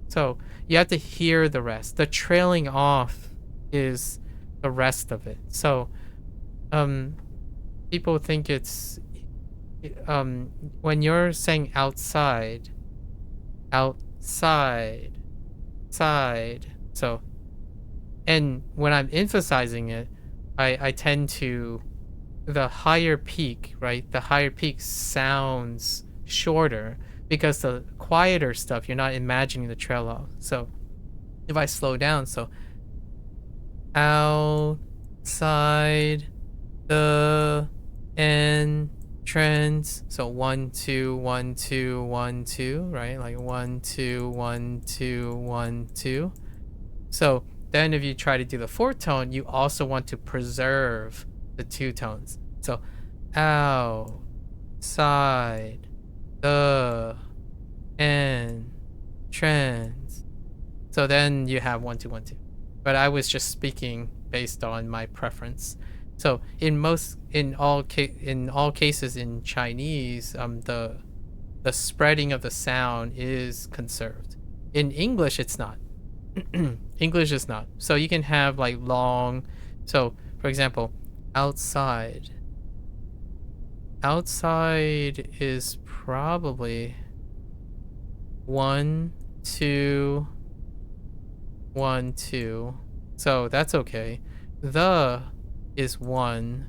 So you have to hear the rest. The trailing off is the rest of it. So people think it's when you're saying outside, side. So, and when I'm emphasizing it, I tend to, the higher peak, right? The higher peak sounds shorter because the quieter stuff, you're not imagining the trail off. So if I slow down, so outside the entrance, so 1 2 1 2 1 2, right? Like 1 2 1 2 1 2. So then if you try to do the 4th tone, you also want to preserve the 2 tones. So outside the entrance. So then you have 1 2 1 2. But I was just speaking based on my preference. So in all cases in Chinese, the spreading of the sound is conserved. In English, it's not. English is not. So you can have like long. So for example, outside. Outside is probably 1 2 1 2. So that's okay. The is 1.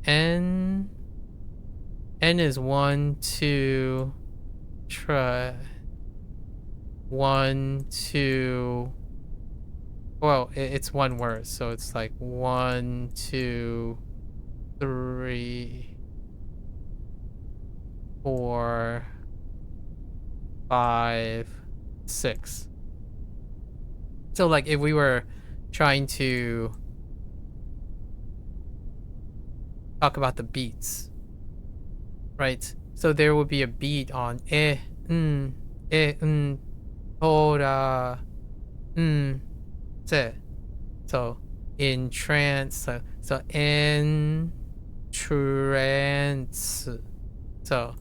N is 1 2. Try 1 2. Well, it's one word, so it's like 1 2 3 4 5 6. So like if we were trying to talk about the beats, right? So there would be a beat on ora, se. So in trance, so in trance. So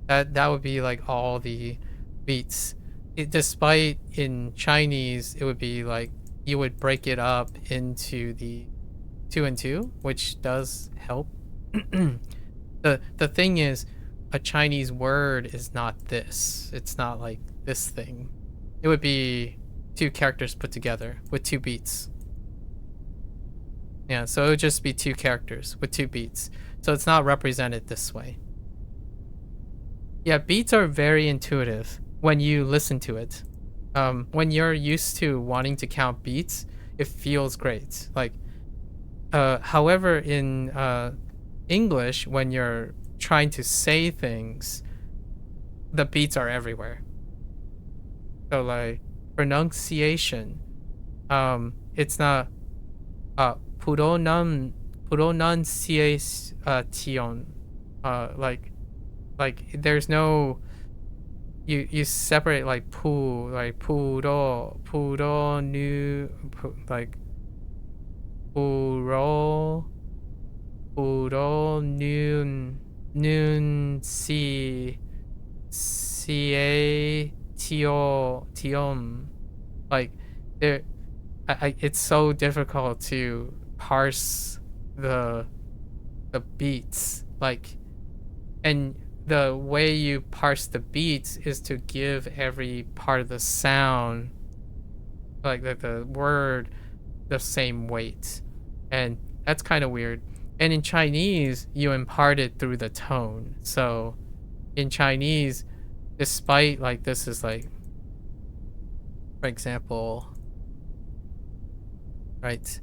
that would be like all the beats. Despite in Chinese, it would be like you would break it up into the 2 and 2, which does help. The thing is, a Chinese word is not this. It's not like this thing. it would be two characters put together with two beats. Yeah, so it would just be two characters with two beats. So it's not represented this way. Yeah, beats are very intuitive when you listen to it. When you're used to wanting to count beats, it feels great. Like, however, in English, when you're trying to say things, the beats are everywhere. So like pronunciation, it's not pronunciation. Like there's no you separate like like like puro noon tion. Like there it's so difficult to parse the beats, like, and the way you parse the beats is to give every part of the sound, like the word, the same weight, and that's kind of weird. And in Chinese, you impart it through the tone. So in Chinese, despite like this is like, for example, right,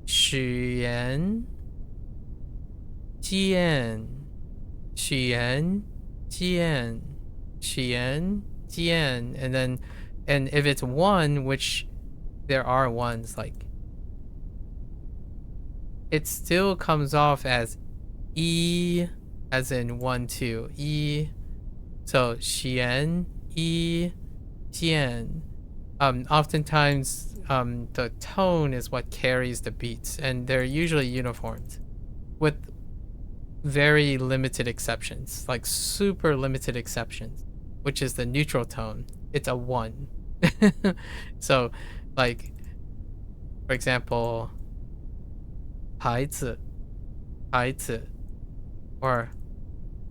许言见许言见许言见, and then, and if it's one, which there are ones, like it still comes off as e, as in 1 2 e. So xuan yi jian. Oftentimes the tone is what carries the beats, and they're usually uniformed with very limited exceptions, like super limited exceptions, which is the neutral tone. It's a 1. So like, for example, 孩子孩子 or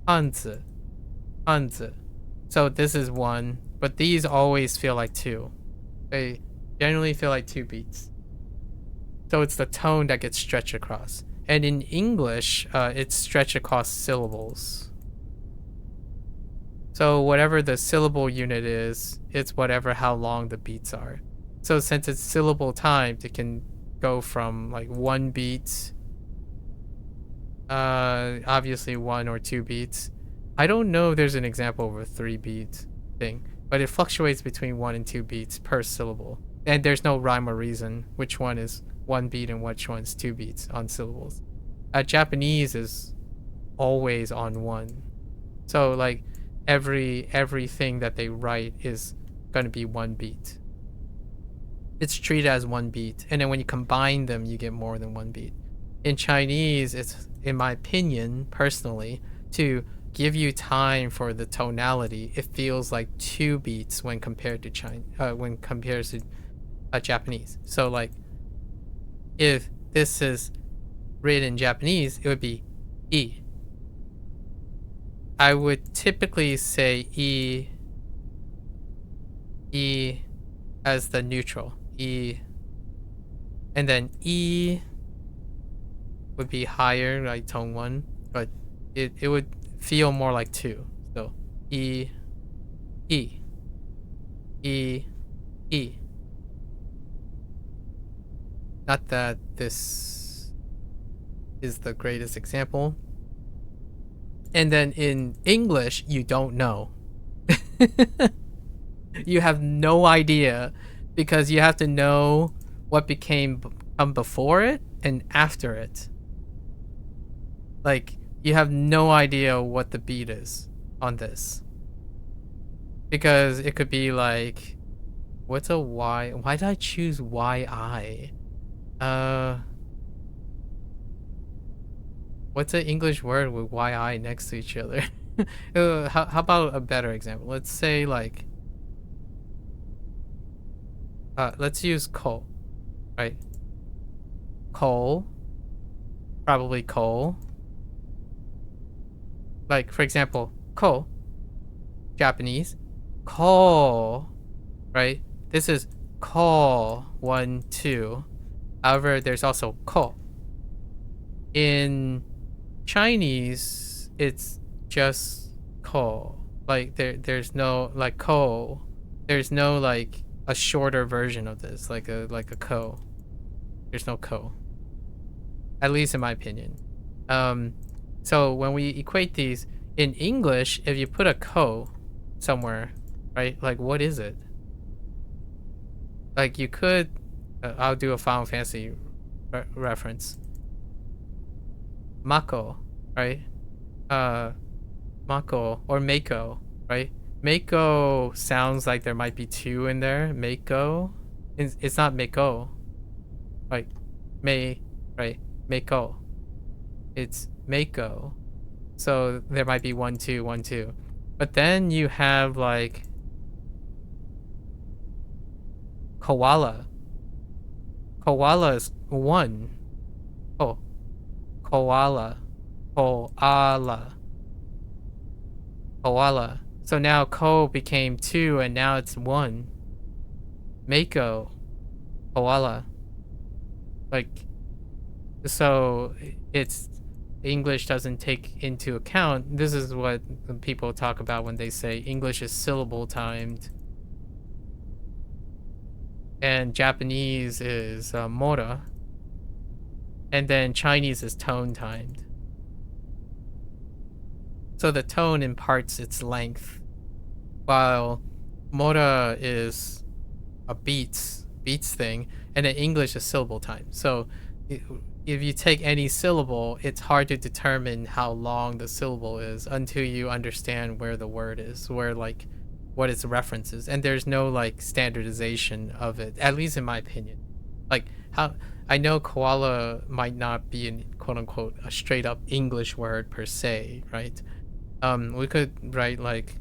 汉子汉子. So this is 1, but these always feel like 2. They generally feel like 2 beats. So it's the tone that gets stretched across. And in English, it's stretched across syllables. So whatever the syllable unit is, it's whatever how long the beats are. So since it's syllable timed, it can go from like 1 beat, obviously 1 or 2 beats. I don't know if there's an example of a 3 beat thing, but it fluctuates between 1 and 2 beats per syllable. And there's no rhyme or reason which one is 1 beat and which one's 2 beats on syllables. Japanese is always on 1. So like everything that they write is going to be 1 beat. It's treated as 1 beat, and then when you combine them, you get more than 1 beat. In Chinese, it's, in my opinion, personally, to give you time for the tonality, it feels like 2 beats when compared to Japanese. So like, if this is written in Japanese, it would be E. I would typically say E as the neutral. E, and then E would be higher, like tone 1, but it would feel more like 2. So E, E, E, E. Not that this is the greatest example. And then in English, you don't know. You have no idea, because you have to know what come before it and after it. Like, you have no idea what the beat is on this, because it could be like, what's a Y? Why did I choose YI? What's an English word with YI next to each other? How about a better example? Let's say like, let's use coal, right? Coal, probably coal. Like, for example, coal, Japanese, coal, right? This is ko, 1, 2. However, there's also ko. In Chinese, it's just ko. Like there's no like ko. There's no like a shorter version of this, like a ko. There's no ko. At least in my opinion. So when we equate these in English, if you put a ko somewhere, right? Like what is it? Like you could, I'll do a Final Fantasy reference. Mako, right? Mako or Mako, right? Mako sounds like there might be two in there. Mako, it's not Mako, like May, right? Mako, it's Mako. So there might be 1, 2, 1, 2. But then you have like koala. Koala is 1. Oh, koala. Koala. Koala. So now ko became 2 and now it's 1. Mako. Koala. Like, so it's English doesn't take into account. This is what people talk about when they say English is syllable timed and Japanese is mora, and then Chinese is tone timed. So the tone imparts its length, while mora is a beats thing, and then English is syllable time. So if you take any syllable, it's hard to determine how long the syllable is until you understand where the word is, where like what its reference is. And there's no like standardization of it, at least in my opinion. Like how I know koala might not be an quote unquote a straight up English word per se, right? We could write like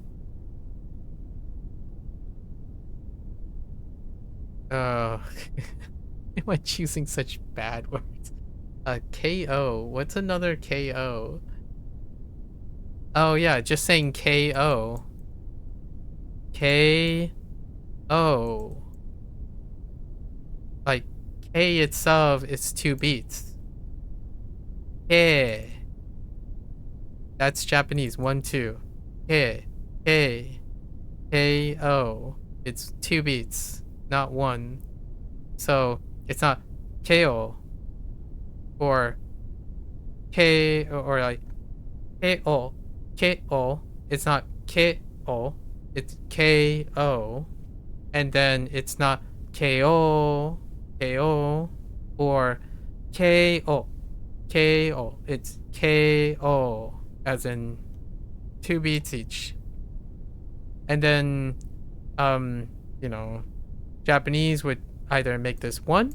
am I choosing such bad words? KO. What's another KO? Oh yeah, just saying KO. KO. Like K itself is 2 beats. K. That's Japanese. 1, 2. K. K. KO. It's 2 beats, not 1. So it's not KO or K or like KO. KO. It's not KO. It's KO. And then it's not KO. KO or KO. KO. It's KO as in 2 beats each. And then you know, Japanese would either make this 1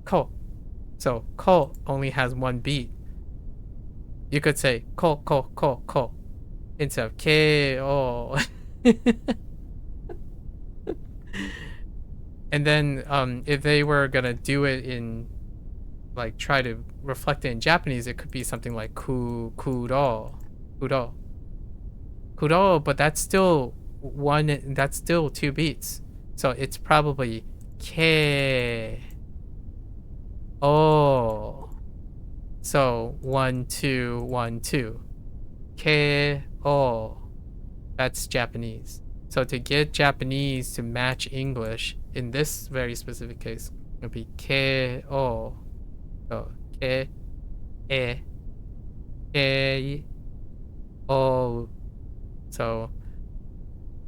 ko. So ko only has 1 beat. You could say ko ko ko ko instead of ko. And then if they were gonna do it in like try to reflect it in Japanese, it could be something like kuro. Kuro, but that's still 2 beats. So it's probably K. Oh. So 1, 2, 1, 2. K. Oh. That's Japanese. So to get Japanese to match English in this very specific case, it would be K. Oh. So K. E. K. Oh. So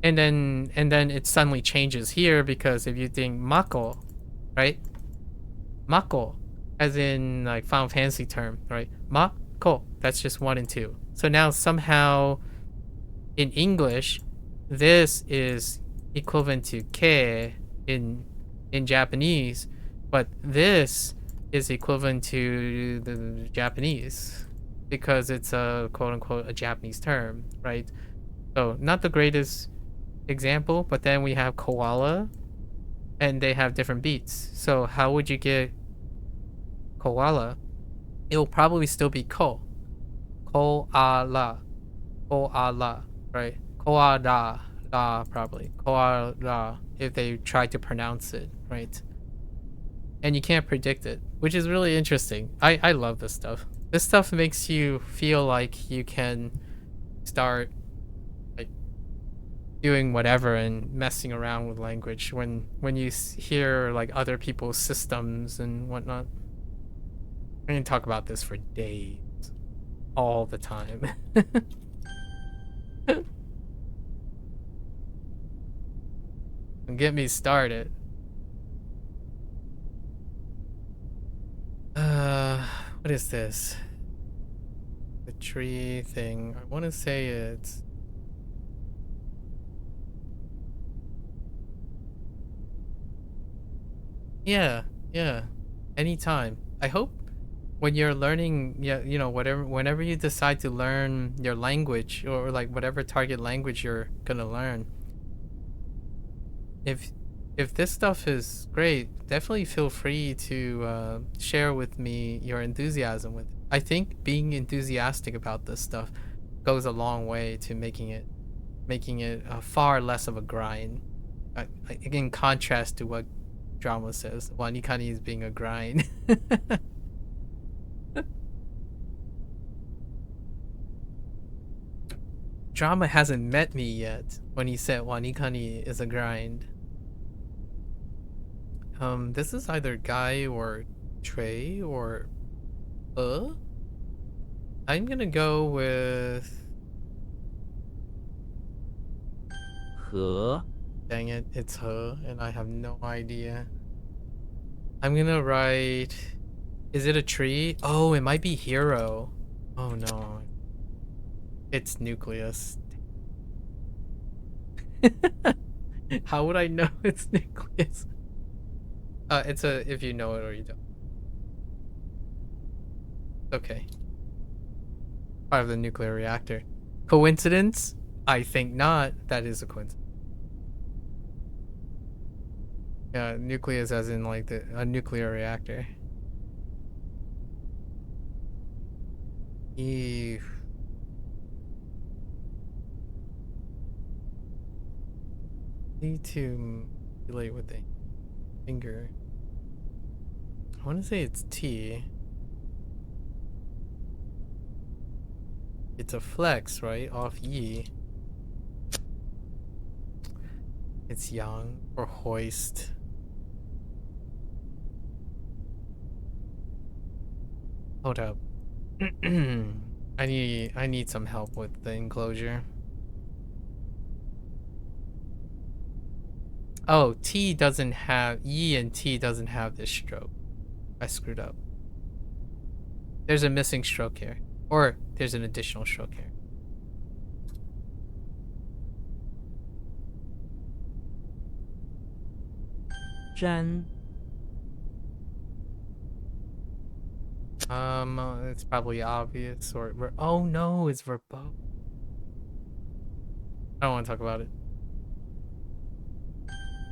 and then it suddenly changes here because if you think Mako, right? Mako, as in like Final Fantasy term, right? Mako, that's just 1 and 2. So now somehow in English, this is equivalent to K in Japanese, but this is equivalent to the Japanese because it's a quote unquote a Japanese term, right? So not the greatest example, but then we have koala and they have different beats. So how would you get koala? It will probably still be ko. Koala. Koala, right? Koala. koala probably koala if they try to pronounce it right, and you can't predict it, which is really interesting. I love this stuff. This stuff makes you feel like you can start like doing whatever and messing around with language when you hear like other people's systems and whatnot. I can talk about this for days, all the time. And get me started. Uh, what is this? The tree thing. I want to say it's. Yeah, yeah. Anytime. I hope when you're learning, yeah, whatever, whenever you decide to learn your language or like whatever target language you're gonna learn, if if this stuff is great, definitely feel free to share with me your enthusiasm with it. I think being enthusiastic about this stuff goes a long way to making it far less of a grind. In contrast to what drama says, Wanikani is being a grind. Drama hasn't met me yet when he said Wanikani is a grind. This is either Guy or Trey or I'm gonna go with. 和 Dang it, it's her, and I have no idea. I'm gonna write. Is it a tree? Oh, it might be Hero. Oh no. It's Nucleus. How would I know it's Nucleus? It's a if you know it or you don't. Okay. Part of the nuclear reactor. Coincidence? I think not. That is a coincidence. Yeah, nucleus as in like a nuclear reactor. Ew. Need to manipulate with the finger. I want to say it's T. It's a flex, right? Off E. It's yang or hoist. Hold up. I need some help with the enclosure. Oh, T doesn't have E and T doesn't have this stroke. I screwed up. There's a missing stroke here. Or there's an additional stroke here. Zhan It's probably obvious or oh no, it's verbose. I don't want to talk about it.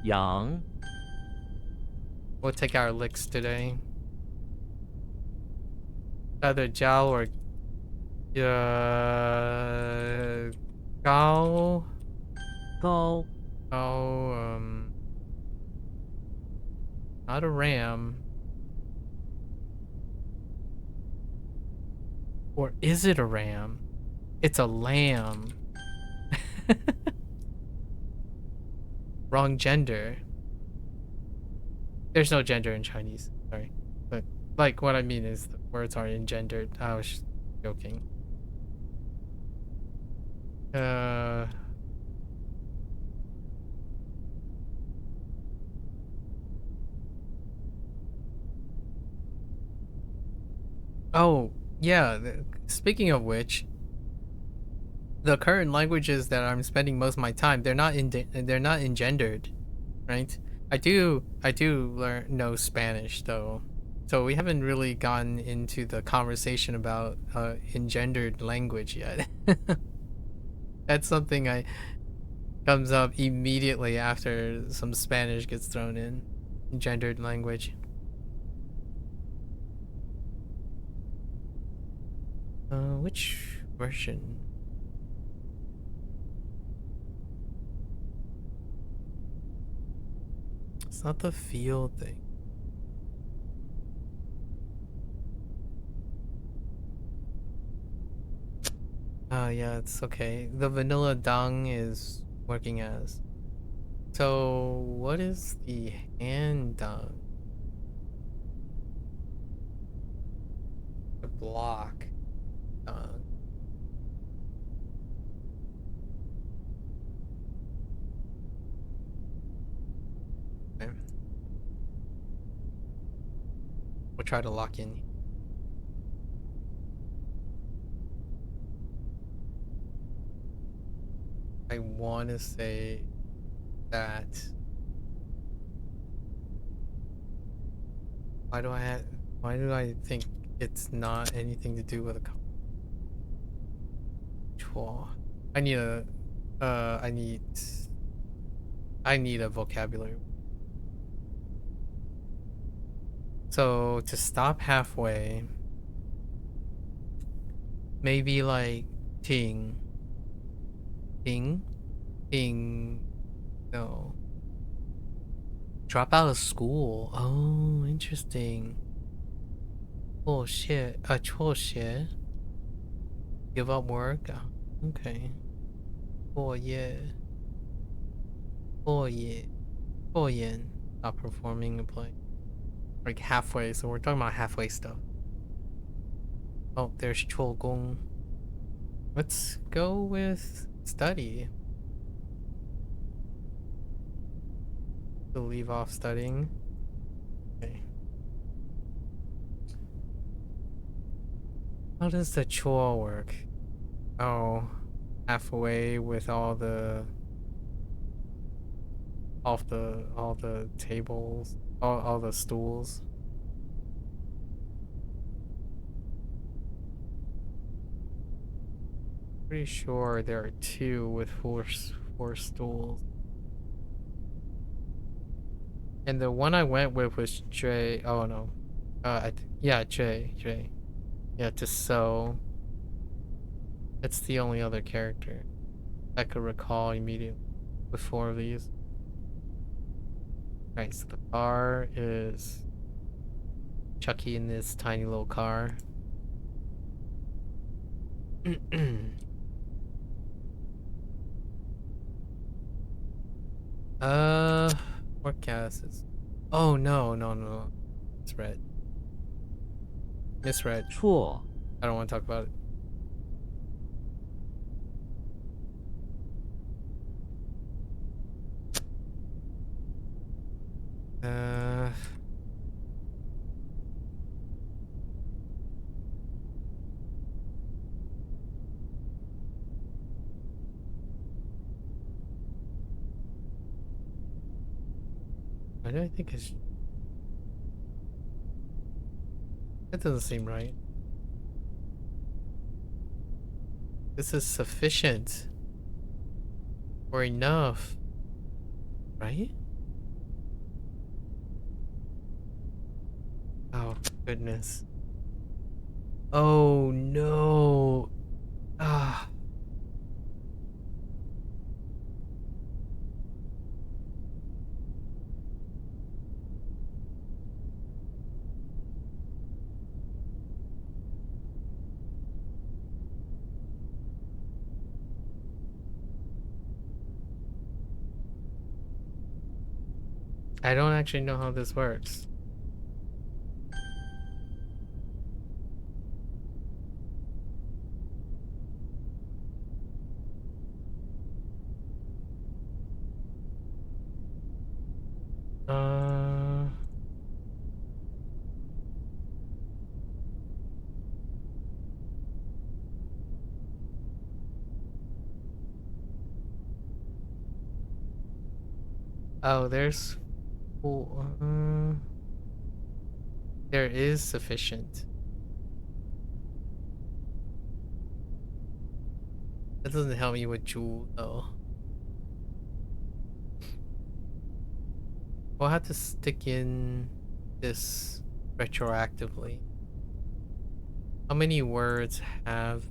羊 We'll take our licks today. Either Jiao or Gao. 高 Oh, not a ram. Or is it a ram? It's a lamb. Wrong gender. There's no gender in Chinese. Sorry. But like what I mean is the words are engendered. I was joking. Oh, yeah. Speaking of which, the current languages that I'm spending most of my time, they're not engendered, right? I do know Spanish though. So we haven't really gotten into the conversation about engendered language yet. That's something I comes up immediately after some Spanish gets thrown in. Engendered language. Which version? It's not the feel thing. Yeah, it's okay. The vanilla dung is working as. So, what is the hand dung? The block dung. Okay. We'll try to lock in. I want to say that. Why do I think it's not anything to do with a control? I need a I need a vocabulary. So to stop halfway, maybe like ting, ting, ting. No. Drop out of school. Oh, interesting. Oh shit. 辍学. Give up work. Okay. 作业. 作业. 拖延. Not performing a play. Like halfway. So we're talking about halfway stuff. Oh, there's 辍工. Let's go with study. To leave off studying. Okay. How does the chore work? Oh, halfway with all the tables, all the stools. Pretty sure there are two with four stools. And the one I went with was J. Oh no, yeah, J. Yeah, to sew. That's the only other character I could recall immediately with four of these. Alright, so the car is Chucky in this tiny little car. What gases? Oh no. It's red. Misread. 错 I don't want to talk about it. Why do I think it's... That doesn't seem right. This is sufficient. Or enough. Right? Oh, goodness. Oh, no. Ah. I don't actually know how this works. Uh... Oh, there's... there is sufficient. That doesn't help me with Jewel, though. We'll have to stick in this retroactively. How many words have...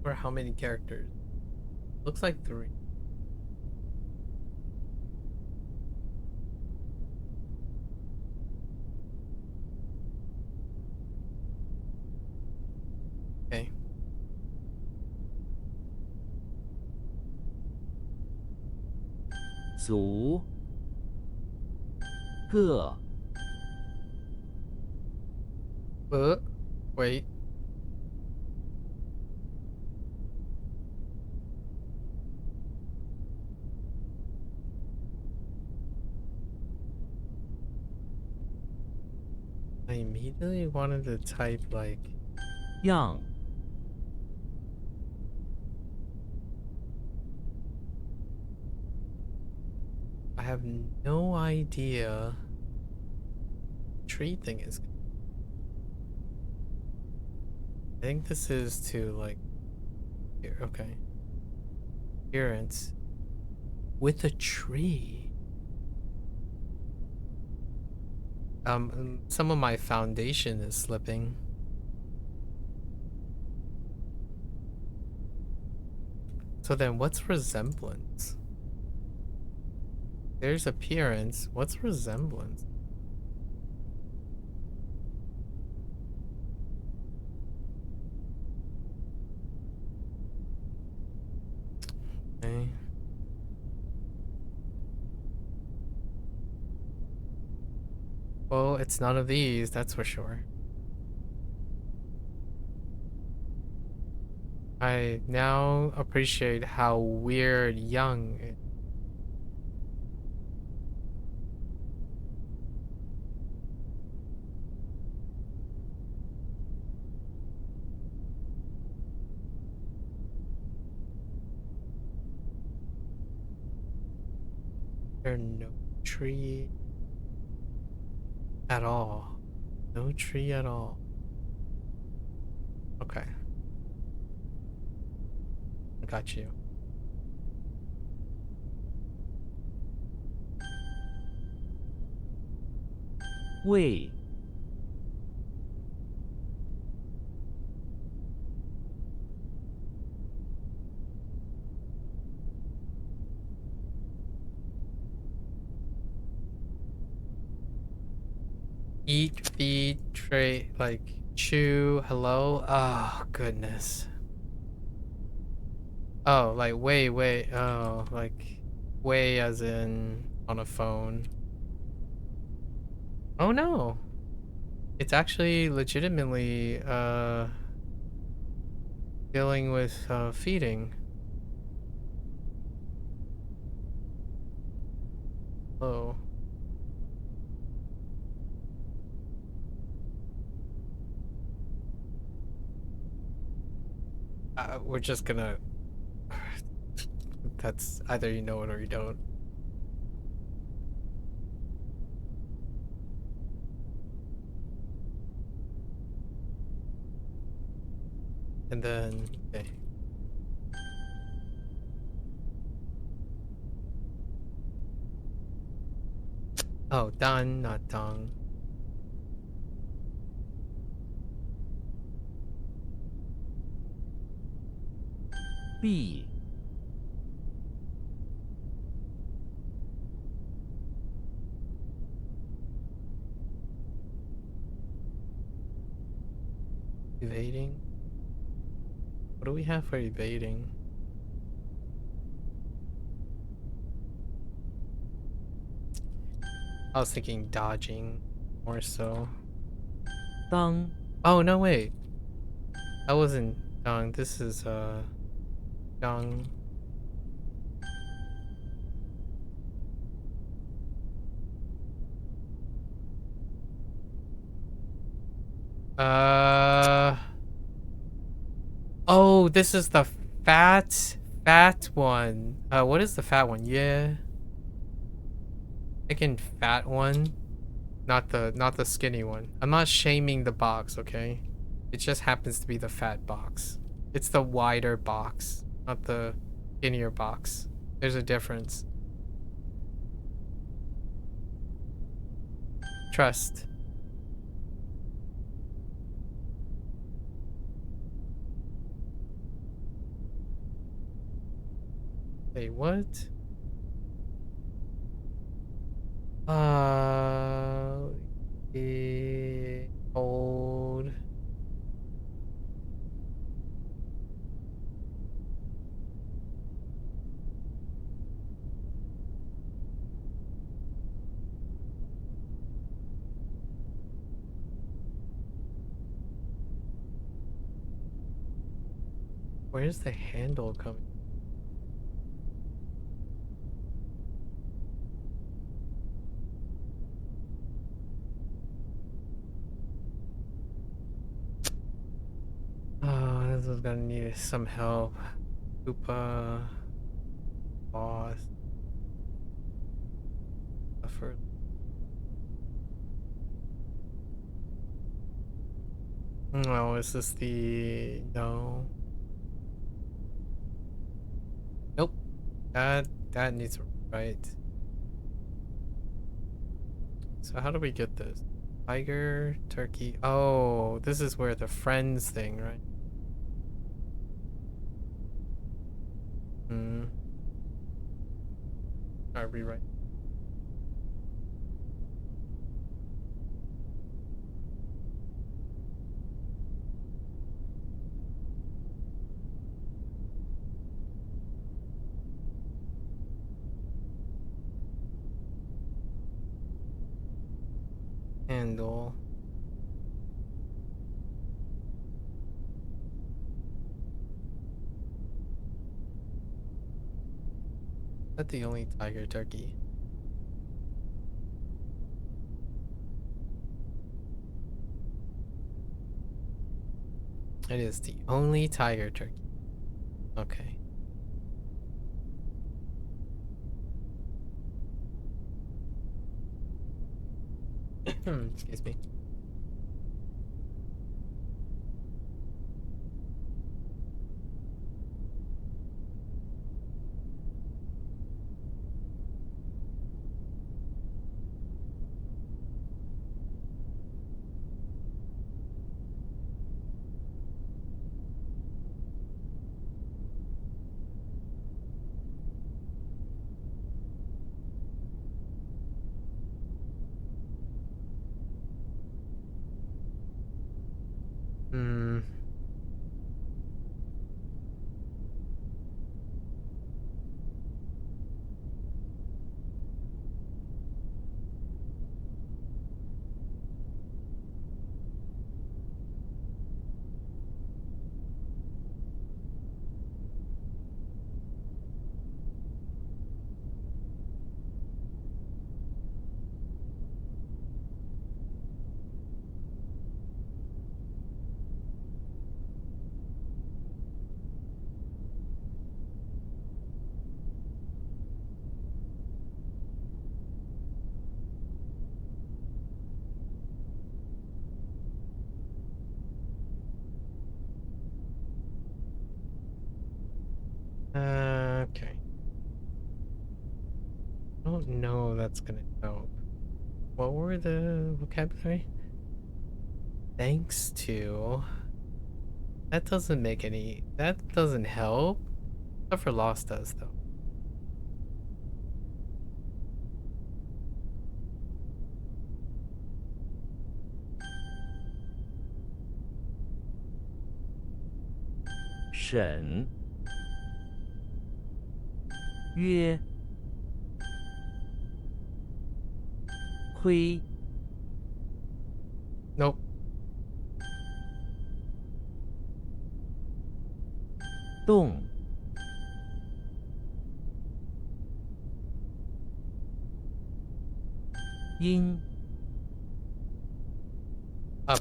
Or how many characters? Looks like 3. Okay. 足个 Wait. I immediately wanted to type like 样 I have no idea tree thing is. I think this is to like here, okay. Appearance with a tree. Some of my foundation is slipping. So then what's resemblance? There's appearance. What's resemblance? Okay. Well, it's none of these, that's for sure. I now appreciate how weird young is. There's no tree at all. No tree at all. Okay. I got you. 为 Eat, feed, trade, like chew, hello? Oh, goodness. Oh, like way. Oh, like way as in on a phone. Oh no. It's actually legitimately dealing with feeding. Oh. We're just gonna that's either you know it or you don't. And then okay. Oh, done, not dong. 必 Evading. What do we have for evading? I was thinking dodging more so. 当 Oh no, wait. That wasn't dong. This is dong. Uh oh, this is the fat one. What is the fat one? Yeah. Thinking fat one, not the skinny one. I'm not shaming the box, okay? It just happens to be the fat box. It's the wider box, not the skinnier box. There's a difference. Trust. Wait, what? Hold. Where's the handle coming? Oh, this is gonna need some help. Koopa. Boss. Suffer. No, is this the... No. Nope. That needs right. So how do we get this? Tiger, turkey. Oh, this is where the friends thing, right? Hmm. Alright, rewrite. Handle. Is that the only tiger turkey? It is the only tiger turkey. Okay. Excuse me. Hmm. Okay. I don't know if that's gonna help. What were the vocabulary? Thanks to. That doesn't make any. That doesn't help. Suffer loss does though. 沈约亏 Nope. 动 音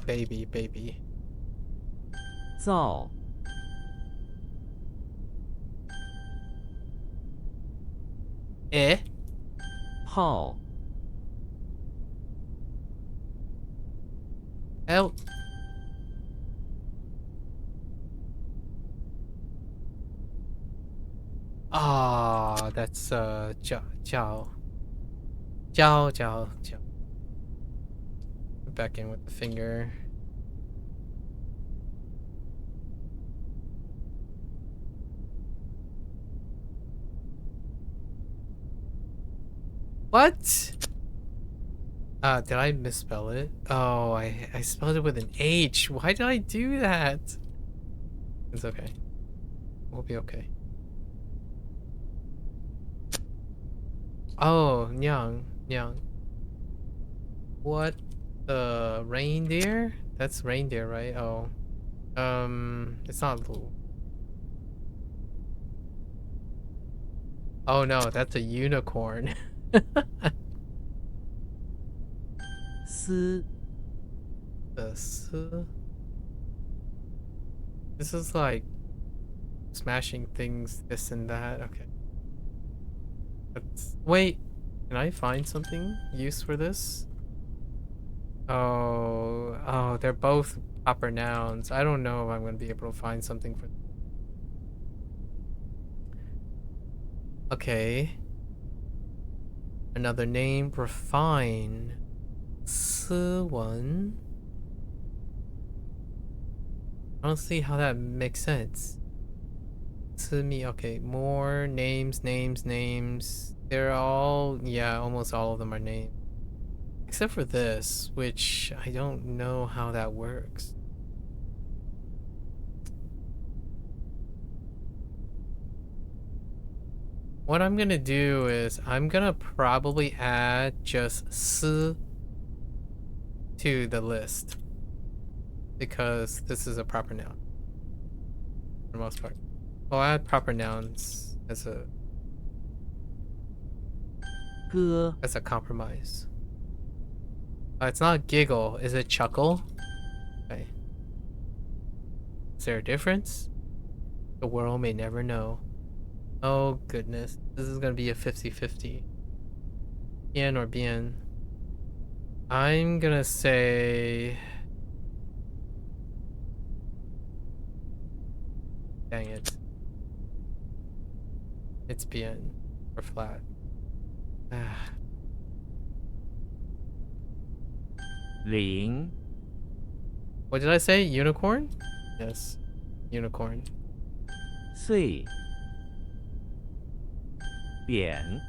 Baby, baby. 造 Eh? 炮 L. Ah, that's Jiao. Jiao. Back in with the finger. What? Did I misspell it? Oh, I spelled it with an H. Why did I do that? It's okay. We'll be okay. Oh, Nyang. Nyang. What? The reindeer? That's reindeer, right? Oh. It's not Lu. Oh no, that's a unicorn. 思 The S. This is like smashing things, this and that. Okay. Wait, can I find something use for this? Oh, they're both proper nouns. I don't know if I'm gonna be able to find something for. Okay. Another name, refine. 斯文. I don't see how that makes sense. 斯密, okay, more names, names. They're all, yeah, almost all of them are names. Except for this, which I don't know how that works. What I'm gonna do is I'm gonna probably add just 斯 to the list because this is a proper noun for the most part. I'll add proper nouns as a 歌 compromise. It's not giggle, is it chuckle? Okay. Is there a difference? The world may never know. Oh goodness, this is gonna be a 50-50. Bien or bien. I'm gonna say... Dang it. It's bien. Or flat. Ah. 零 What did I say? Unicorn? Yes. Unicorn. 岁 扁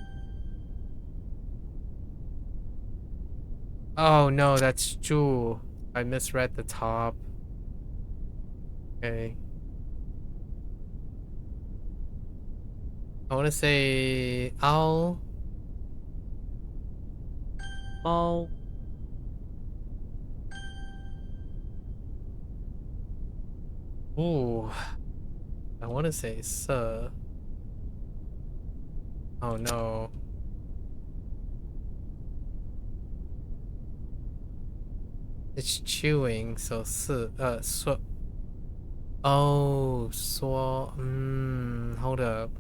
Oh no, that's Ju. I misread the top. Okay. I want to say owl. 包 Ooh. I want to say suh. Oh no. It's chewing, so so. Oh, so. Hold up.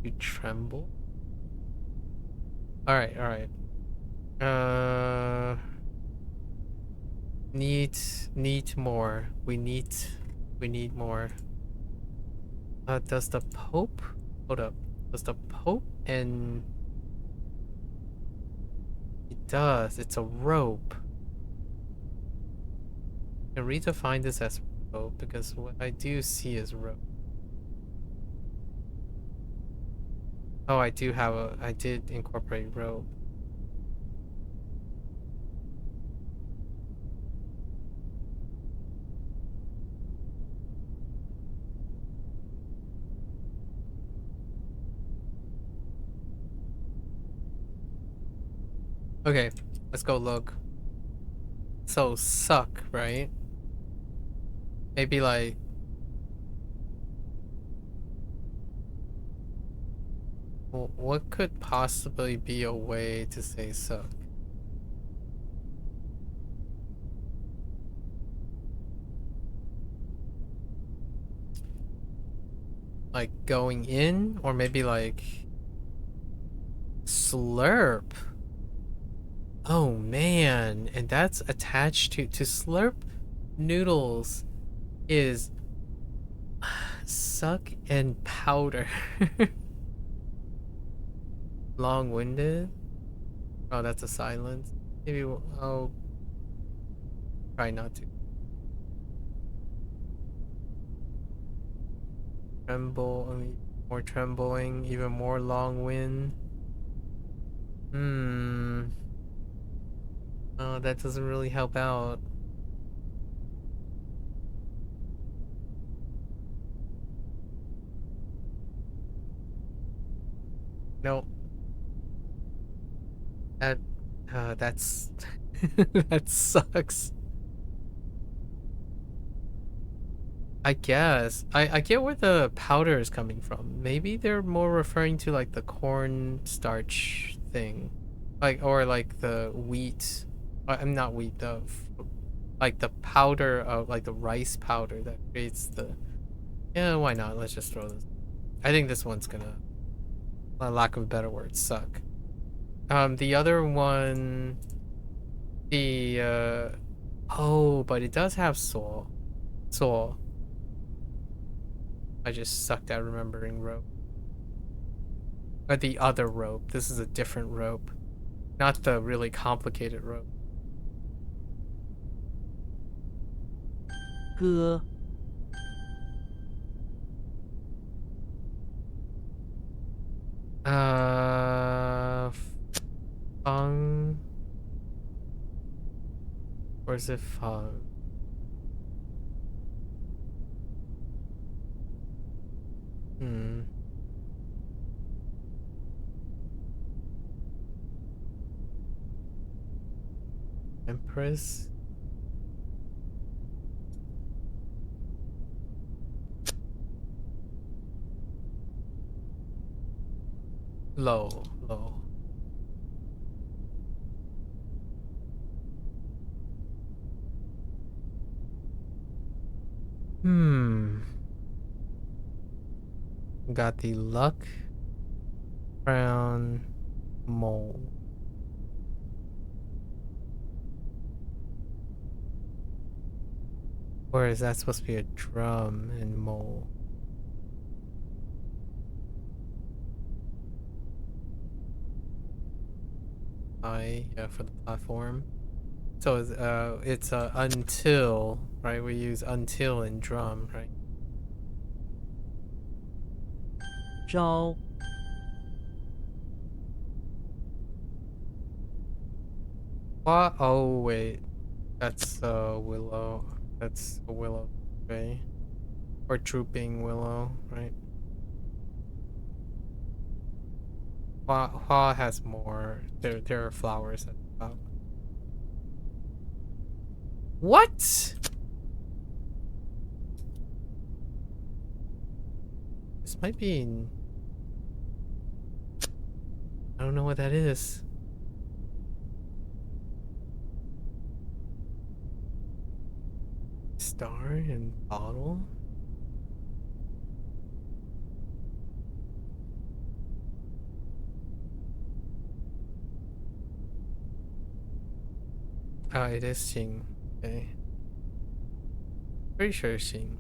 You tremble? Alright, alright. Need more. We need more. Does the Pope? Hold up. Does the Pope and... It does. It's a rope. I can redefine this as rope because what I do see is rope. Oh, I did incorporate rope. Okay, let's go look. So suck, right? Maybe like what could possibly be a way to say suck? Like going in, or maybe like slurp. Oh man, and that's attached to slurp noodles is suck and powder. Long-winded. Oh, that's a silence. Maybe oh, try not to. Tremble, I mean, more trembling, even more long wind. Hmm. Oh, that doesn't really help out. Nope. That, that's that sucks. I guess. I get where the powder is coming from. Maybe they're more referring to like the corn starch thing. Like or like the wheat. I'm not wheat, like the powder of like the rice powder that creates the. Yeah, why not? Let's just throw this. I think this one's gonna, lack of a better word, suck. The other one, the oh, but it does have soul. Soul. I just sucked at remembering rope. Or the other rope. This is a different rope, not the really complicated rope. 歌 Fung, or is it fung? Hmm. Empress. Low, low. Hmm. Got the luck crown mole. Or is that supposed to be a drum and mole? Yeah, for the platform. So it's until, right? We use until in drum, right? 招 What? Oh wait, that's willow. That's a willow tree or drooping willow, right? Hua has more. There are flowers at the top. What? This might be in. I don't know what that is. Star and bottle. Ah, it is Xing. Okay. Pretty sure it's Xing.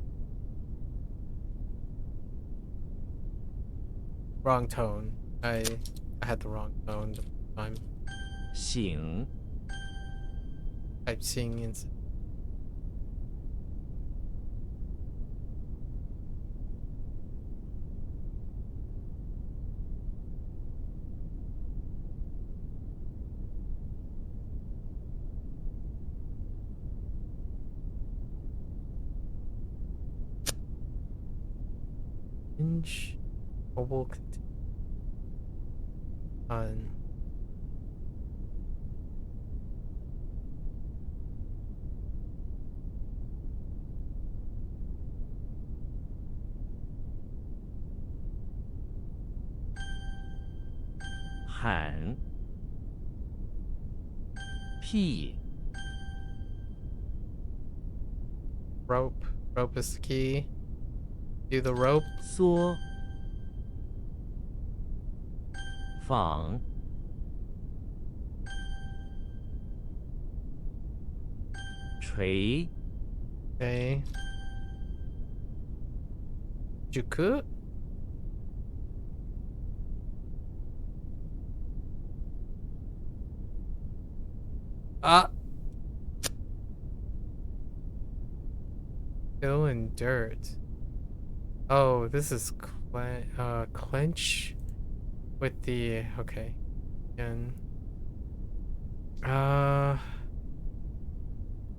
Wrong tone. I had the wrong tone the first time. 醒 Type Xing instead. Inch. Mobile on. 喊屁 Rope. Rope is the key. Do the rope. 缩仿 锤 Okay. Juku. Ah. Fill in dirt. Oh, this is clench with the okay. And uh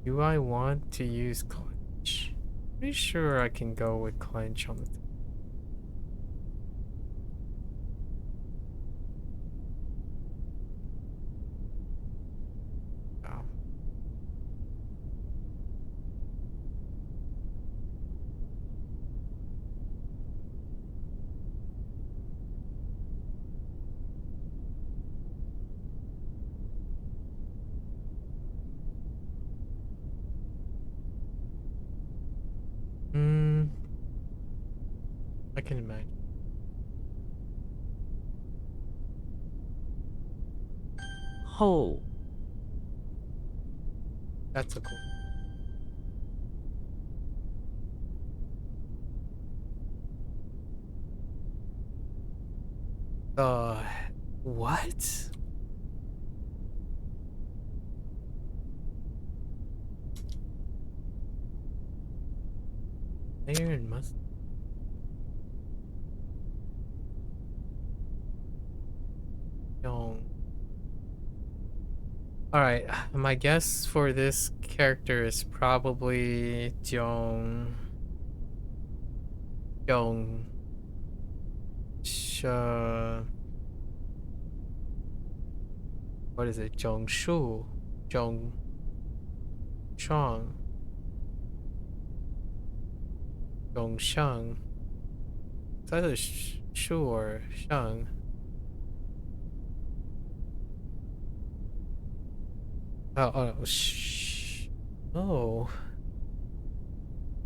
do I want to use clench? Pretty sure I can go with clench on the top. Hmm, I can imagine. Ho. That's a cool. Uh, what? Iron must. Don't. All right, my guess for this character is probably Jong Sh. What is it? Jong Shu, Jong Shang, Jong Shang. Is that a Shu or Shang? Oh, oh.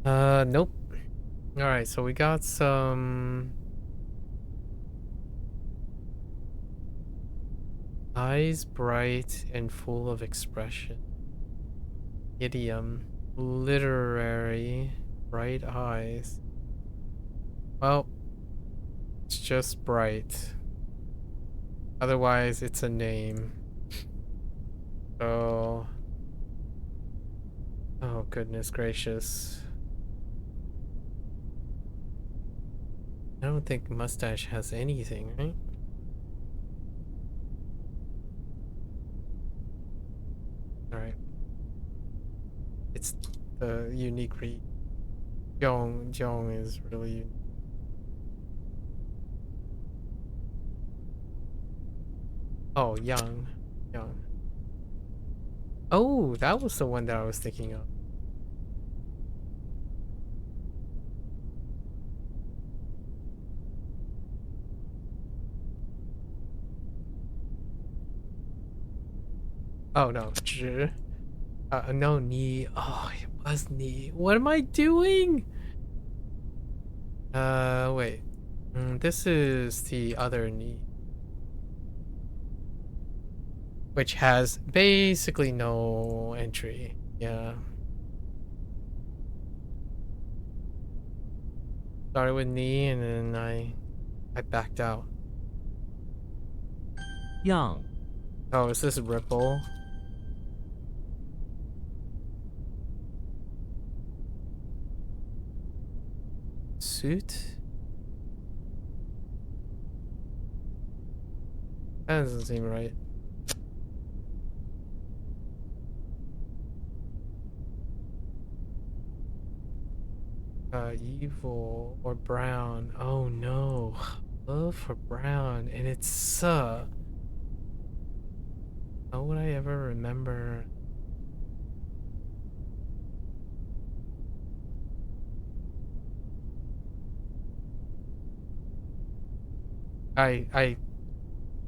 Nope. All right, so we got some eyes bright and full of expression. Idiom, literary, bright eyes. Well, it's just bright. Otherwise, it's a name. So, oh goodness gracious. I don't think mustache has anything, right? All right. It's the unique read. Jong is really unique. Oh, young. Oh, that was the one that I was thinking of. Oh no, no, Ni. Oh, it was Ni. What am I doing? Wait. This is the other Ni, which has basically no entry. Yeah. Started with Ni and then I backed out. Yang. Oh, is this Ripple? Suit? That doesn't seem right. Evil or brown. Oh no. Love for brown. And it's how would I ever remember? I I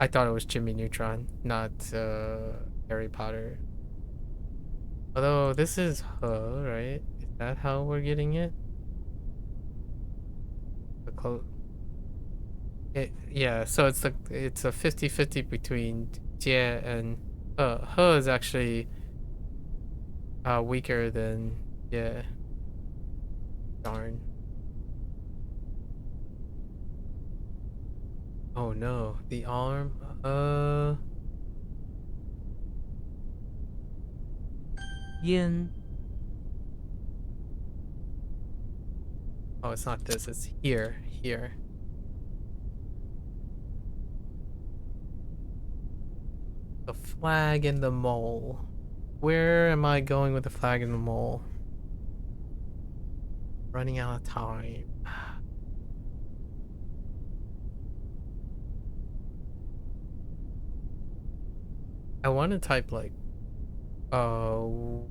I thought it was Jimmy Neutron, not Harry Potter. Although this is her, right? Is that how we're getting it? The yeah, so it's a 50-50 between Jie and He. He is actually weaker than yeah. Darn. Oh no, the arm. Yin. Oh, it's not this. It's here. Here. The flag and the mole. Where am I going with the flag and the mole? Running out of time. I want to type like, whoa.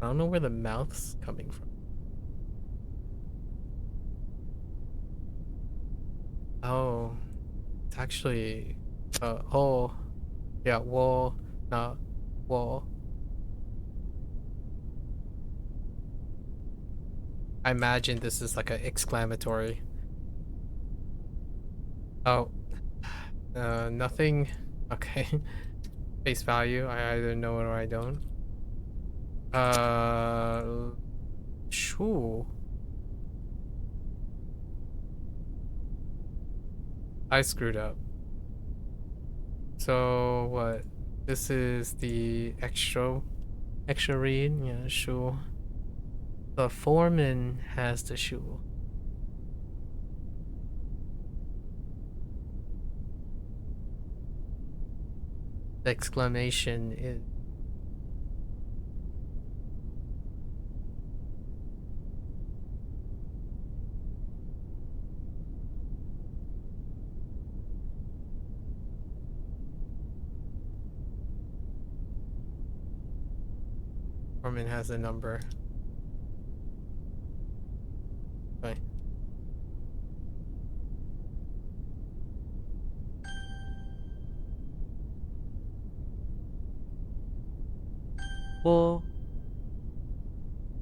I don't know where the mouth's coming from. Oh, it's actually, oh, yeah, whoa, not whoa. I imagine this is like an exclamatory. Oh, nothing. Okay. Face value. I either know it or I don't. Shoo. I screwed up. So what? This is the extra read. Yeah, shoo. The foreman has the shoe. The exclamation is foreman has a number. Okay. Or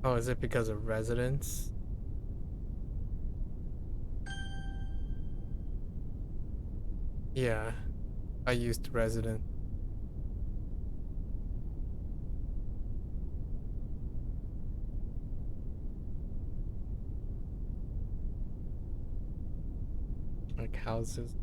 Oh, is it because of residence? Yeah, I used resident. Like houses.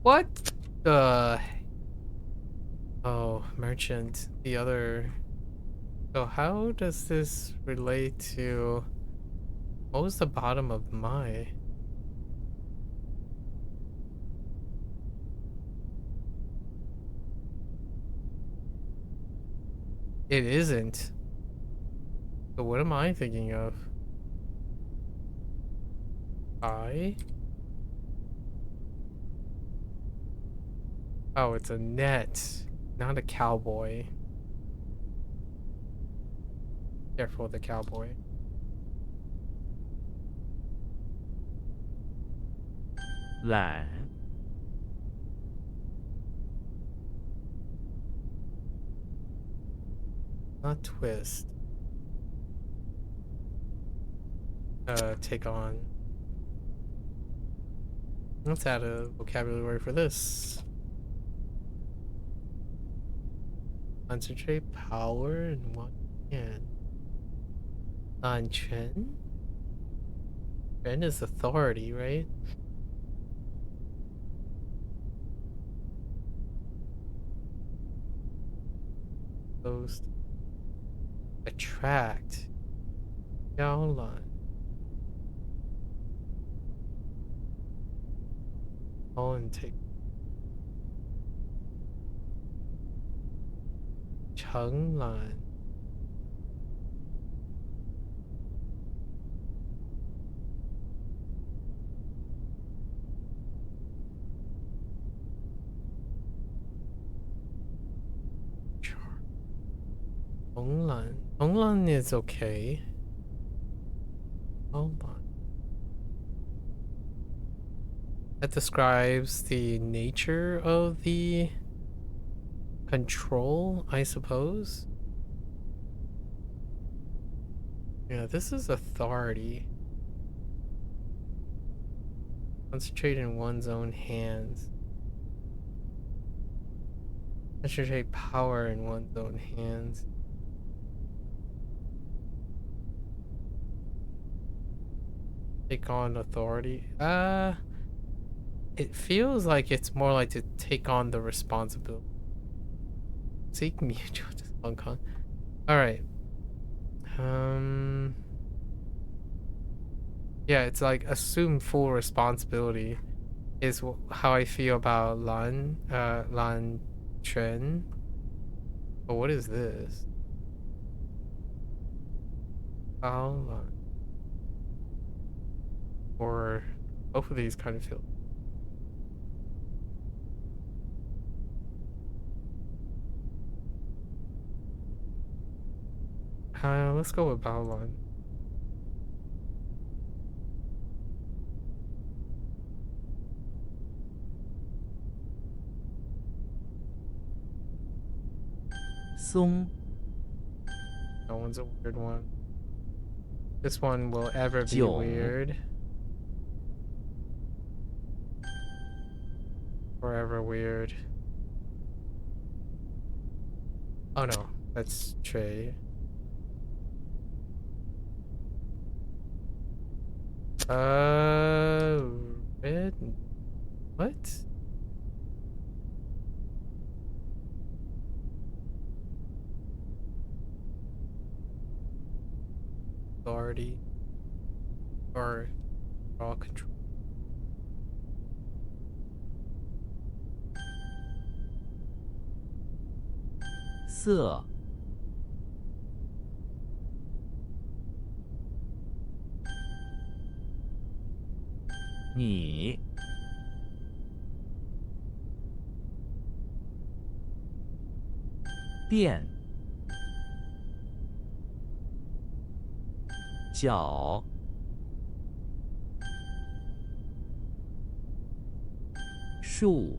What the? Oh, merchant. The other. So how does this relate to? What was the bottom of my? It isn't. So what am I thinking of? I? Oh, it's a net, not a cowboy. Careful with the cowboy. lại Not twist. Take on. Let's add a vocabulary word for this. Concentrate power in one hand. 安全? Ren is authority, right? Post. Attract. 招揽. Call and take. 承揽. Tonglan. Tonglan is okay. Hold on. That describes the nature of the control, I suppose. Yeah, this is authority. Concentrate in one's own hands. Concentrate power in one's own hands. Take on authority. It feels like it's more like to take on the responsibility. Seek mutual dysfunction. All right. Um. Yeah, it's like assume full responsibility is how I feel about Lan Chen. But what is this? Bao Lan. Or both of these kind of feel. Let's go with Bao Lan. Song. That one's a weird one. This one will ever be Jiong. weird. Forever weird. Oh no, that's Trey. Red? What? Authority. Or all control. Se. 你 店 脚 树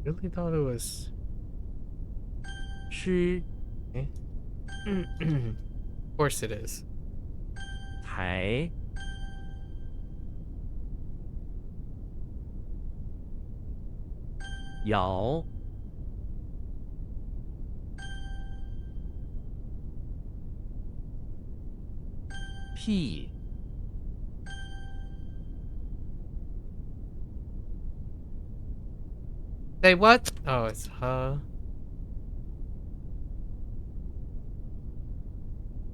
Really thought it was. 吃 Eh? Of course it is. 台 摇 屁 Say what? Oh, it's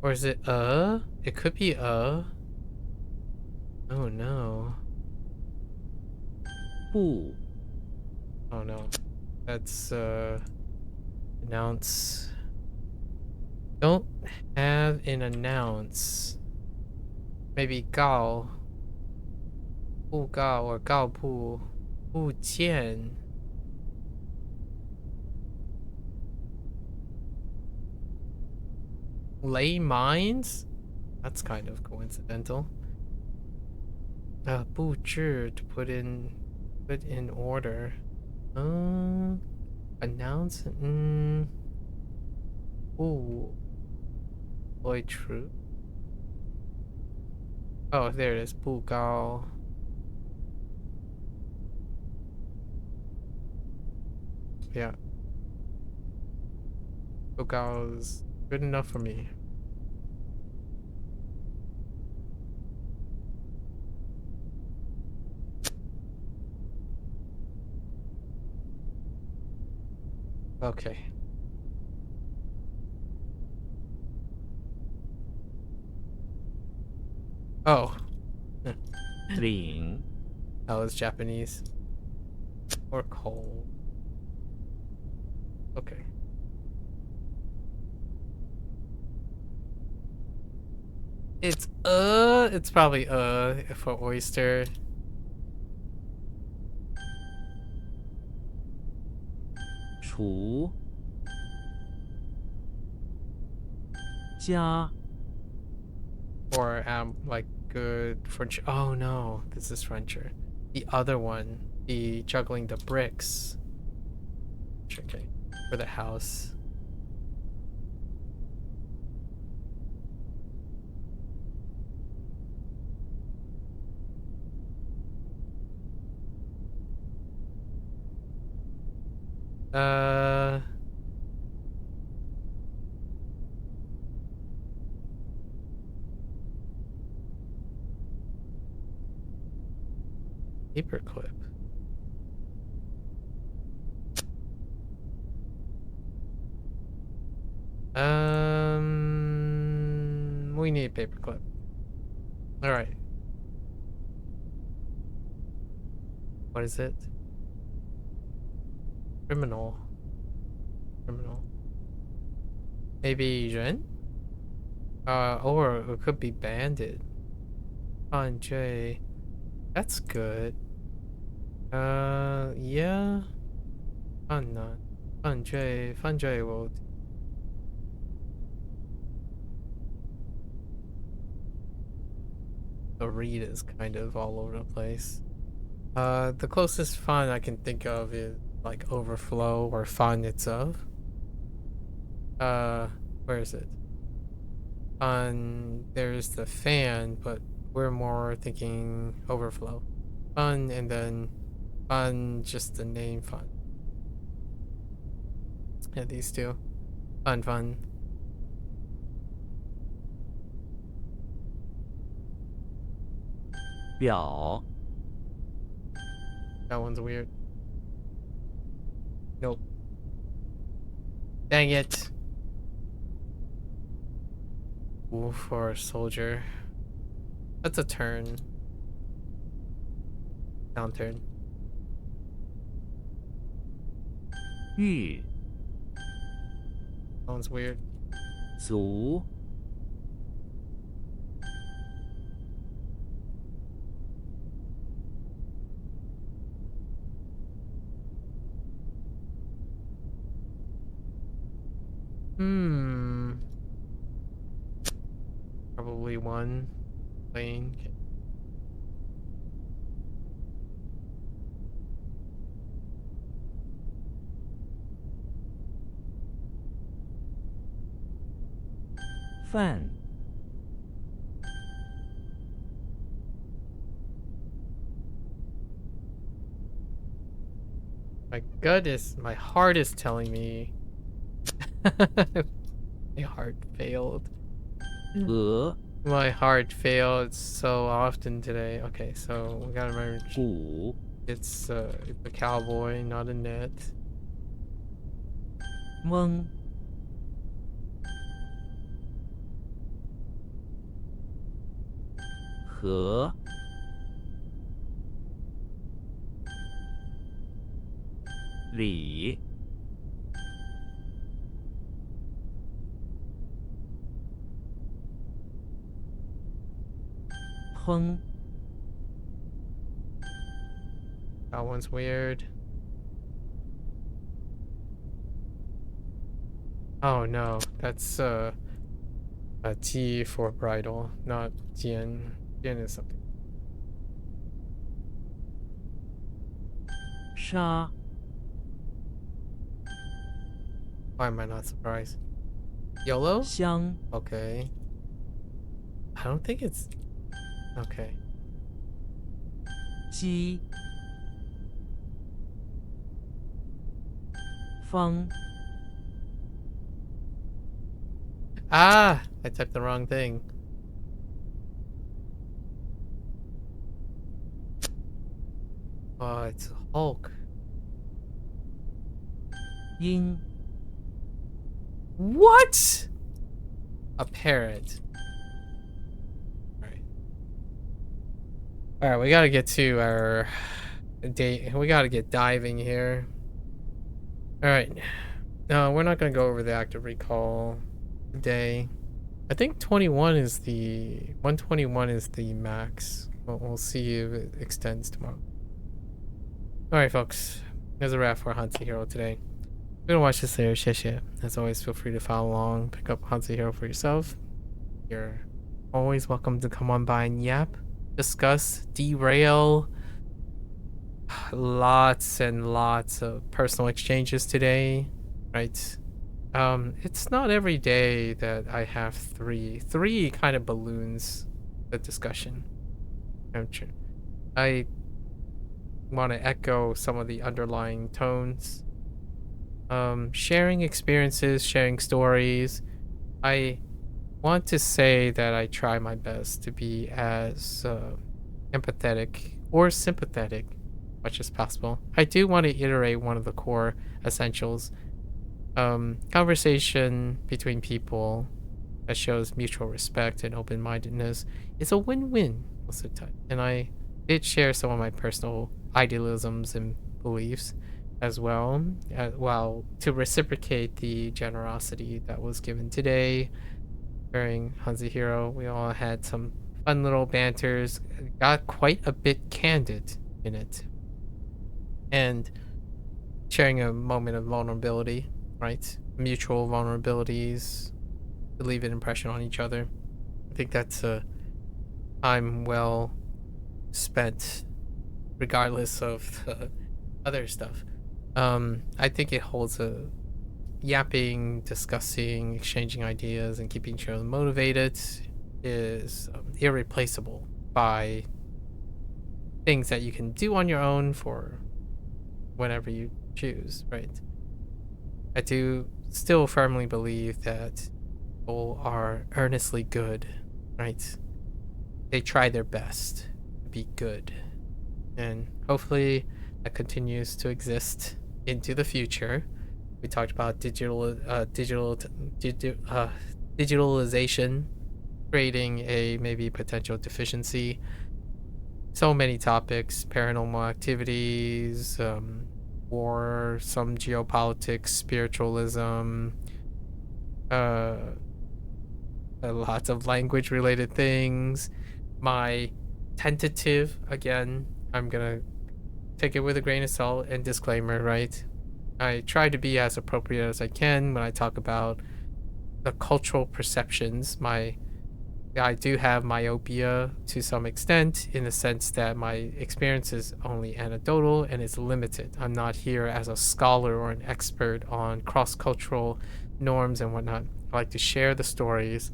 or is it It could be Oh no. 不 Oh no. That's announce. Don't have an announce. Maybe gao. 布告 or 告布. 不见. Lay mines? That's kind of coincidental. 布置 to put in order. Announce. Ooh. Boy, true. Oh, there it is. 布告. Yeah. 布告 is good enough for me. Okay. Oh. 岭 That was Japanese. Or cold. Okay. It's probably for oyster. 厨 家 Or like good French. Oh no, this is Frencher. The other one, the juggling the bricks. Okay. For the house. Uh Paperclip. We need paperclip. All right. What is it? Criminal. Criminal. Maybe Ren? Or it could be bandit. J. That's good. Yeah. Fun J will. The read is kind of all over the place. The closest fun I can think of is like overflow or fun itself. Where is it? There's the fan, but we're more thinking overflow. Fun and then fun, just the name fun. Yeah, these two. Fun. 表 That one's weird. Nope. Dang it. Ooh, for a soldier. That's a turn. Downturn. 玉 That one's weird. 足 Probably one. Lane. 饭 My heart is telling me. My heart failed. 鹅 My heart failed so often today. Okay, so we gotta remember 鼓 it's a cowboy, not a net. 蒙 和 里 烹 That one's weird. Oh no, that's a T for bridal, not Jian. Jian is something. 沙 Why am I not surprised? YOLO? 香 Okay. I don't think it's okay. 鸡 方 Ah, I typed the wrong thing. Oh, it's Hulk. 鹰 What? A parrot. Alright. Alright, we gotta get to our date. We gotta get diving here. Alright. No, we're not gonna go over the active recall today. I think 21 is the 121 is the max. We'll see if it extends tomorrow. Alright, folks. There's a wrap for HanziHero today. If you're gonna watch this later, shit. As always, feel free to follow along, pick up HanziHero for yourself. You're always welcome to come on by and yap, discuss, derail. Lots and lots of personal exchanges today, right? It's not every day that I have three kind of balloons the discussion. I want to echo some of the underlying tones. Sharing experiences, sharing stories. I want to say that I try my best to be as empathetic or sympathetic, much as possible. I do want to iterate one of the core essentials. Conversation between people that shows mutual respect and open-mindedness is a win-win most of the time. And I did share some of my personal idealisms and beliefs as well, while to reciprocate the generosity that was given today during HanziHero. We all had some fun little banters, got quite a bit candid in it, and sharing a moment of vulnerability, right? Mutual vulnerabilities to leave an impression on each other. I think that's a time well spent, regardless of the other stuff. I think it holds a yapping, discussing, exchanging ideas, and keeping each other motivated is irreplaceable by things that you can do on your own for whenever you choose, right? I do still firmly believe that people are earnestly good, right? They try their best to be good. And hopefully that continues to exist into the future. We talked about digitalization creating a maybe potential deficiency. So many topics: paranormal activities, war, some geopolitics, spiritualism, lots of language related things. My tentative, again, I'm gonna take it with a grain of salt and disclaimer, right? I try to be as appropriate as I can when I talk about the cultural perceptions. I do have myopia to some extent, in the sense that my experience is only anecdotal and it's limited. I'm not here as a scholar or an expert on cross-cultural norms and whatnot. I like to share the stories,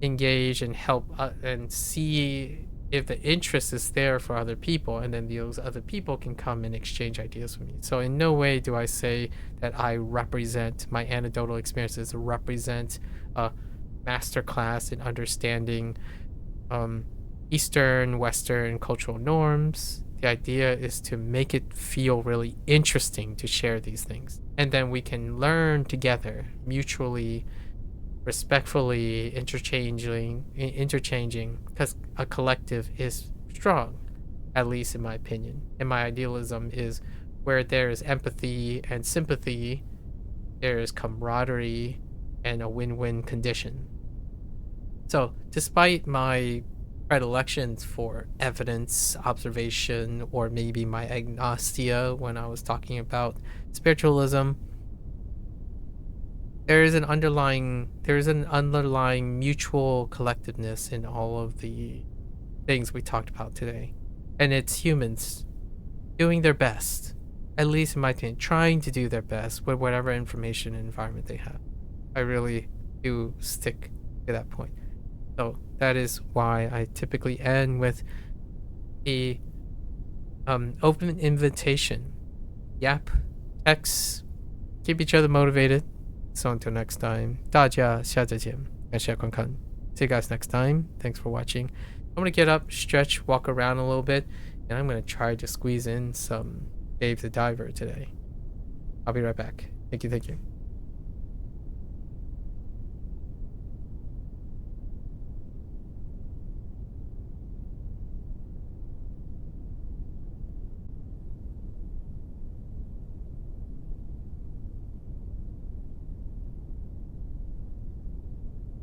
engage and help and see if the interest is there for other people, and then those other people can come and exchange ideas with me. So in no way do I say that I represent my anecdotal experiences, represent a masterclass in understanding Eastern, Western cultural norms. The idea is to make it feel really interesting to share these things, and then we can learn together, mutually, respectfully, interchanging, because a collective is strong, at least in my opinion. And my idealism is where there is empathy and sympathy, there is camaraderie and a win-win condition. So despite my predilections for evidence, observation, or maybe my agnostia when I was talking about spiritualism, there is an underlying mutual collectiveness in all of the things we talked about today. And it's humans doing their best, at least in my opinion, trying to do their best with whatever information and environment they have. I really do stick to that point. So that is why I typically end with a open invitation. Yap, text, keep each other motivated. So until next time, 大家下次见，感谢观看. See you guys next time. Thanks for watching. I'm gonna get up, stretch, walk around a little bit, and I'm gonna try to squeeze in some Dave the Diver today. I'll be right back. Thank you.